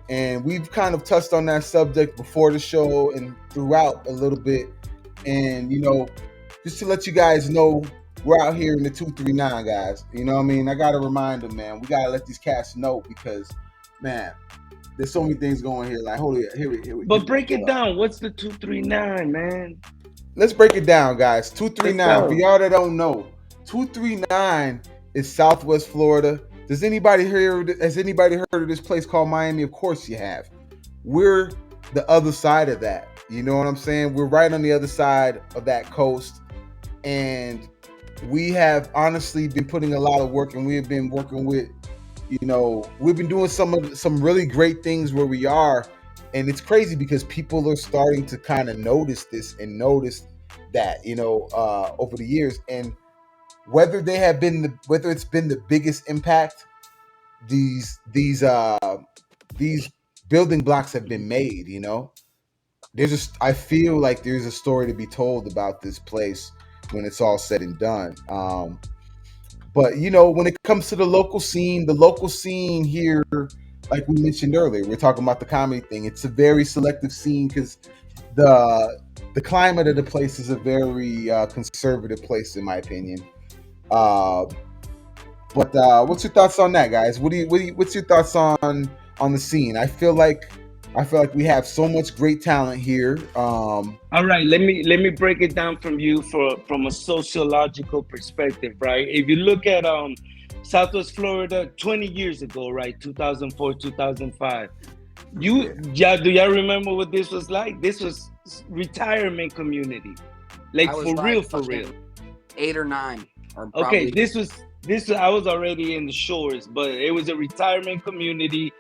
And we've kind of touched on that subject before the show and throughout a little bit. And, just to let you guys know, we're out here in the 239, guys. You know what I mean? I got to remind them, man. We got to let these cats know because, man, there's so many things going here. Like, hold it, here we. But break it down. What's the 239, man? Let's break it down, guys. 239. For y'all that don't know, 239 is Southwest Florida. Has anybody heard of this place called Miami? Of course you have. We're the other side of that. You know what I'm saying? We're right on the other side of that coast. And we have honestly been putting a lot of work, and we have been working with, we've been doing some really great things where we are. And it's crazy because people are starting to kind of notice this and notice that, over the years. And whether it's been the biggest impact, these building blocks have been made. I feel like there's a story to be told about this place when it's all said and done. But when it comes to the local scene here, like we mentioned earlier, we're talking about the comedy thing. It's a very selective scene because the climate of the place is a very conservative place, in my opinion. But what's your thoughts on that, guys? What's your thoughts on the scene? I feel like we have so much great talent here. All right, let me break it down from a sociological perspective, right? If you look at Southwest Florida 20 years ago, right, 2004, 2005, do y'all remember what this was like? This was retirement community, like for real. 8 or 9, or probably. Okay, this was I was already in the shores, but it was a retirement community.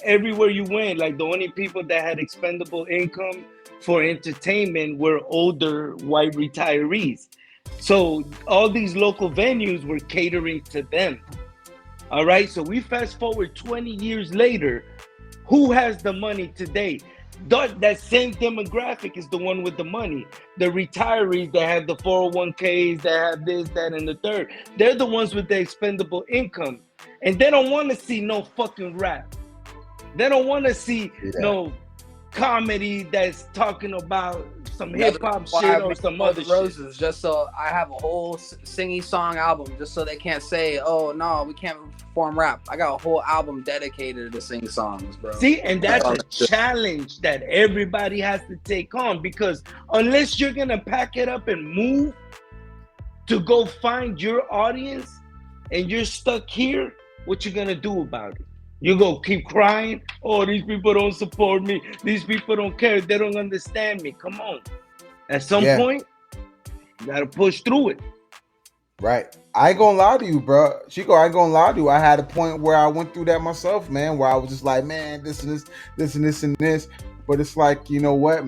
Everywhere you went, like the only people that had expendable income for entertainment were older white retirees. So all these local venues were catering to them. All right. So we fast forward 20 years later. Who has the money today? That same demographic is the one with the money. The retirees that have the 401ks, that have this, that, and the third. They're the ones with the expendable income. And they don't want to see no fucking rap. They don't want to see no comedy that's talking about some hip hop shit or some other roses shit. Just so I have a whole singy song album, just so they can't say, "Oh no, we can't perform rap." I got a whole album dedicated to sing songs, bro. See, and that's a challenge that everybody has to take on, because unless you're gonna pack it up and move to go find your audience, and you're stuck here, what you gonna do about it? You go keep crying, "Oh, these people don't support me. These people don't care. They don't understand me." Come on. At some point, you gotta push through it. Right. I ain't gonna lie to you, bro. Chico, I ain't gonna lie to you. I had a point where I went through that myself, man, where I was just like, man, this and this, this and this and this. But it's like, you know what?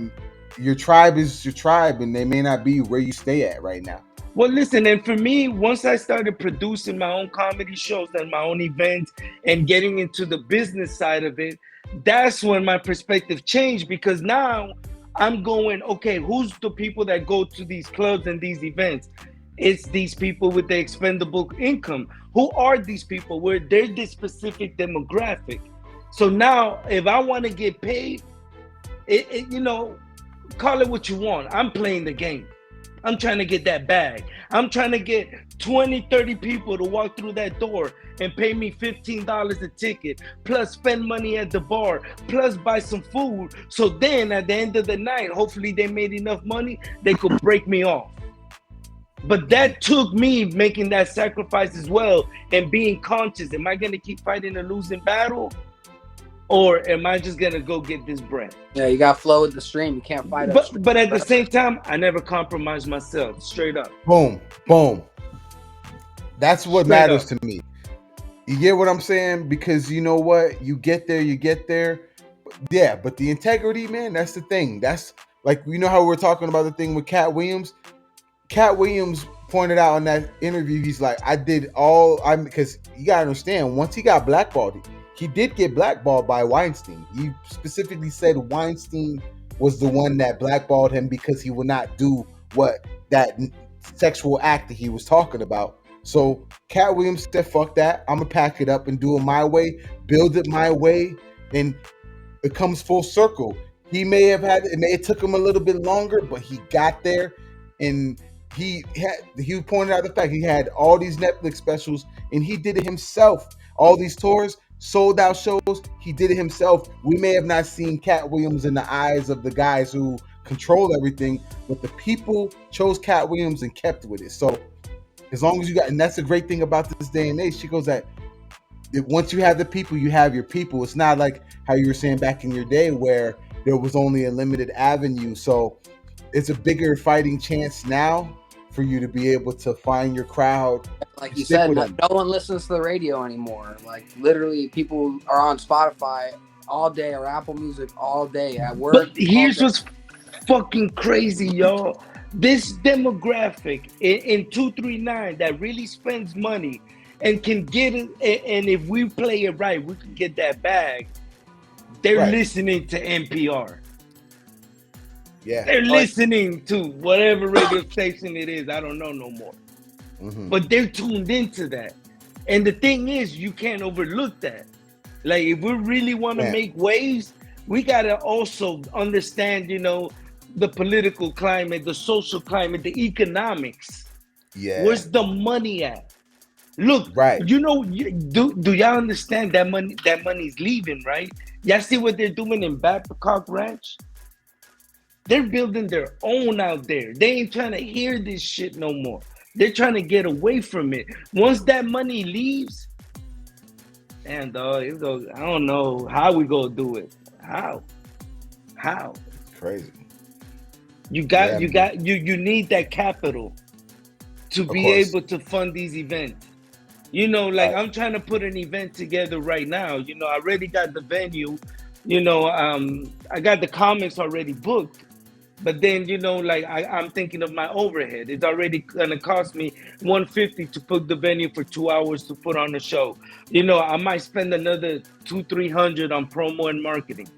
Your tribe is your tribe, and they may not be where you stay at right now. Well, listen, and for me, once I started producing my own comedy shows and my own events and getting into the business side of it, that's when my perspective changed, because now I'm going, okay, who's the people that go to these clubs and these events? It's these people with the expendable income. Who are these people? Where they're this specific demographic. So now, if I want to get paid, you know, call it what you want. I'm playing the game. I'm trying to get that bag. I'm trying to get 20, 30 people to walk through that door and pay me $15 a ticket, plus spend money at the bar, plus buy some food. So then at the end of the night, hopefully they made enough money, they could break me off. But that took me making that sacrifice as well and being conscious. Am I going to keep fighting a losing battle? Or am I just gonna go get this bread? Yeah, you gotta flow with the stream. You can't fight it. But at the same time, I never compromise myself. Straight up. Boom, boom. That's what matters to me. You get what I'm saying? Because you know what? You get there. Yeah, but the integrity, man, that's the thing. That's like, you know how we're talking about the thing with Cat Williams? Cat Williams pointed out in that interview, he's like, because you gotta understand, once he got blackballed, he did get blackballed by Weinstein. He specifically said Weinstein was the one that blackballed him because he would not do what that sexual act that he was talking about. So Cat Williams said, fuck that. I'm going to pack it up and do it my way, build it my way, and it comes full circle. It may have took him a little bit longer, but he got there, and he pointed out the fact he had all these Netflix specials, and he did it himself. All these tours, sold out shows, he did it himself. We may have not seen Cat Williams in the eyes of the guys who control everything, but the people chose Cat Williams and kept with it. So as long as you got, and that's the great thing about this day and age, she goes that once you have the people, you have your people. It's not like how you were saying back in your day where there was only a limited avenue. So it's a bigger fighting chance now for you to be able to find your crowd. Like you said, no one listens to the radio anymore. Like literally, people are on Spotify all day or Apple Music all day at work. But here's what's fucking crazy, y'all. This demographic in 239 that really spends money and can get it, and if we play it right, we can get that bag. They're listening to NPR. Yeah, they're listening to whatever radio station it is. I don't know no more. Mm-hmm. But they're tuned into that. And the thing is, you can't overlook that. Like, if we really want to make waves, we got to also understand, you know, the political climate, the social climate, the economics. Yeah. Where's the money at? Look, you know, do y'all understand that money's leaving, right? Y'all see what they're doing in Babcock Ranch? They're building their own out there. They ain't trying to hear this shit no more. They're trying to get away from it. Once that money leaves, man, dog, I don't know how we gonna do it. How? It's crazy. You need that capital to be able to fund these events. You know, like I'm trying to put an event together right now. You know, I already got the venue. You know, I got the comics already booked. But then, you know, like I'm thinking of my overhead. It's already gonna cost me $150 to book the venue for 2 hours to put on the show. You know, I might spend another $200-300 on promo and marketing.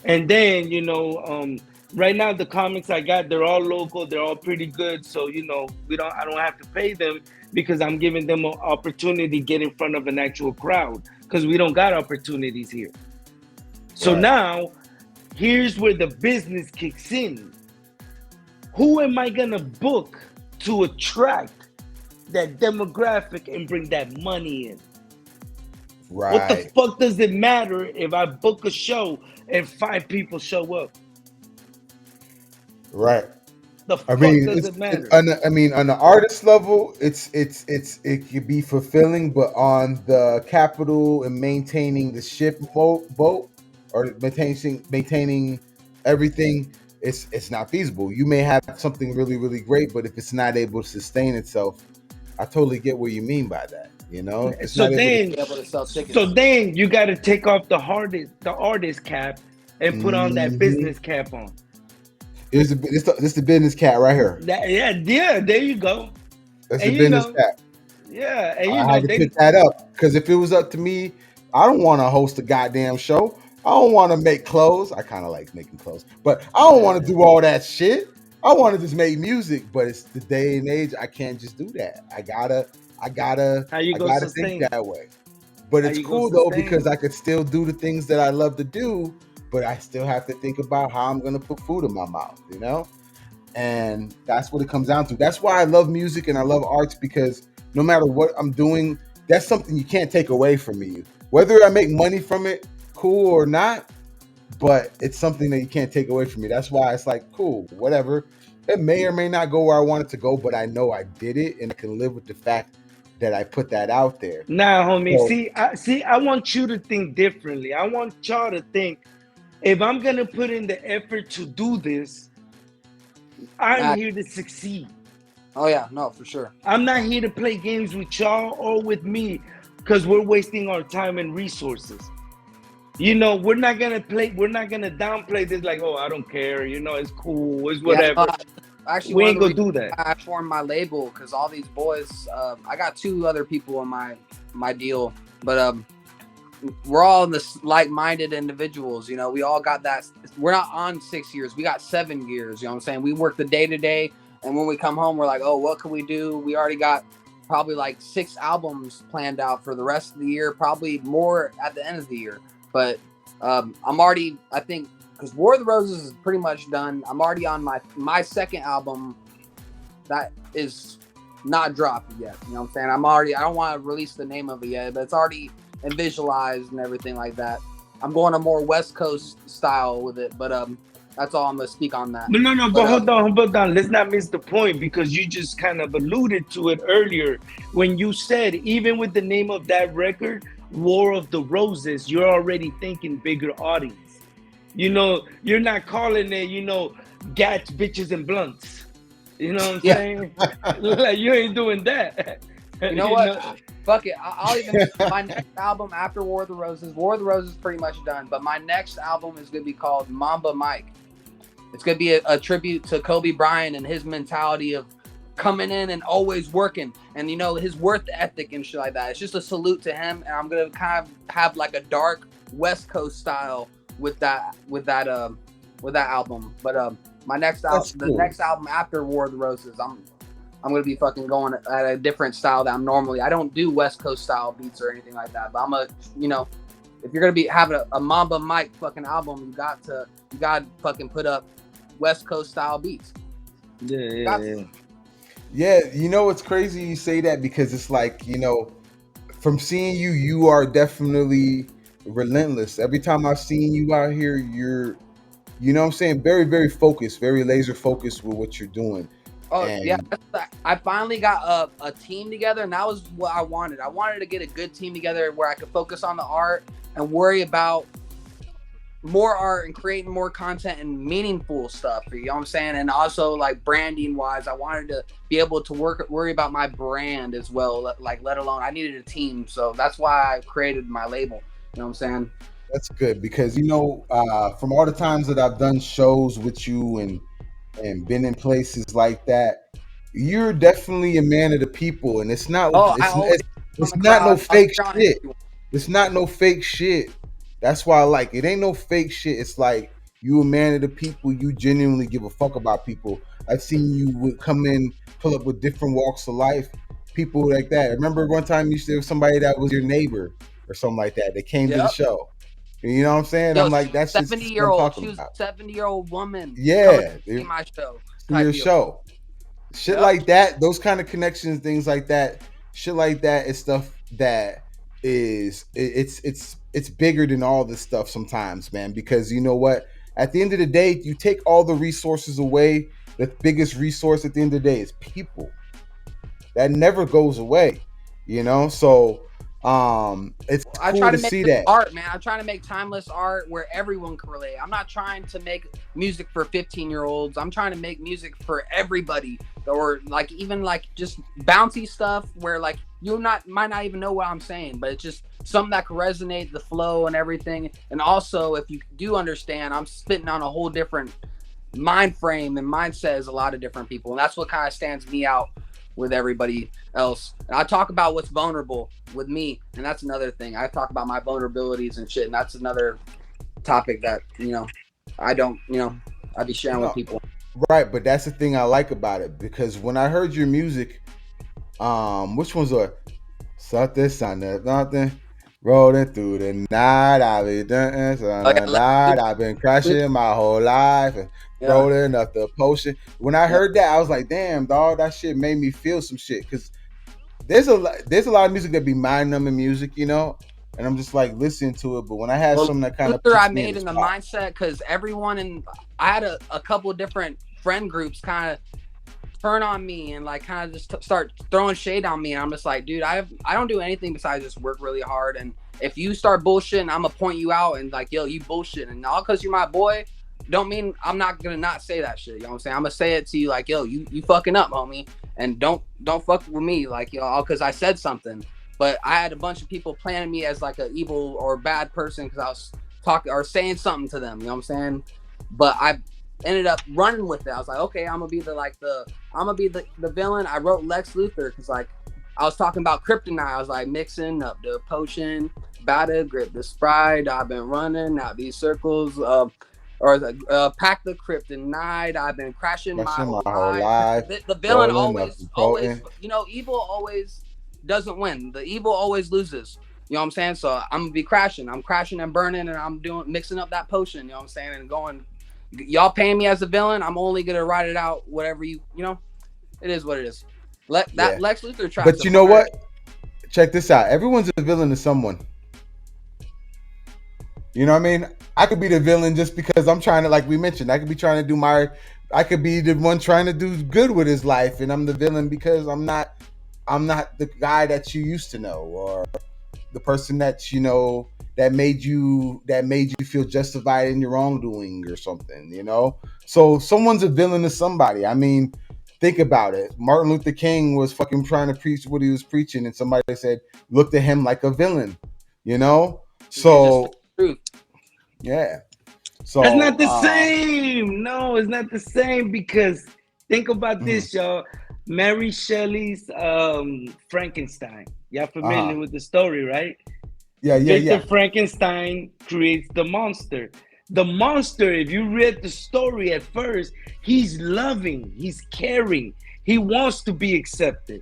And then, you know, right now the comics I got, they're all local, they're all pretty good. So, you know, I don't have to pay them because I'm giving them an opportunity to get in front of an actual crowd because we don't got opportunities here. So now, here's where the business kicks in. Who am I gonna book to attract that demographic and bring that money in? Right. What the fuck does it matter if I book a show and 5 people show up? Right. The fuck does it matter? On the artist level, it could be fulfilling, but on the capital and maintaining the ship boat or maintaining everything, it's not feasible. You may have something really, really great, but if it's not able to sustain itself, I totally get what you mean by that. You know, so then you got to take off the artist cap and put on that business cap on. This the business cap right here. Yeah, there you go. That's the business cap. Yeah, and I had to pick that up because if it was up to me, I don't want to host a goddamn show. I don't want to make clothes. I kind of like making clothes, but I don't want to do all that shit. I want to just make music, but it's the day and age. I can't just do that. I gotta think that way. But How it's you gonna cool though sustain because it? I could still do the things that I love to do, but I still have to think about how I'm gonna put food in my mouth, you know? And that's what it comes down to. That's why I love music and I love arts, because no matter what I'm doing, that's something you can't take away from me. Whether I make money from it, cool or not, but it's something that you can't take away from me. That's why it's like, cool, whatever. It may or may not go where I want it to go, but I know I did it and I can live with the fact that I put that out there. Nah, homie. So I want you to think differently. I want y'all to think, if I'm gonna put in the effort to do this, I'm Nah, here to succeed. oh yeah, no, for sure. I'm not here to play games with y'all or with me because we're wasting our time and resources. You know, we're not gonna downplay this like, oh, I don't care, you know, it's cool, it's Yeah, no, whatever. actually, We one of ain't the gonna reasons do that. I formed my label, because all these boys, I got two other people in my deal, but we're all this like-minded individuals. You know, we all got that. We're not on 6 years. We got 7 years. You know what I'm saying? We work the day to day, and when we come home, we're like, oh, what can we do? We already got probably like 6 albums planned out for the rest of the year. Probably more at the end of the year. But I'm already, I think, because War of the Roses is pretty much done. I'm already on my second album that is not dropped yet. You know what I'm saying? I don't want to release the name of it yet, but it's already and visualized and everything like that. I'm going a more West Coast style with it, but that's all I'm gonna speak on that. No, But but hold on. Let's not miss the point, because you just kind of alluded to it earlier when you said, even with the name of that record, War of the Roses, you're already thinking bigger audience. You know, you're not calling it, you know, gats, bitches, and blunts. You know what I'm yeah, saying? Like, you ain't doing that. you know what? Fuck it. I'll even my next album after War of the Roses. War of the Roses is pretty much done, but my next album is gonna be called Mamba Mike. It's gonna be a tribute to Kobe Bryant and his mentality of coming in and always working, and you know, his work ethic and shit like that. It's just a salute to him, and I'm gonna kind of have like a dark West Coast style with that album. But my next album, cool. the next album after War of the Roses, I'm gonna be fucking going at a different style that I don't do West Coast style beats or anything like that. But I'm a, you know, if you're gonna be having a Mamba Mike fucking album, you got to fucking put up West Coast style beats. yeah, you know, it's crazy you say that, because it's like, you know, from seeing you, you are definitely relentless. Every time I've seen you out here, you're, you know what I'm saying, very, very focused, very laser focused with what you're doing. Oh And yeah, I finally got a team together, and that was what I wanted. I wanted to get a good team together where I could focus on the art and worry about more art and creating more content and meaningful stuff. You know what I'm saying? And also, like, branding wise, I wanted to be able to worry about my brand as well. Like, let alone, I needed a team, so that's why I created my label. You know what I'm saying? that's good, because, you know, from all the times that I've done shows with you and been in places like that, you're definitely a man of the people, and it's not Oh, I always on it's the not no crowd. fake I'll be on shit. everyone. It's not no fake shit. That's why I like it. Ain't no fake shit. It's like, you a man of the people. You genuinely give a fuck about people. I've seen you come in, pull up with different walks of life, people like that. I remember one time you said somebody that was your neighbor or something like that. They came to the Yep. show. You know what I'm saying? Yo, I'm like, that's just what I'm 70-year-old. talking She was a about. 70-year-old woman. Yeah, coming to see dude. my show. To type your deal. show. Shit Yep. like that, those kind of connections, things like that, shit like that is stuff that it's bigger than all this stuff sometimes, man, because you know what? At the end of the day, you take all the resources away, the biggest resource at the end of the day is people. That never goes away, you know? So it's I cool try to to make see this that. art, man. I'm trying to make timeless art where everyone can relate. I'm not trying to make music for 15-year-olds. I'm trying to make music for everybody, or like even like just bouncy stuff where like you might not even know what I'm saying, but it's just something that can resonate, the flow and everything. And also, if you do understand, I'm spitting on a whole different mind frame and mindset as a lot of different people, and that's what kind of stands me out with everybody else. And I talk about what's vulnerable with me, and that's another thing. I talk about my vulnerabilities and shit, and that's another topic that, you know, I don't, you know, I be sharing with people. Right, but that's the thing I like about it, because when I heard your music, which ones are something, Rolling through the night, I've been dancing on Oh, yeah, the night. I've been crashing my whole life and yeah, rolling up the potion. When I yeah. heard that, I was like, "Damn, dog, that shit made me feel some shit." Because there's a lot of music that be mind numbing music, you know, and I'm just like listening to it. But when I had Well, something that kind of Luther, I puts me in made the in the spot, mindset because everyone I had a couple of different friend groups kind of turn on me and like kind of just start throwing shade on me. And I'm just like, dude, I don't do anything besides just work really hard. And if you start bullshitting, I'm gonna point you out and like, yo, you bullshit. And all because you're my boy, don't mean I'm not gonna not say that shit. You know what I'm saying? I'm gonna say it to you like, yo, you fucking up, homie, and don't fuck with me like, yo, all because I said something. But I had a bunch of people planning me as like an evil or bad person because I was talking or saying something to them. You know what I'm saying? But I ended up running with it. I was like, okay, I'm gonna be the villain. I wrote Lex Luthor because like I was talking about kryptonite. I was like mixing up the potion, about to grip the Sprite. I've been running out these circles, pack the kryptonite. I've been crashing my rushing my whole whole life. life, The villain rolling up always, the always, potent. evil always doesn't win. The evil always loses. You know what I'm saying? So I'm gonna be crashing. I'm crashing and burning, and I'm mixing up that potion. You know what I'm saying? And going, y'all paying me as a villain. I'm only gonna write it out. Whatever you know, it is what it is. That Yeah, Lex Luthor track's but a you know fire. what? Check this out. Everyone's a villain to someone. You know what I mean? I could be the villain just because I'm trying to, like we mentioned, I could be trying to do I could be the one trying to do good with his life, and I'm the villain because I'm not the guy that you used to know, or the person that you know that made you feel justified in your wrongdoing or something, you know? So someone's a villain to somebody. I mean, think about it. Martin Luther King was fucking trying to preach what he was preaching, and somebody said, looked at him like a villain, you know? You just So truth. yeah. That's So not the same. No, it's not the same because think about mhm. this, y'all. Mary Shelley's Frankenstein. Y'all familiar with the story, right? Victor Yeah. Frankenstein creates the monster. The monster, if you read the story at first, he's loving, he's caring, he wants to be accepted.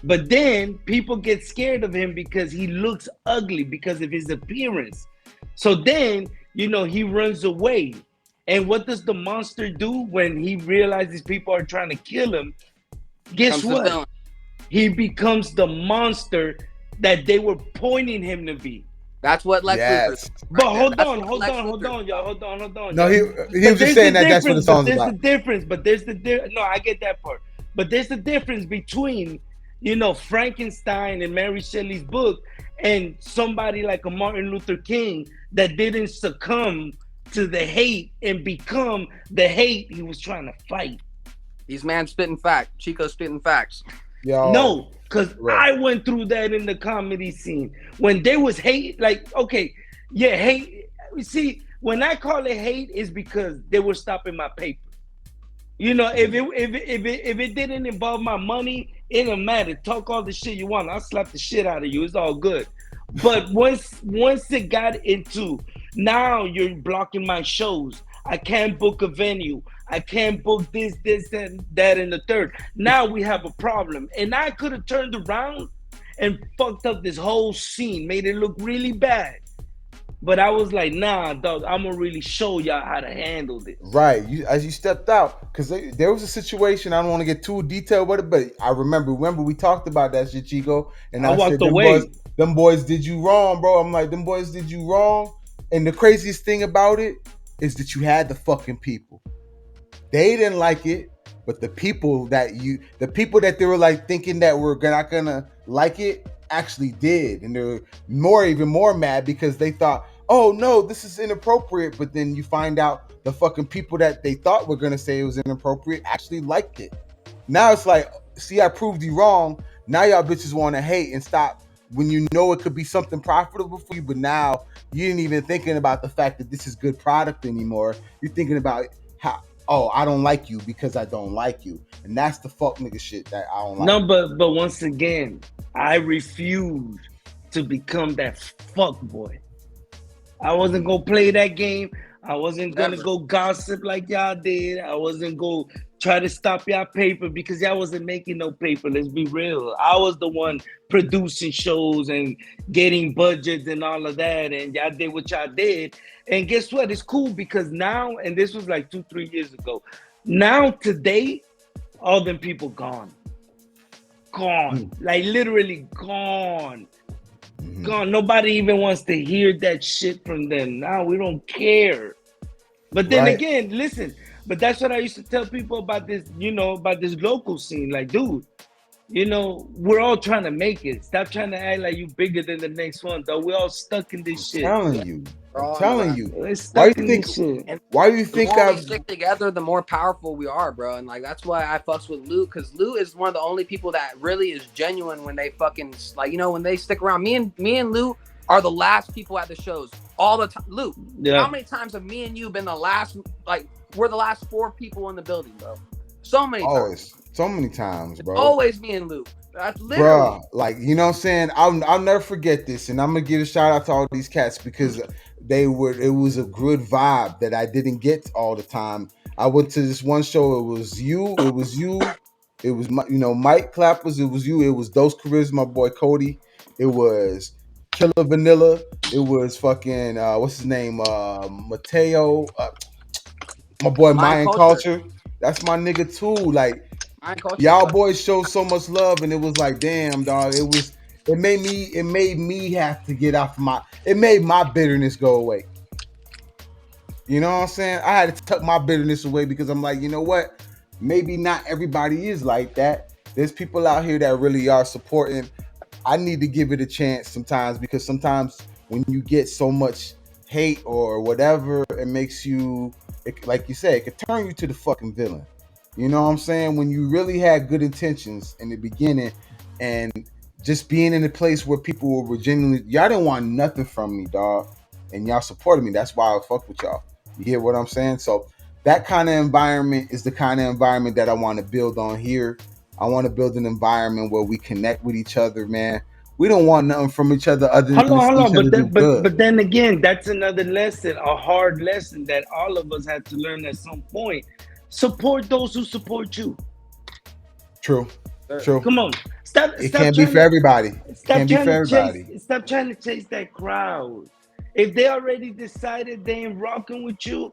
But then people get scared of him because he looks ugly, because of his appearance. So then, he runs away. And what does the monster do when he realizes people are trying to kill him? Guess Comes the what? villain. He becomes the monster that they were pointing him to be. That's what Lex Luthor is. Yes. But Right there. hold That's on, what hold Lex on, Luthor y'all. Hold on, No, y'all. he was just There's saying the that that's what the difference, but song's there's about. the difference, but there's the no, I get that part. But there's the difference between, Frankenstein and Mary Shelley's book and somebody like a Martin Luther King that didn't succumb to the hate and become the hate he was trying to fight. These man spitting fact. Chico spitting facts. Yo, No, because right. I went through that in the comedy scene. When there was hate, like, okay, yeah, hate. See, when I call it hate, is because they were stopping my paper. If it didn't involve my money, it don't matter. Talk all the shit you want. I'll slap the shit out of you. It's all good. But once it got into, now you're blocking my shows. I can't book a venue. I can't book this, and that, and the third. Now we have a problem. And I could have turned around and fucked up this whole scene, made it look really bad. But I was like, nah, dog, I'm gonna really show y'all how to handle this. Right. As you stepped out, because there was a situation. I don't want to get too detailed with it, but I remember we talked about that shit, Chico, and I I said, walked away. them boys did you wrong, bro. I'm like, them boys did you wrong. And the craziest thing about it is that you had the fucking people. They didn't like it, but the people that they were like thinking that were not gonna like it actually did, and they're even more mad because they thought, oh no, this is inappropriate. But then you find out the fucking people that they thought were gonna say it was inappropriate actually liked it. Now it's like, see, I proved you wrong. Now y'all bitches want to hate and stop when you know it could be something profitable for you, but now you ain't even thinking about the fact that this is good product anymore. You're thinking about how, oh, I don't like you because I don't like you. And that's the fuck nigga shit that I don't like. No, but once again, I refuse to become that fuck boy. I wasn't gonna play that game. I wasn't gonna go gossip like y'all did. I wasn't gonna try to stop y'all paper because y'all wasn't making no paper. Let's be real. I was the one producing shows and getting budgets and all of that, and y'all did what y'all did. And guess what? It's cool because now, and this was like 2-3 years ago. Now today, all them people gone. Like literally gone. Gone. Nobody even wants to hear that shit from them. Now we don't care. But then again, listen, but that's what I used to tell people about this, about this local scene. Like, dude, we're all trying to make it. Stop trying to act like you bigger than the next one, though. We're all stuck in this shit. I'm telling you. We're stuck in this shit. Why do you think the more we stick together, the more powerful we are, bro? And like that's why I fucks with Luke, because Luke is one of the only people that really is genuine when they fucking when they stick around. Me and Luke are the last people at the shows all the time. Luke, how many times have me and you been the last? Like we're the last 4 people in the building, bro. So many times. So many times, bro. Always me and Luke. That's literally. Bro, like you know what I'm saying. I'll never forget this, and I'm gonna give a shout out to all these cats because it was a good vibe that I didn't get all the time. I went to this one show. It was you. It was Mike Clappers. It was you. It was Dose Charisma, my boy Cody. It was Killer Vanilla. It was fucking what's his name? Mateo. My boy Mayan Culture. That's my nigga too. Like y'all boys showed so much love, and it was like, damn, dog. It made me have to get off it made my bitterness go away. You know what I'm saying? I had to tuck my bitterness away because I'm like, you know what? Maybe not everybody is like that. There's people out here that really are supporting. I need to give it a chance sometimes because sometimes when you get so much hate or whatever, it makes you, like you said, it could turn you to the fucking villain. You know what I'm saying? When you really had good intentions in the beginning and just being in a place where people were genuinely, y'all didn't want nothing from me, dog. And y'all supported me. That's why I fuck with y'all. You hear what I'm saying? So that kind of environment is the kind of environment that I want to build on here. I want to build an environment where we connect with each other, man. We don't want nothing from each other other than hold on. But then again, that's another lesson, a hard lesson that all of us had to learn at some point. Support those who support you. True. Come on. It can't be for everybody. Stop trying to chase that crowd. If they already decided they ain't rocking with you,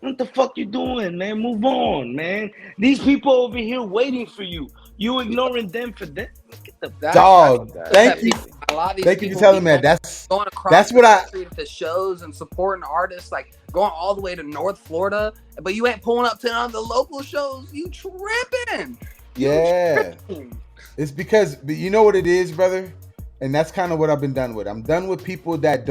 what the fuck you doing, man? Move on, man. These people over here waiting for you. You ignoring them for them. Dog. Thank you. Thank you for telling me that. That's what I to shows and supporting artists, like going all the way to North Florida, but you ain't pulling up to none of the local shows. You tripping? Yeah. It's because you know what it is, brother, and that's kind of what I've been done with. I'm done with people that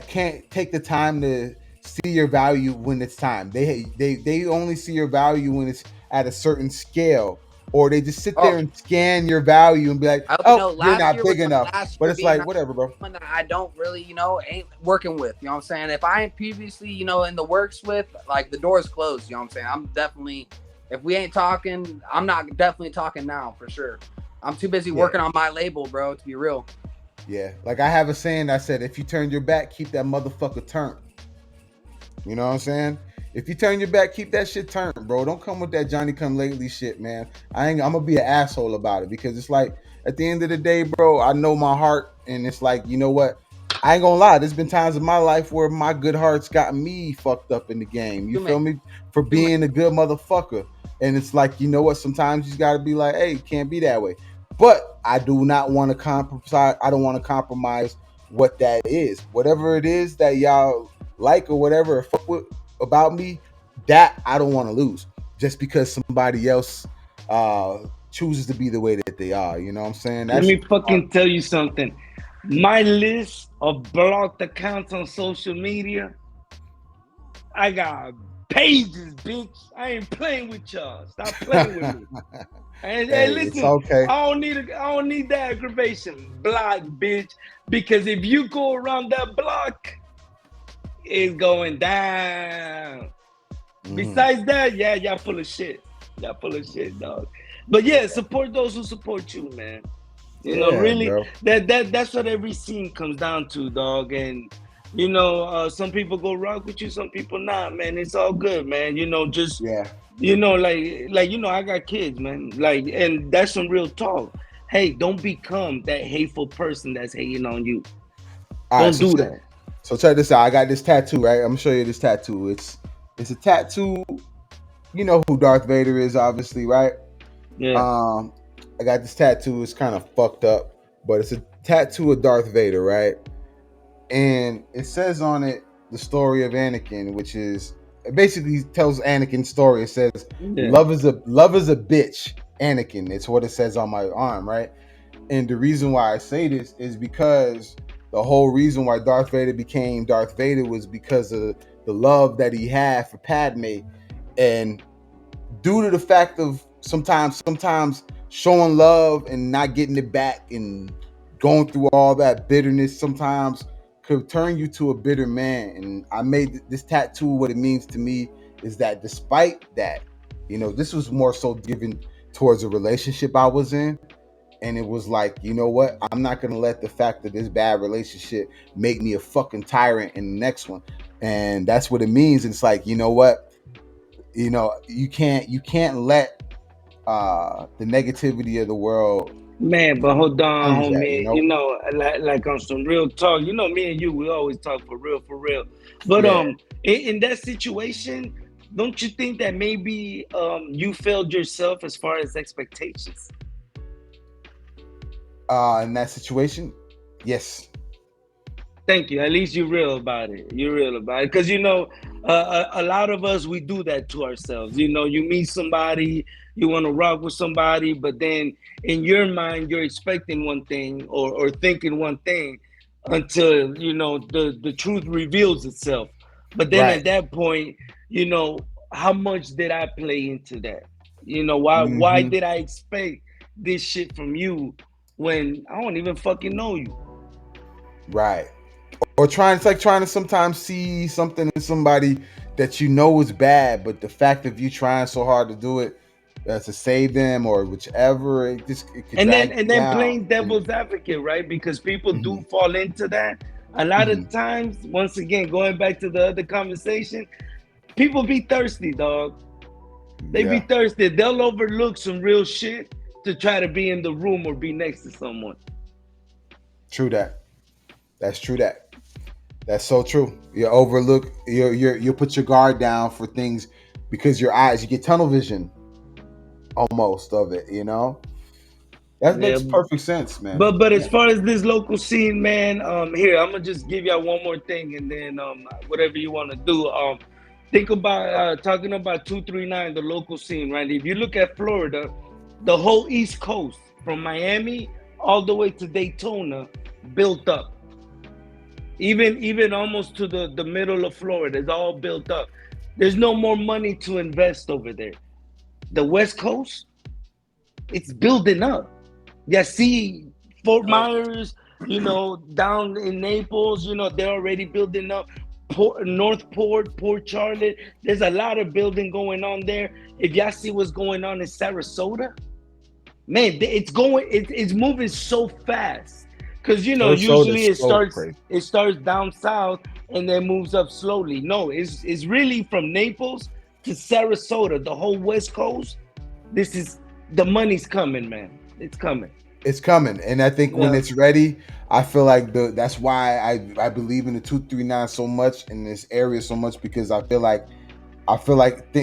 can't take the time to see your value when it's time. They only see your value when it's at a certain scale, or they just sit there and scan your value and be like, "Oh, you're not big enough." But it's like, whatever, bro. That I don't really, ain't working with. You know what I'm saying? If I ain't previously, in the works with, like the door's closed. You know what I'm saying? I'm definitely. If we ain't talking, I'm not definitely talking now for sure. I'm too busy working on my label, bro, to be real. Yeah, like I have a saying that said, if you turn your back, keep that motherfucker turned. You know what I'm saying? If you turn your back, keep that shit turned, bro. Don't come with that Johnny come lately shit, man. I'm gonna be an asshole about it because it's like at the end of the day, bro, I know my heart, and it's like, you know what? I ain't gonna lie. There's been times in my life where my good heart's got me fucked up in the game. You feel me? For being a good motherfucker. And it's like, you know what? Sometimes you gotta be like, hey, it can't be that way. But I do not want to compromise. I don't want to compromise what that is. Whatever it is that y'all like or whatever, or fuck with about me, that I don't want to lose just because somebody else chooses to be the way that they are. You know what I'm saying? Let me fucking tell you something. My list of blocked accounts on social media, I got pages, bitch. I ain't playing with y'all. Stop playing with me. Hey, listen, it's okay. I don't need that aggravation. Block, bitch. Because if you go around that block, it's going down. Besides that, y'all full of shit. Y'all full of shit, dog. But yeah, support those who support you, man. You know, really, that's what every scene comes down to, dog. And You know, some people go rock with you, some people not, man. It's all good, man. You know, just Yeah. you know, like you know, I got kids, man. Like, and that's some real talk. Hey, don't become that hateful person that's hating on you. All right, Don't do that. so check this out. I got this tattoo, right? I'm gonna show you this tattoo. It's a tattoo. You know who Darth Vader is, obviously, right? Yeah. I got this tattoo. It's kind of fucked up, but it's a tattoo of Darth Vader, right? And it says on it the story of Anakin, which is it basically tells Anakin's story. It says, Yeah. love is a bitch, Anakin." It's what it says on my arm, right? And the reason why I say this is because the whole reason why Darth Vader became Darth Vader was because of the love that he had for Padme, and due to the fact of sometimes showing love and not getting it back and going through all that bitterness sometimes could turn you to a bitter man. And I made this tattoo. What it means to me is that despite that, you know, this was more so given towards a relationship I was in. And it was like, you know what? I'm not going to let the fact that this bad relationship make me a fucking tyrant in the next one. And that's what it means. It's like, you know what? You know, you can't let the negativity of the world Man, but hold on, change that, you homie. know? You know, like on some real talk. You know, me and you, we always talk for real, for real. But Yeah. in that situation, don't you think that maybe you failed yourself as far as expectations? In that situation, yes. Thank you. At least you're real about it. You're real about it. Because, you know, a lot of us, we do that to ourselves. You know, you meet somebody, you want to rock with somebody, but then in your mind, you're expecting one thing or thinking one thing until, you know, the truth reveals itself. But then Right. at that point, you know, how much did I play into that? You know, why Mm-hmm. did I expect this shit from you when I don't even fucking know you? Right. Or it's like trying to sometimes see something in somebody that you know is bad, but the fact of you trying so hard to do it to save them or whichever, it could drag And you then down. playing devil's advocate, right? Because people do Mhm, fall into that. A lot mhm. of times, once again, going back to the other conversation, people be thirsty, dog. They be Yeah, thirsty. They'll overlook some real shit to try to be in the room or be next to someone. true that. That's true that. That's so true. You overlook. You put your guard down for things because your eyes. You get tunnel vision almost of it. You know that Yeah. makes perfect sense, man. But as far as this local scene, man, here I'm gonna just give y'all one more thing, and then whatever you want to do. Think about talking about 239, the local scene, right? If you look at Florida, the whole East Coast from Miami all the way to Daytona built up. Even almost to the middle of Florida, it's all built up. There's no more money to invest over there. The West Coast, it's building up. Yeah, see Fort Myers, you know, down in Naples, you know, they're already building up. Northport, Port Charlotte, there's a lot of building going on there. If y'all see what's going on in Sarasota, man, it's moving so fast. Cause you know, usually Sarasota's so crazy. it starts down south and then moves up slowly. No, it's really from Naples to Sarasota, the whole West Coast. This is the money's coming, man. It's coming. It's coming, and I think when Yeah. it's ready, I feel like that's why I believe in the 239 so much in this area so much because I feel like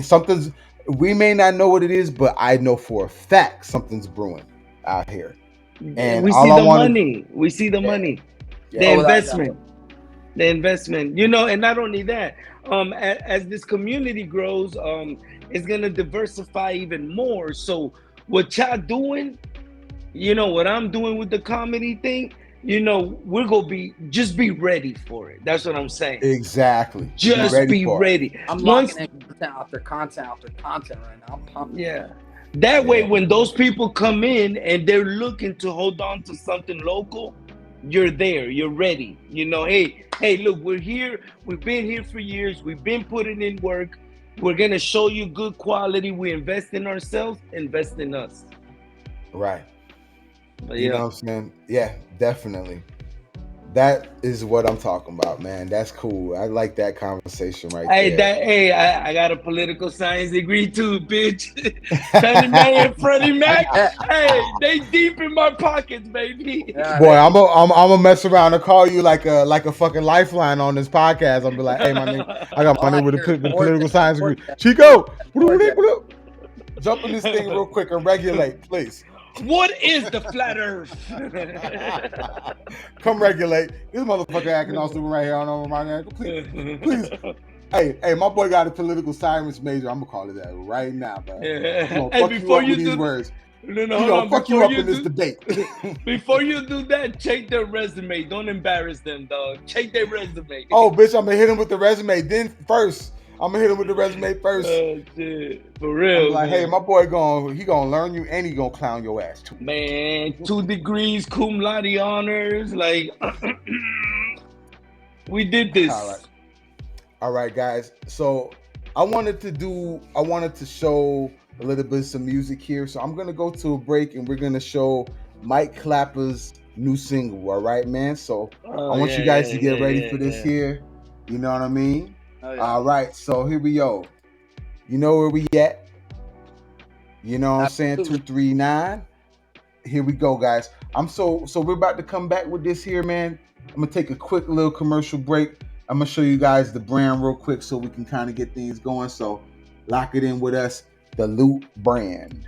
something's we may not know what it is, but I know for a fact something's brewing out here. And We see all I the want money. We see the yeah, money. yeah, The Oh, without a investment. doubt. The investment. You know, and not only that, as this community grows, it's gonna diversify even more. So what y'all doing, you know, what I'm doing with the comedy thing, you know, we're gonna be ready for it. That's what I'm saying. exactly. Be Just ready be for it. ready. I'm Once locking in content after content after content right now. I'm pumped. Yeah. That way, Yeah. when those people come in and they're looking to hold on to something local, you're there, you're ready. You know, hey, look, we're here. We've been here for years. We've been putting in work. We're gonna show you good quality. We invest in ourselves, invest in us. Right. But You know yeah, what I'm saying? Yeah, definitely. That is what I'm talking about, man. That's cool. I like that conversation right Hey, there. I got a political science degree too, bitch. Fannie Mae and Freddie Mac. Hey, they deep in my pockets, baby. Yeah, Boy, I'm gonna mess around and call you like a fucking lifeline on this podcast. I'm be like, hey, my name, I got my all I name with hear is the Georgia, political science degree. Georgia, Chico, Georgia. jump in this thing real quick and regulate, please. What is the flat Earth? Come regulate. This motherfucker acting all stupid right here. I don't know my name. Please. Hey, my boy got a political science major. I'm gonna call it that right now, man. I'm gonna fuck you up with these words. No, He gonna fuck you up in this debate. Before you do that, check their resume. Don't embarrass them, dog. Check their resume. Oh, bitch, I'm gonna hit him with the resume. Then first, I'm gonna hit him with the resume first. Oh shit, for real. I'm like, man. hey, my boy gonna learn you and he gonna clown your ass too. Man, 2 degrees, cum laude honors. Like, we did this. All right, guys. So I wanted to show a little bit of some music here. So I'm gonna go to a break and we're gonna show Mike Clapper's new single. All right, man. So I want you guys to get ready for this here. You know what I mean? Oh, yeah. All right. So here we go. You know where we at? You know what I'm saying? 239. Here we go, guys. So we're about to come back with this here, man. I'm gonna take a quick little commercial break. I'm gonna show you guys the brand real quick so we can kind of get things going. So lock it in with us, the Loot brand.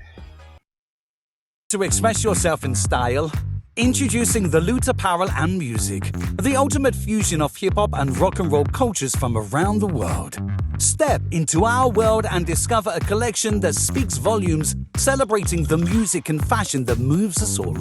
To express yourself in style, introducing the Loot Apparel and Music, the ultimate fusion of hip-hop and rock and roll cultures from around the world. Step into our world and discover a collection that speaks volumes, celebrating the music and fashion that moves us all.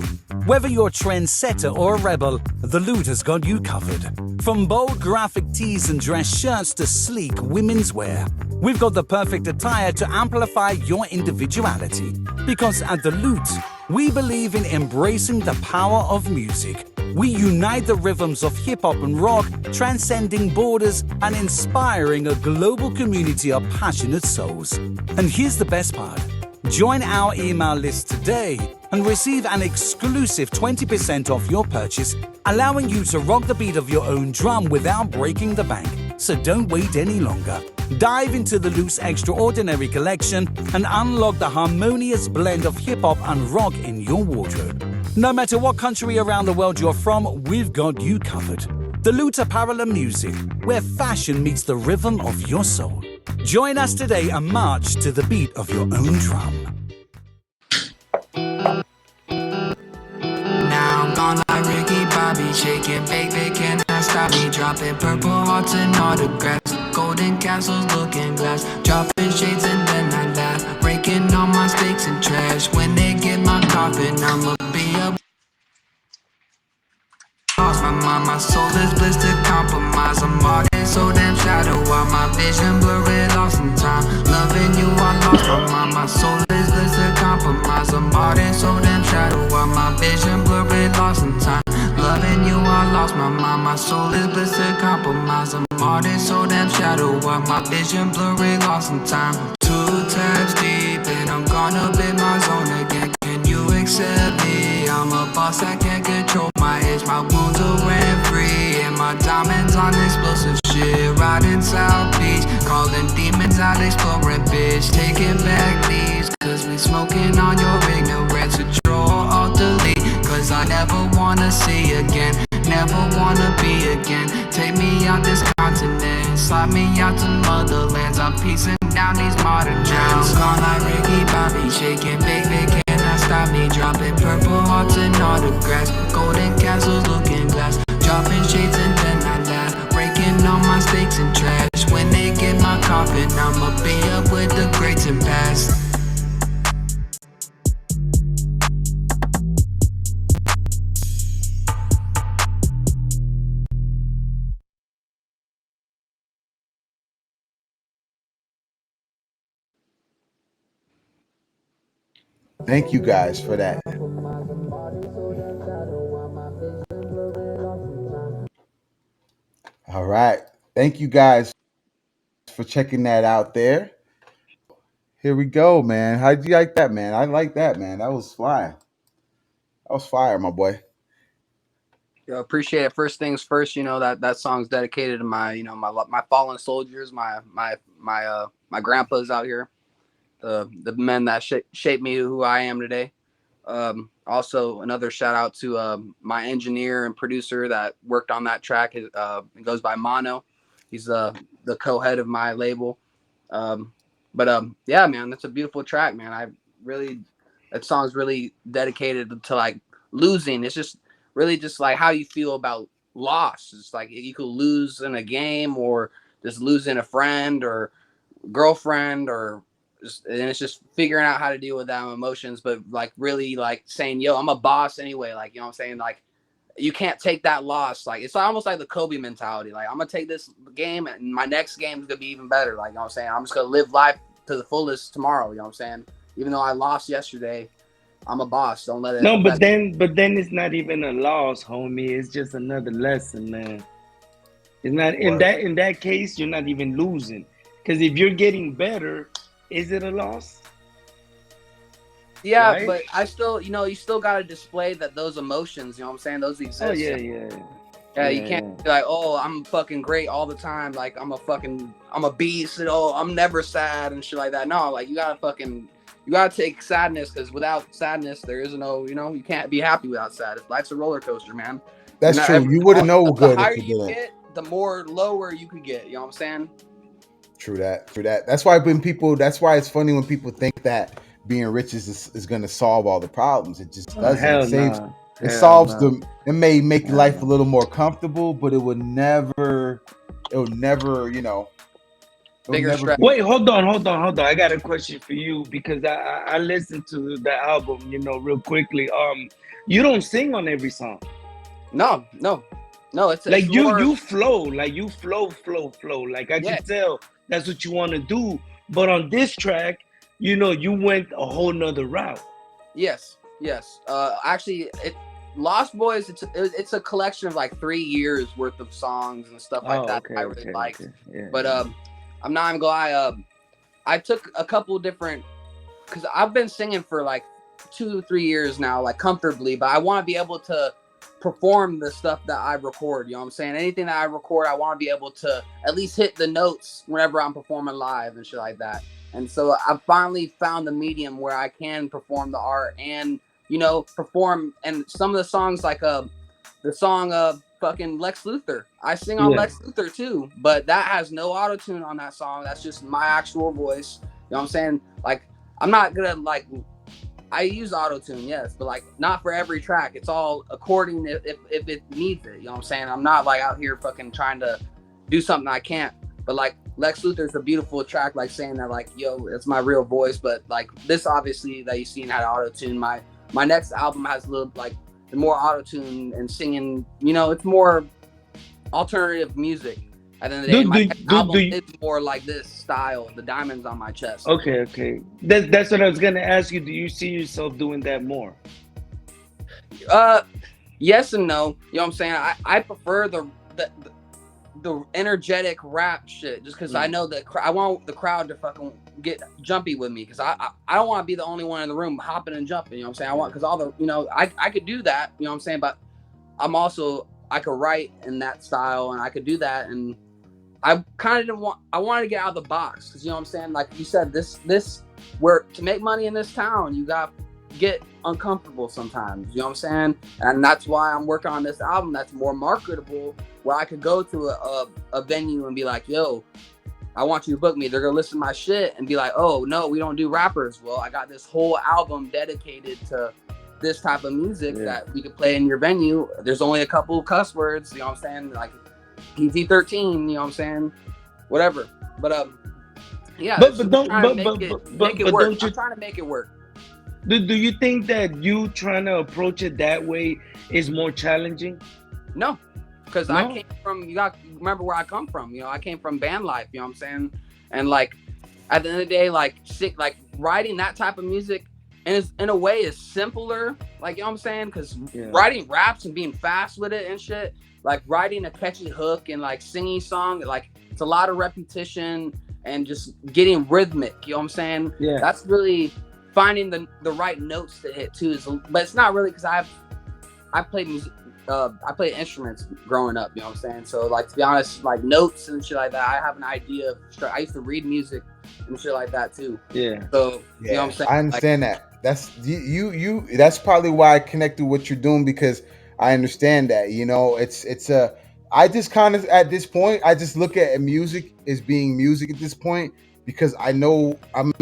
Whether you're a trendsetter or a rebel, the Loot has got you covered. From bold graphic tees and dress shirts to sleek women's wear, we've got the perfect attire to amplify your individuality. Because at the Loot, we believe in embracing the power of music. We unite the rhythms of hip-hop and rock, transcending borders and inspiring a global community of passionate souls. And here's the best part. Join our email list today and receive an exclusive 20% off your purchase, allowing you to rock the beat of your own drum without breaking the bank. So don't wait any longer. Dive into the Loot's extraordinary collection and unlock the harmonious blend of hip-hop and rock in your wardrobe. No matter what country around the world you're from, we've got you covered. The Loot Apparel and Music, where fashion meets the rhythm of your soul. Join us today and march to the beat of your own drum. Now I'm gone like Ricky Bobby, shaking, baby, cannot stop me. Dropping purple hearts and autographs, golden castles looking glass. Dropping shades and then I laugh, breaking all my stakes and trash. When they get my coffin, I'ma be a boss. My mind, my soul is blistered, compromise. I'm all in so damn shadow, while my vision blurry, lost in time. Loving you, I lost my mind. My soul is blistered, compromise. I'm all in so damn shadow, while my vision blurry, lost in time. Loving you, I lost my mind. My soul is blistered, compromise. I'm all in so damn shadow, while my vision blurry, lost in time. 2 tabs deep and I'm gone up in my zone again. Can you accept me? I'm a boss, I can't control my edge. My wounds are ran free and my diamonds on explosive shit. Riding South Beach, calling demons out, exploring bitch. Taking back these, cause we smoking on your ignorance. Control, alt, delete, cause I never wanna see again. Never wanna be again. Take me out this continent, slide me out to motherlands. I'm piecing down these modern drowns. Gone like Ricky Bobby, shaking, baby, cannot stop me. Dropping purple hearts and autographs, golden castles looking glass. Dropping shades and then I laugh, breaking all my stakes and trash. When they get my coffin, I'ma be up with the greats and past. Thank you guys for that. All right. Thank you guys for checking that out there. Here we go, man. How'd you like that, man? I like that, man. That was fire. That was fire, my boy. Yo, appreciate it. First things first, that song's dedicated to my, my fallen soldiers, my grandpas out here, the men that shaped me who I am today. Also, another shout out to my engineer and producer that worked on that track. It goes by Mono. He's the co-head of my label. Yeah, man, that's a beautiful track, man. That song's really dedicated to like losing. It's just really just like how you feel about loss. It's like you could lose in a game or just losing a friend or girlfriend and it's just figuring out how to deal with that emotions, but like really like saying, yo, I'm a boss anyway. Like, you know what I'm saying? Like, you can't take that loss. Like, it's almost like the Kobe mentality. Like, I'm gonna take this game and my next game is gonna be even better. Like, you know what I'm saying? I'm just gonna live life to the fullest tomorrow. You know what I'm saying? Even though I lost yesterday, I'm a boss. Don't let it. No, but then it's not even a loss, homie. It's just another lesson, man. It's not in that case. You're not even losing, because if you're getting better, is it a loss? Yeah, right? but I still, you still got to display that those emotions. You know what I'm saying? Those exist. Oh yeah. Yeah, you can't be like, oh, I'm fucking great all the time. Like I'm a beast. And oh, I'm never sad and shit like that. No, like you gotta take sadness, because without sadness, there is no, you can't be happy without sadness. Life's a roller coaster, man. That's true. You wouldn't know good The higher if you you didn't. get, the more lower you could get. You know what I'm saying? True that. That's why it's funny when people think that being rich is going to solve all the problems. It just doesn't. It may make life a little more comfortable, but it would never, Bigger stress. Wait, hold on. I got a question for you, because I listened to the album, real quickly. You don't sing on every song. No. It's like more... you flow. Like you flow. Like I can tell that's what you want to do. But on this track, you went a whole nother route. Yes. Actually, Lost Boys, it's a collection of like 3 years worth of songs and stuff like that. I really liked. Okay. Yeah. But I'm not even gonna lie. I took a couple different, because I've been singing for like 2-3 years now, like comfortably. But I want to be able to perform the stuff that I record. You know what I'm saying? Anything that I record, I want to be able to at least hit the notes whenever I'm performing live and shit like that. And so I finally found the medium where I can perform the art and, perform. And some of the songs, like the song of fucking Lex Luthor, I sing on Lex Luthor too, but that has no auto-tune on that song. That's just my actual voice. You know what I'm saying? Like, I'm not gonna like, I use auto-tune, yes, but like not for every track. It's all according if it needs it. You know what I'm saying? I'm not like out here fucking trying to do something I can't. But like Lex Luthor's a beautiful track, like saying that like, yo, it's my real voice. But like this, obviously, that you've seen had auto-tune. My next album has a little like the more auto-tune and singing. It's more alternative music. At the end of the day, my album is more like this style, the diamonds on my chest. Okay. That's what I was gonna ask you. Do you see yourself doing that more? Yes and no. You know what I'm saying? I prefer the energetic rap shit, just because I know that I want the crowd to fucking get jumpy with me, because I don't want to be the only one in the room hopping and jumping. You know what I'm saying? I want, because all the I could do that. You know what I'm saying? But I could write in that style, and I could do that, and I kind of didn't want. I wanted to get out of the box, because you know what I'm saying. Like you said, this where to make money in this town, you got to get uncomfortable sometimes. You know what I'm saying? And that's why I'm working on this album that's more marketable, where I could go to a venue and be like, yo, I want you to book me. They're gonna listen to my shit and be like, oh no, we don't do rappers. Well, I got this whole album dedicated to this type of music that we could play in your venue. There's only a couple of cuss words. You know what I'm saying? Like PG-13, you know what I'm saying? Whatever. But yeah. But I'm trying to make it work. Do you think that you trying to approach it that way is more challenging? No, because I came from. You got to remember where I come from. I came from band life. You know what I'm saying? And like at the end of the day, like writing that type of music, and in a way is simpler. Like, you know what I'm saying? Because writing raps and being fast with it and shit. Like writing a catchy hook and like singing song, like it's a lot of repetition and just getting rhythmic. You know what I'm saying? Yeah. That's really finding the right notes to hit too. But it's not really, because I played I played instruments growing up. You know what I'm saying? So like to be honest, like notes and shit like that, I have an idea of. I used to read music and shit like that too. Yeah. So Yeah, you know what I'm saying? I understand that. That's you. That's probably why I connected what you're doing, because I understand that. You know, it's a. I just kind of at this point, I just look at music as being music at this point, because I know I'm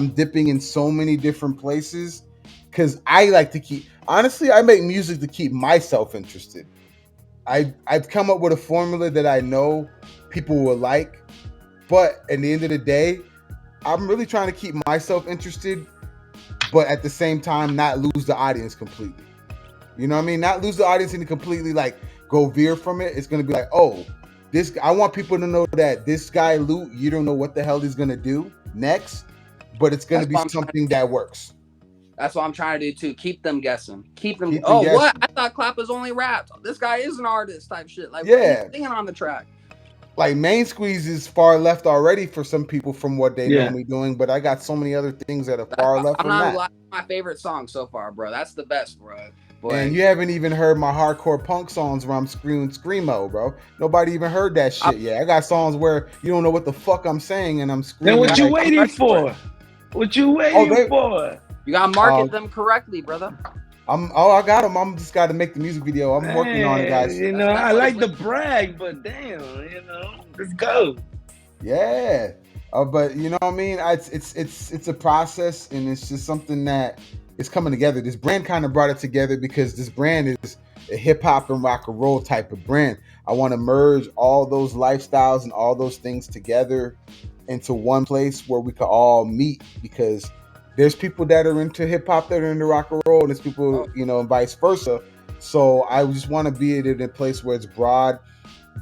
dipping in so many different places, because I like to keep. Honestly, I make music to keep myself interested. I've come up with a formula that I know people will like, but at the end of the day, I'm really trying to keep myself interested, but at the same time not lose the audience completely. You know what I mean? Not lose the audience and completely like go veer from it. It's gonna be like, oh, this. I want people to know that this guy Loot, you don't know what the hell he's gonna do next, but it's gonna That's be what I'm something that works. That's what I'm trying to do too. Keep them guessing. Keep them. Keep them Oh, what? guessing. I thought Clapper's only rapped. This guy is an artist, type shit. Like, what? He's Yeah, singing on the track. like Main Squeeze is far left already for some people from what they know Yeah. me doing, but I got so many other things that are That's, far left I'm from not that. gonna lie, my favorite song so far, bro. That's the best, bro. Boy, And you haven't even heard my hardcore punk songs where I'm screaming screamo, bro. Nobody even heard that shit yet. I got songs where you don't know what the fuck I'm saying and I'm Then screaming. what you Like, waiting ready for for? What you waiting for? you gotta market them correctly, brother. I got them. I'm just got to make the music video. I'm working on it, guys. You know, I like the brag, but damn, you know, let's go. Yeah, but you know what I mean. It's a process, and it's just something that is coming together. This brand kind of brought it together because this brand is a hip hop and rock and roll type of brand. I want to merge all those lifestyles and all those things together into one place where we can all meet, because there's people that are into hip hop that are into rock and roll, and there's people, you know, and vice versa. So I just want to be in a place where it's broad,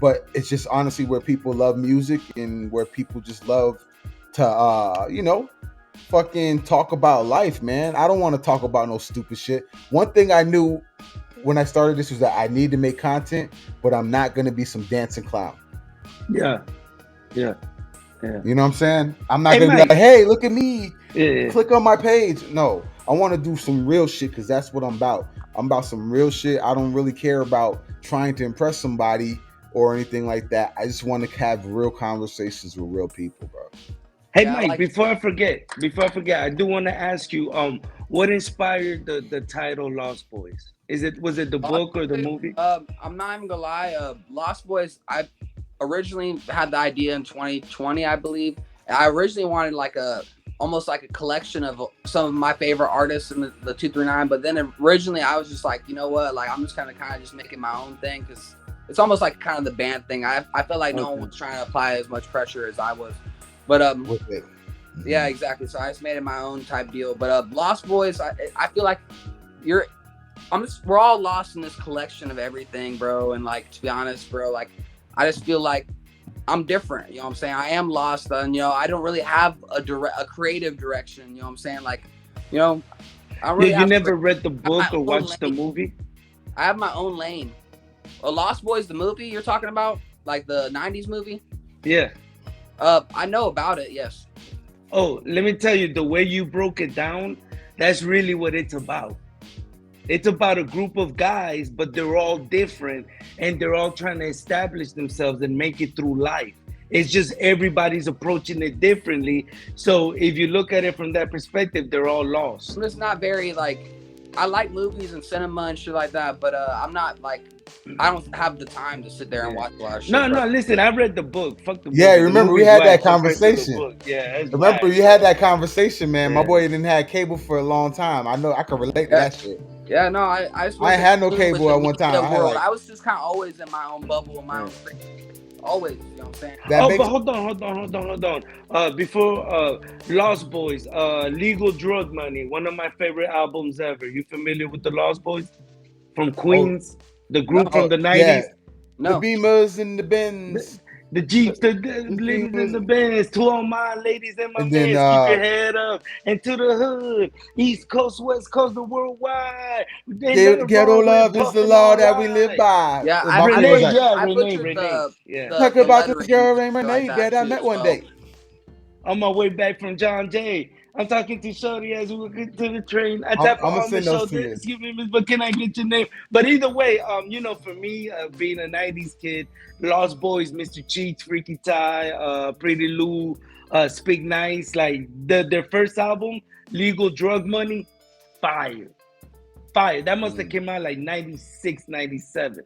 but it's just honestly where people love music and where people just love to, you know, fucking talk about life, man. I don't want to talk about no stupid shit. One thing I knew when I started this was that I need to make content, but I'm not going to be some dancing clown. Yeah. Yeah. Yeah. You know what I'm saying? I'm not Hey, going to be Mike. like, hey, look at me. Yeah. Click on my page. No, I want to do some real shit, because that's what I'm about. I'm about some real shit. I don't really care about trying to impress somebody or anything like that. I just want to have real conversations with real people, bro. Hey, Yeah, Mike, like- before I forget, I do want to ask you, what inspired the title Lost Boys? Was it the book or the movie? I'm not even gonna lie. Lost Boys. I originally had the idea in 2020, I believe. And I originally wanted like almost like a collection of some of my favorite artists in the 239. But then originally I was just like, you know what? Like I'm just kind of just making my own thing, because it's almost like kind of the band thing. I felt like no one was trying to apply as much pressure as I was. But With it. yeah, exactly. So I just made it my own type deal. But Lost Boys, I feel like we're all lost in this collection of everything, bro. And like, to be honest, bro, like I just feel like I'm different. You know what I'm saying? I am lost, and you know, I don't really have a creative direction. You know what I'm saying? Like, you know, I don't really. You never read the book or watched the lane. movie? I have my own lane. Lost Boys, the movie you're talking about, like the '90s movie. Yeah. I know about it. Yes. Oh, let me tell you, the way you broke it down, that's really what it's about. It's about a group of guys, but they're all different, and they're all trying to establish themselves and make it through life. It's just everybody's approaching it differently. So if you look at it from that perspective, they're all lost. I'm just not very like. I like movies and cinema and shit like that, but I'm not like. I don't have the time to sit there and watch a lot of shit. No, listen, I read the book. Fuck the book. Yeah, The remember we movie's had whack that compared to the conversation. book. Yeah, it's Remember whack. you had that conversation, man. My Yeah. boy didn't have cable for a long time. I know I can relate to that shit. Yeah, no, I just I ain't had no wasn't in cable the at one time. media I had, world. like- I was just kind of always in my own bubble, in my own thing. Always, you know what I'm saying? That Oh, makes but hold on. Before Lost Boys, Legal Drug Money, one of my favorite albums ever. You familiar with the Lost Boys? From Queens, the group from the 90s? yeah. No. The Beamers and the Benz. The Jeeps, the ladies in the Benz, to all my ladies in my And Benz, then, keep your head up and to the hood, East Coast, West Coast, the worldwide. Ghetto love is the law that we live by. Yeah, My I boy was like, butchered the talk about lettering this girl and named shit Renee like that I too met as one well. day. On my way back from John Jay, I'm talking to Shorty as we get to the train. I I'm tap her gonna on the send those to shoulder. you. Excuse me, miss, but can I get your name? But either way, for me, being a '90s kid, Lost Boys, Mr. Cheats, Freaky Ty, Pretty Lou, Speak Nice, like their first album, Legal Drug Money, fire. That must have came out like 96, 97.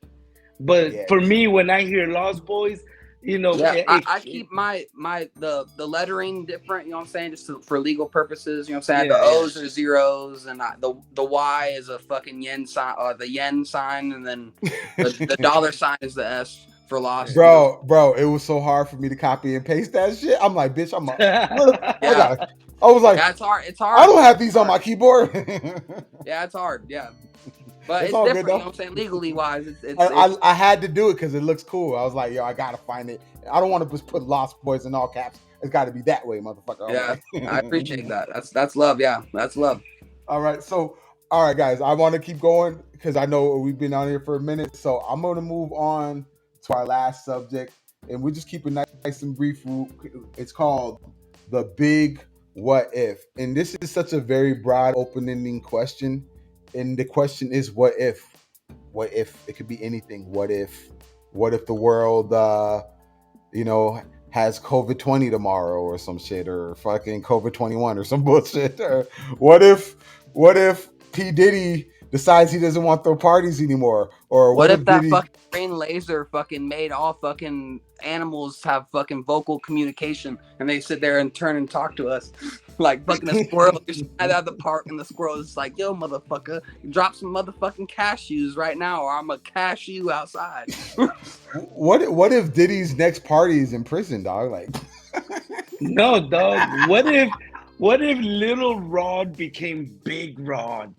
But Yeah. for me, when I hear Lost Boys, Yeah, I keep the lettering different, you know what I'm saying, for legal purposes, you know what I'm saying. The O's are zeros, and the Y is a fucking yen sign, the yen sign, and then the dollar sign is the S for lost. Bro, it was so hard for me to copy and paste that shit. I'm like, bitch, Yeah, I was like, yeah, it's hard. I don't have these on my keyboard. Yeah, it's hard. Yeah, but It's it's all different. good You though. know what I'm saying? Legally wise, it's I had to do it because it looks cool. I was like, yo, I gotta find it. I don't want to just put Lost Boys in all caps. It's got to be that way, motherfucker. yeah. Like, I appreciate that. That's love. Yeah, that's love. all right, so all right, guys, I want to keep going because I know we've been on here for a minute. So I'm gonna move on to our last subject, and we'll just keep it nice and brief. It's called the big what if, and this is such a very broad, open-ending question. And the question is, what if? What if it could be anything? What if the world, has COVID-20 tomorrow or some shit, or fucking COVID-21 or some bullshit? Or what if P Diddy decides he doesn't want throw parties anymore? Or What what if if that Diddy? fucking green laser fucking made all fucking animals have fucking vocal communication, and they sit there and turn and talk to us like fucking a squirrel at the park, and the squirrel is like, "Yo, motherfucker, drop some motherfucking cashews right now, or I'm a cashew outside." What if Diddy's next party is in prison, dog? Like, No, dog. What if Little Rod became Big Rod?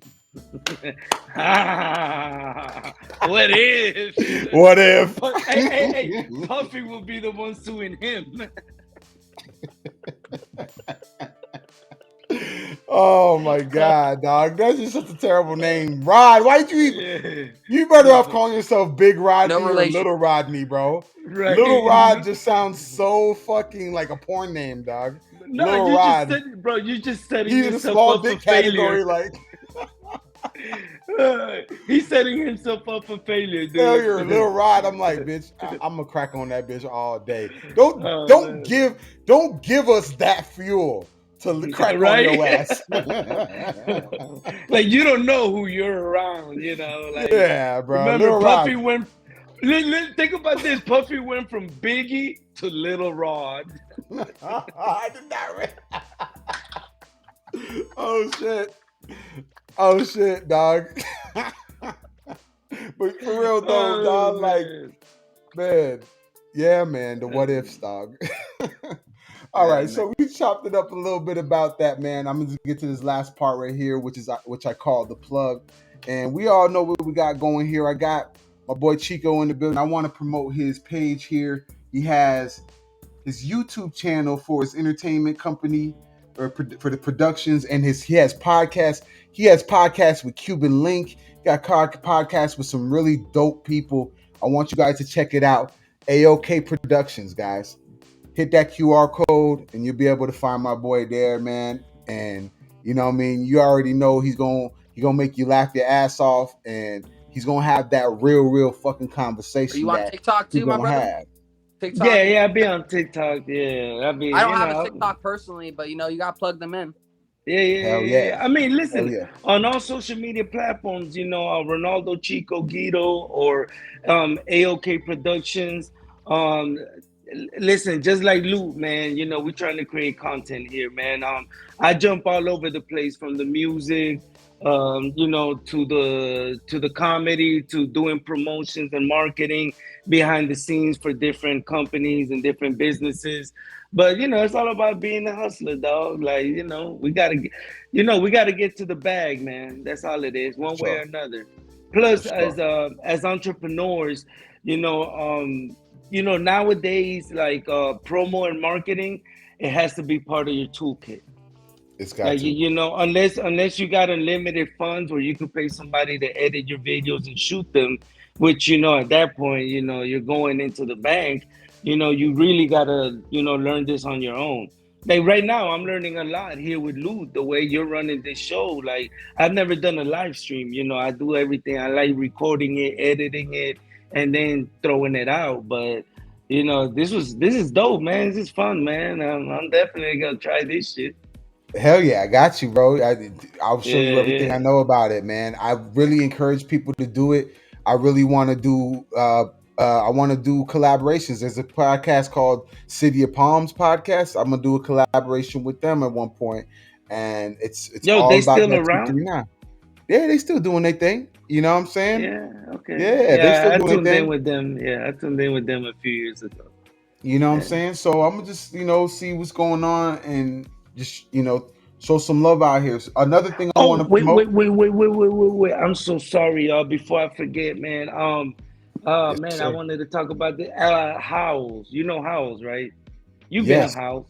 What if? what if? Hey, Puffy will be the one suing him. Oh my god, dog! That's just such a terrible name, Rod. Why'd you even? You better off calling yourself Big Rodney or relation. Little Rodney, bro. Right. Little Rod just sounds so fucking like a porn name, dog. No, Little you Rod. just said, bro. You just setting He's in a yourself small up for dick category, failure. like He's setting himself up for failure, dude. failure. Little Rod. I'm like, bitch. I'm gonna crack on that bitch all day. Don't give us that fuel to crack Right? on your ass. Like, you don't know who you're around, like, yeah, bro. remember Little Puffy Rod. went think about this. Puffy went from Biggie to Little Rod. I did not read. Oh shit, dog. But for real though, dog, like, man, yeah, man, the what ifs, dog. All right, so we chopped it up a little bit about that, man. I'm gonna get to this last part right here, which I call the plug, and we all know what we got going here. I got my boy Chico in the building. I want to promote his page here. He has his YouTube channel for his entertainment company, or for the productions, and he has podcasts. He has podcasts with Cuban Link. He got podcasts with some really dope people. I want you guys to check it out. AOK Productions, guys. Hit that QR code and you'll be able to find my boy there, man. And you know what I mean? You already know he's gonna make you laugh your ass off, and he's gonna have that real fucking conversation. Are you on TikTok too, my brother? Have. TikTok? Yeah, I be on TikTok. Yeah, I don't have a TikTok personally, but you gotta plug them in. Yeah. I mean, listen, yeah. On all social media platforms, Ronaldo Chico Guido or AOK Productions. Listen, just like Loot, man, we're trying to create content here, man. I jump all over the place, from the music, to the comedy, to doing promotions and marketing behind the scenes for different companies and different businesses. But it's all about being a hustler, dog. Like, we gotta get to the bag, man. That's all it is, one way or another. Plus, as entrepreneurs, nowadays, like promo and marketing, it has to be part of your toolkit. It's got to. Unless you got unlimited funds where you could pay somebody to edit your videos and shoot them, which at that point, you're going into the bank. You really gotta learn this on your own. Like right now, I'm learning a lot here with Loot, the way you're running this show. Like I've never done a live stream. I do everything. I like recording it, editing it, and then throwing it out. But this is dope, man. This is fun, man. I'm definitely gonna try this shit. Hell yeah, I got you, bro. I'll show you Yeah, everything I yeah. know about it, man. I really encourage people to do it. I really want to do. I want to do collaborations. There's a podcast called City of Palms podcast. I'm gonna do a collaboration with them at one point, and it's Yo, all they about still that around? 239. Yeah, they still doing their thing. You know what I'm saying? Yeah, okay. Yeah, they Yeah, still I doing tuned their in thing. with them. Yeah, I tuned in with them a few years ago. You know what I'm Yeah. saying? So I'm gonna just see what's going on and just show some love out here. So another thing I want Oh, to wait, promote. wait, wait, wait, wait, wait, wait, wait. I'm so sorry, y'all. Before I forget, man. Yes, Man, I sir. wanted to talk about the Howells. You know Howells, right? You've been to Yes, Howells.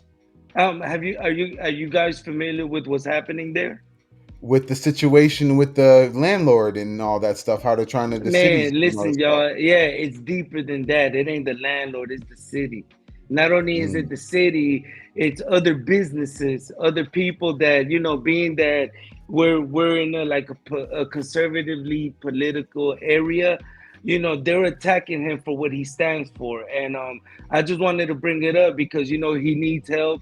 Are you guys familiar with what's happening there? with the situation with the landlord and all that stuff, how they're trying to the cities Man, and all that listen, stuff. y'all. Yeah, it's deeper than that. It ain't the landlord, it's the city. Not only is it Mm. the city, it's other businesses, other people that, being that we're in a conservatively political area, they're attacking him for what he stands for. And I just wanted to bring it up because he needs help.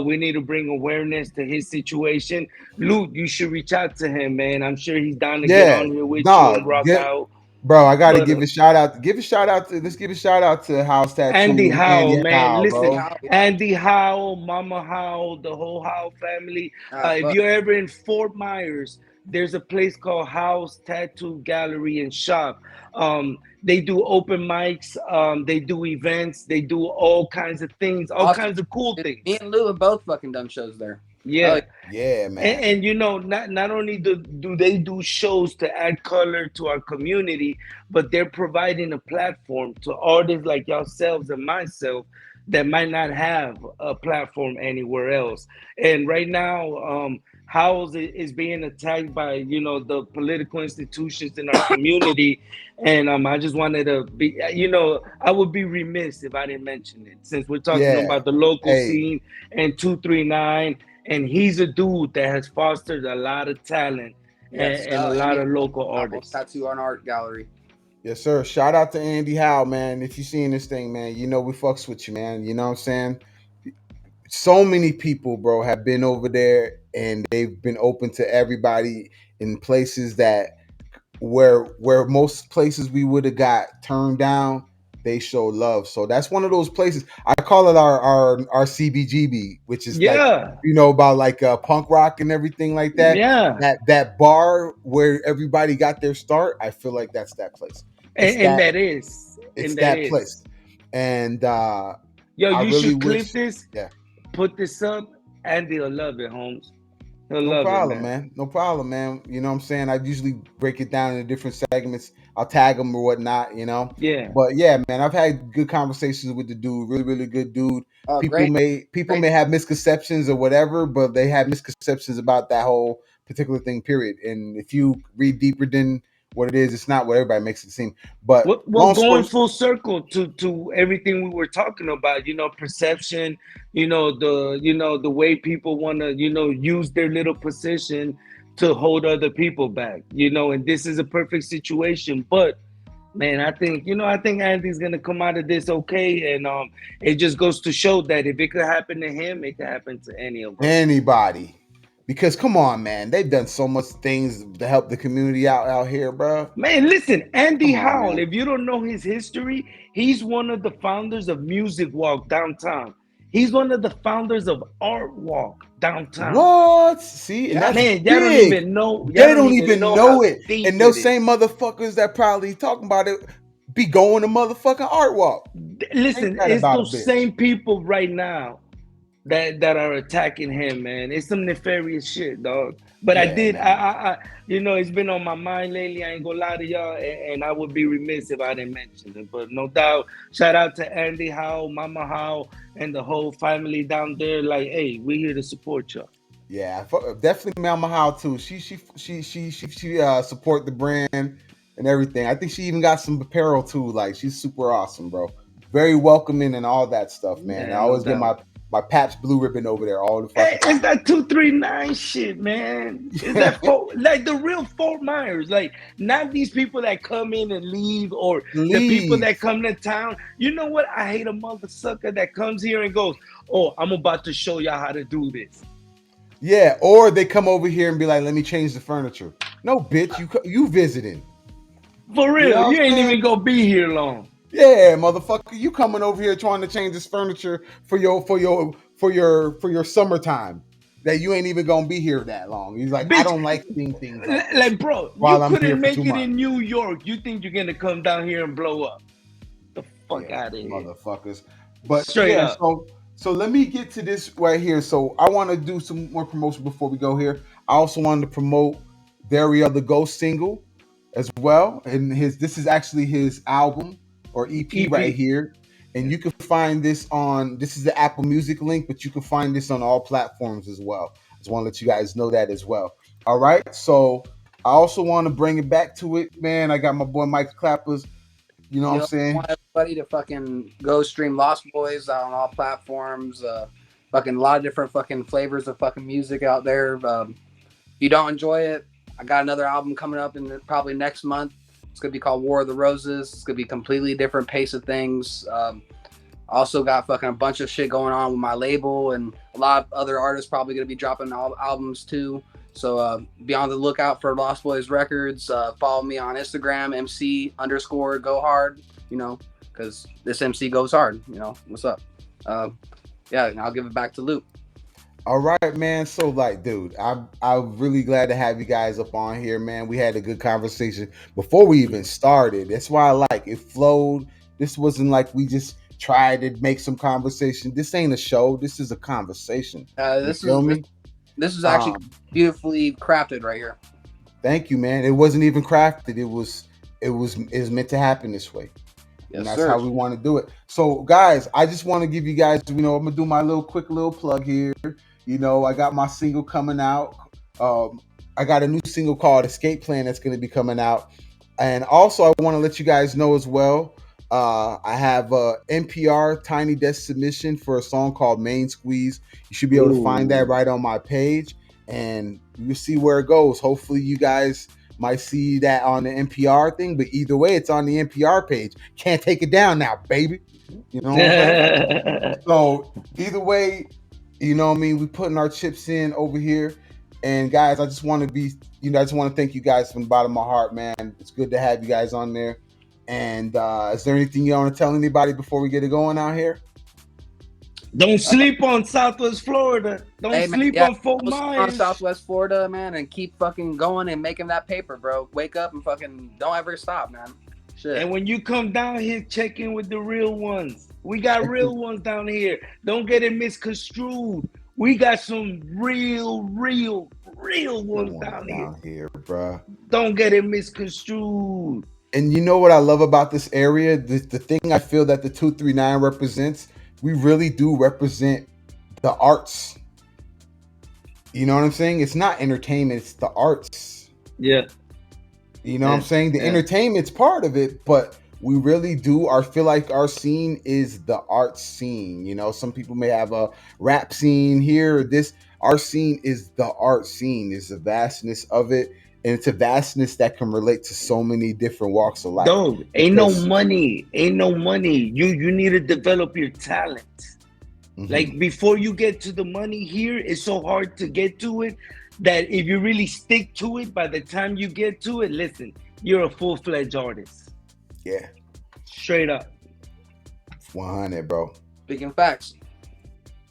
We need to bring awareness to his situation. Luke, you should reach out to him, man. I'm sure he's down to get Yeah, on here with you nah, and rock out. bro. I got to But give a shout out. Give a shout out to. Let's give a shout out to House Andy Tattoo and Howe, Andy man, Howe, Andy listen, bro. Howe, yeah. Andy Howe, Mama Howe, the whole Howe family. If Fuck. you're ever in Fort Myers, there's a place called Howe's Tattoo Gallery and Shop. They do open mics, they do events, they do all kinds of things, all Austin, kinds of cool me things. and Lou have both fucking done shows there. Oh Yeah. yeah. Yeah, man. And not only do they do shows to add color to our community, but they're providing a platform to artists like yourselves and myself that might not have a platform anywhere else. And right now, Howells is being attacked by the political institutions in our community, and I just wanted to be, I would be remiss if I didn't mention it since we're talking Yeah. about the local Hey. scene and 239, and he's a dude that has fostered a lot of talent Yes. and a lot Andy of local Howe, artists. Tattoo and Art Gallery. Yes, sir. Shout out to Andy Howe, man. If you seeing this thing, man, we fucks with you, man. You know what I'm saying? So many people, bro, have been over there and they've been open to everybody in places that where most places we would have got turned down, they show love. So that's one of those places. I call it our CBGB, which is like Yeah, about like punk rock and everything like that. yeah, That bar where everybody got their start. I feel like that's that place. It's and that that is, it's and that that is. place. And Yo, I you really should clip wish. this, Yeah. put this up, Andy will love it, Holmes. He'll No love it, problem, man. man. No problem, man. You know what I'm saying? I usually break it down into different segments. I'll tag them or whatnot. Yeah. But yeah, man, I've had good conversations with the dude. Really, really good dude. Oh, People great. may have misconceptions or whatever, but they have misconceptions about that whole particular thing, period. And if you read deeper than what it is, it's not what everybody makes it seem. But Well, long story going full circle to everything we were talking about, perception, the way people want to, use their little position to hold other people back, and this is a perfect situation. But man, I think Andy's gonna come out of this okay, and it just goes to show that if it could happen to him, it could happen to any of us. anybody. Because come on, man, they've done so much things to help the community out here, bro. Man, listen, Andy Come on, Howell, man. if you don't know his history, he's one of the founders of Music Walk downtown. He's one of the founders of Art Walk downtown. What? See, and that's Man, y'all don't big. even know. Y'all They don't don't even even know know how it. deep And it those same is. motherfuckers that probably talking about it be going to motherfucking art walk. Ain't Listen, that it's about a those bitch? same people right now that are attacking him, man. It's some nefarious shit, dog. But I Yeah, did, man. it's been on my mind lately. I ain't gonna lie to y'all, and I would be remiss if I didn't mention it. But no doubt, shout out to Andy Howe, Mama Howe, and the whole family down there. Like, hey, we here to support y'all. Yeah, definitely Mama How too. She support the brand and everything. I think she even got some apparel too. Like she's super awesome, bro. Very welcoming and all that stuff, man. I Yeah, no always get doubt. my Pabst Blue Ribbon over there all the Hey, fucking it's that 239 shit, man. It's that like the real Fort Myers, like not these people that come in and leave, or the people leave. that come to town. You know what? I hate a mother sucker that comes here and goes, "Oh, I'm about to show y'all how to do this." Yeah, or they come over here and be like, "Let me change the furniture." No, bitch, you visiting. For You real, know you what I'm ain't saying? even gonna be here long. Yeah, motherfucker, you coming over here trying to change this furniture for your summertime that you ain't even gonna be here that long. He's like, I Bitch, don't like seeing things like this like, bro, you while I'm here couldn't for make 2 it months. in New York. You think you're gonna come down here and blow up? The fuck Yeah, out of here. motherfuckers. But Straight yeah, up. so let me get to this right here. So I want to do some more promotion before we go here. I also wanted to promote Dario the Ghost single as well. And this is actually his album or EP right EP. here. And you can find this is the Apple Music link, but you can find this on all platforms as well. I just want to let you guys know that as well. All right. So I also want to bring it back to it, man. I got my boy Mike Clappers. You know what I'm I saying? want everybody to fucking go stream Lost Boys on all platforms. Fucking a lot of different fucking flavors of fucking music out there. If you don't enjoy it, I got another album coming up in probably next month. It's gonna be called War of the Roses. It's gonna be completely different pace of things. Also got fucking a bunch of shit going on with my label, and a lot of other artists probably gonna be dropping albums too. So be on the lookout for Lost Boys Records. Follow me on Instagram, MC_go hard, because this MC goes hard, what's up? Yeah, I'll give it back to Luke. All right, man. So, like, dude, I'm really glad to have you guys up on here, man. We had a good conversation before we even started. That's why I like it flowed. This wasn't like we just tried to make some conversation. This ain't a show. This is a conversation. You feel me? This is actually beautifully crafted right here. Thank you, man. It wasn't even crafted. It was meant to happen this way. Yes, and that's sir. how we want to do it. So, guys, I just want to give you guys, I'm gonna do my quick little plug here. I got my single coming out. I got a new single called Escape Plan that's going to be coming out. And also, I want to let you guys know as well, I have a NPR Tiny Desk submission for a song called Main Squeeze. You should be able to find that right on my page, and you'll see where it goes. Hopefully, you guys might see that on the NPR thing, but either way, it's on the NPR page. Can't take it down now, baby. You know what I'm saying? So either way, you know what I mean? We're putting our chips in over here. And guys, I just want to thank you guys from the bottom of my heart, man. It's good to have you guys on there. And is there anything you want to tell anybody before we get it going out here? Don't sleep on Southwest Florida. Don't sleep on Fort Myers. On Southwest Florida, man, and keep fucking going and making that paper, bro. Wake up and fucking don't ever stop, man. Shit. And when you come down here, check in with the real ones. We got real ones down here. Don't get it misconstrued. We got some real ones down here, bro. Don't get it misconstrued. And you know what I love about this area? The thing I feel that the 239 represents, we really do represent the arts. You know what I'm saying? It's not entertainment, it's the arts. Yeah. You know what I'm saying? The entertainment's part of it, but we really do. I feel like our scene is the art scene. Some people may have a rap scene here or this. Our scene is the art scene. Is the vastness of it, and it's a vastness that can relate to so many different walks of life. Dog, ain't no money. You need to develop your talent. Mm-hmm. Like before you get to the money here, it's so hard to get to it that if you really stick to it, by the time you get to it, listen, you're a full-fledged artist. Yeah. Straight up. 100, bro. Speaking facts.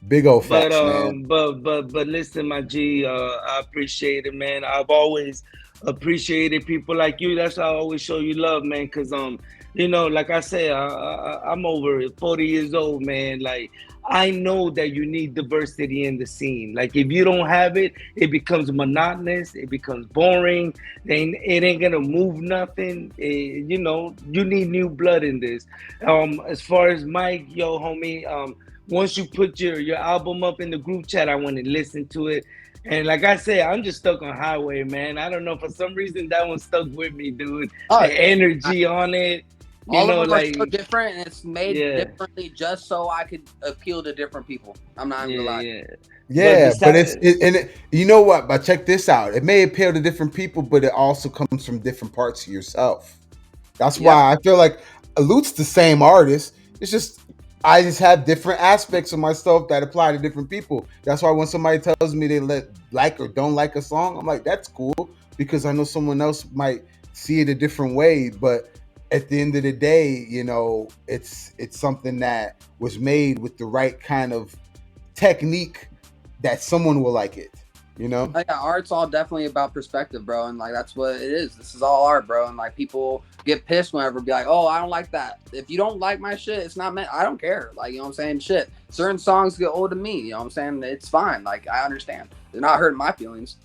Big old facts, man. But listen, my G, I appreciate it, man. I've always appreciated people like you. That's how I always show you love, man. Because like I say, I'm over 40 years old, man. Like I know that you need diversity in the scene. Like if you don't have it, it becomes monotonous. It becomes boring. It ain't gonna move nothing. You need new blood in this. As far as Mike, yo, homie, once you put your album up in the group chat, I want to listen to it. And like I said, I'm just stuck on Highway, man. I don't know, for some reason that one stuck with me, dude. The energy on it. All of know, them are like, so different, and it's made yeah, differently just so I could appeal to different people. I'm not even gonna lie. yeah. Yeah, but Besides, you know what? But check this out. It may appeal to different people, but it also comes from different parts of yourself. That's Yep. why I feel like Lute's the same artist. It's just I just have different aspects of myself that apply to different people. That's why when somebody tells me they like or don't like a song, I'm like, that's cool because I know someone else might see it a different way. But at the end of the day, you know, it's something that was made with the right kind of technique that someone will like it. You know? Like, art's all definitely about perspective, bro, and like that's what it is. This is all art, bro, and like people get pissed whenever be like, "Oh, I don't like that." If you don't like my shit, it's not meant. I don't care. Like, you know what I'm saying? Shit, certain songs get old to me. You know what I'm saying? It's fine. Like, I understand. They're not hurting my feelings.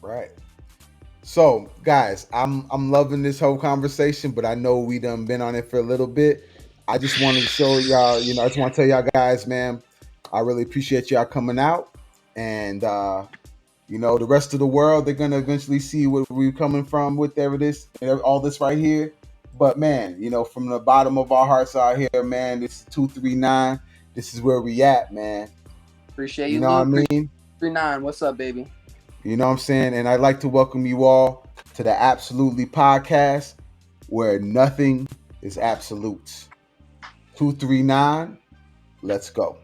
Right. So, guys, I'm loving this whole conversation, but I know we done been on it for a little bit. I just wanted to show y'all, you know, I just want to tell y'all guys, man, I really appreciate y'all coming out. And you know, the rest of the world, they're gonna eventually see where we're coming from with all this right here. But man, you know, from the bottom of our hearts out here, man, this is 239. This is where we at, man. Appreciate You you, know what I Luke. mean? 39. What's up, baby? You know what I'm saying? And I'd like to welcome you all to the AbsoLOOTLY podcast, where nothing is absolute. 239, let's go.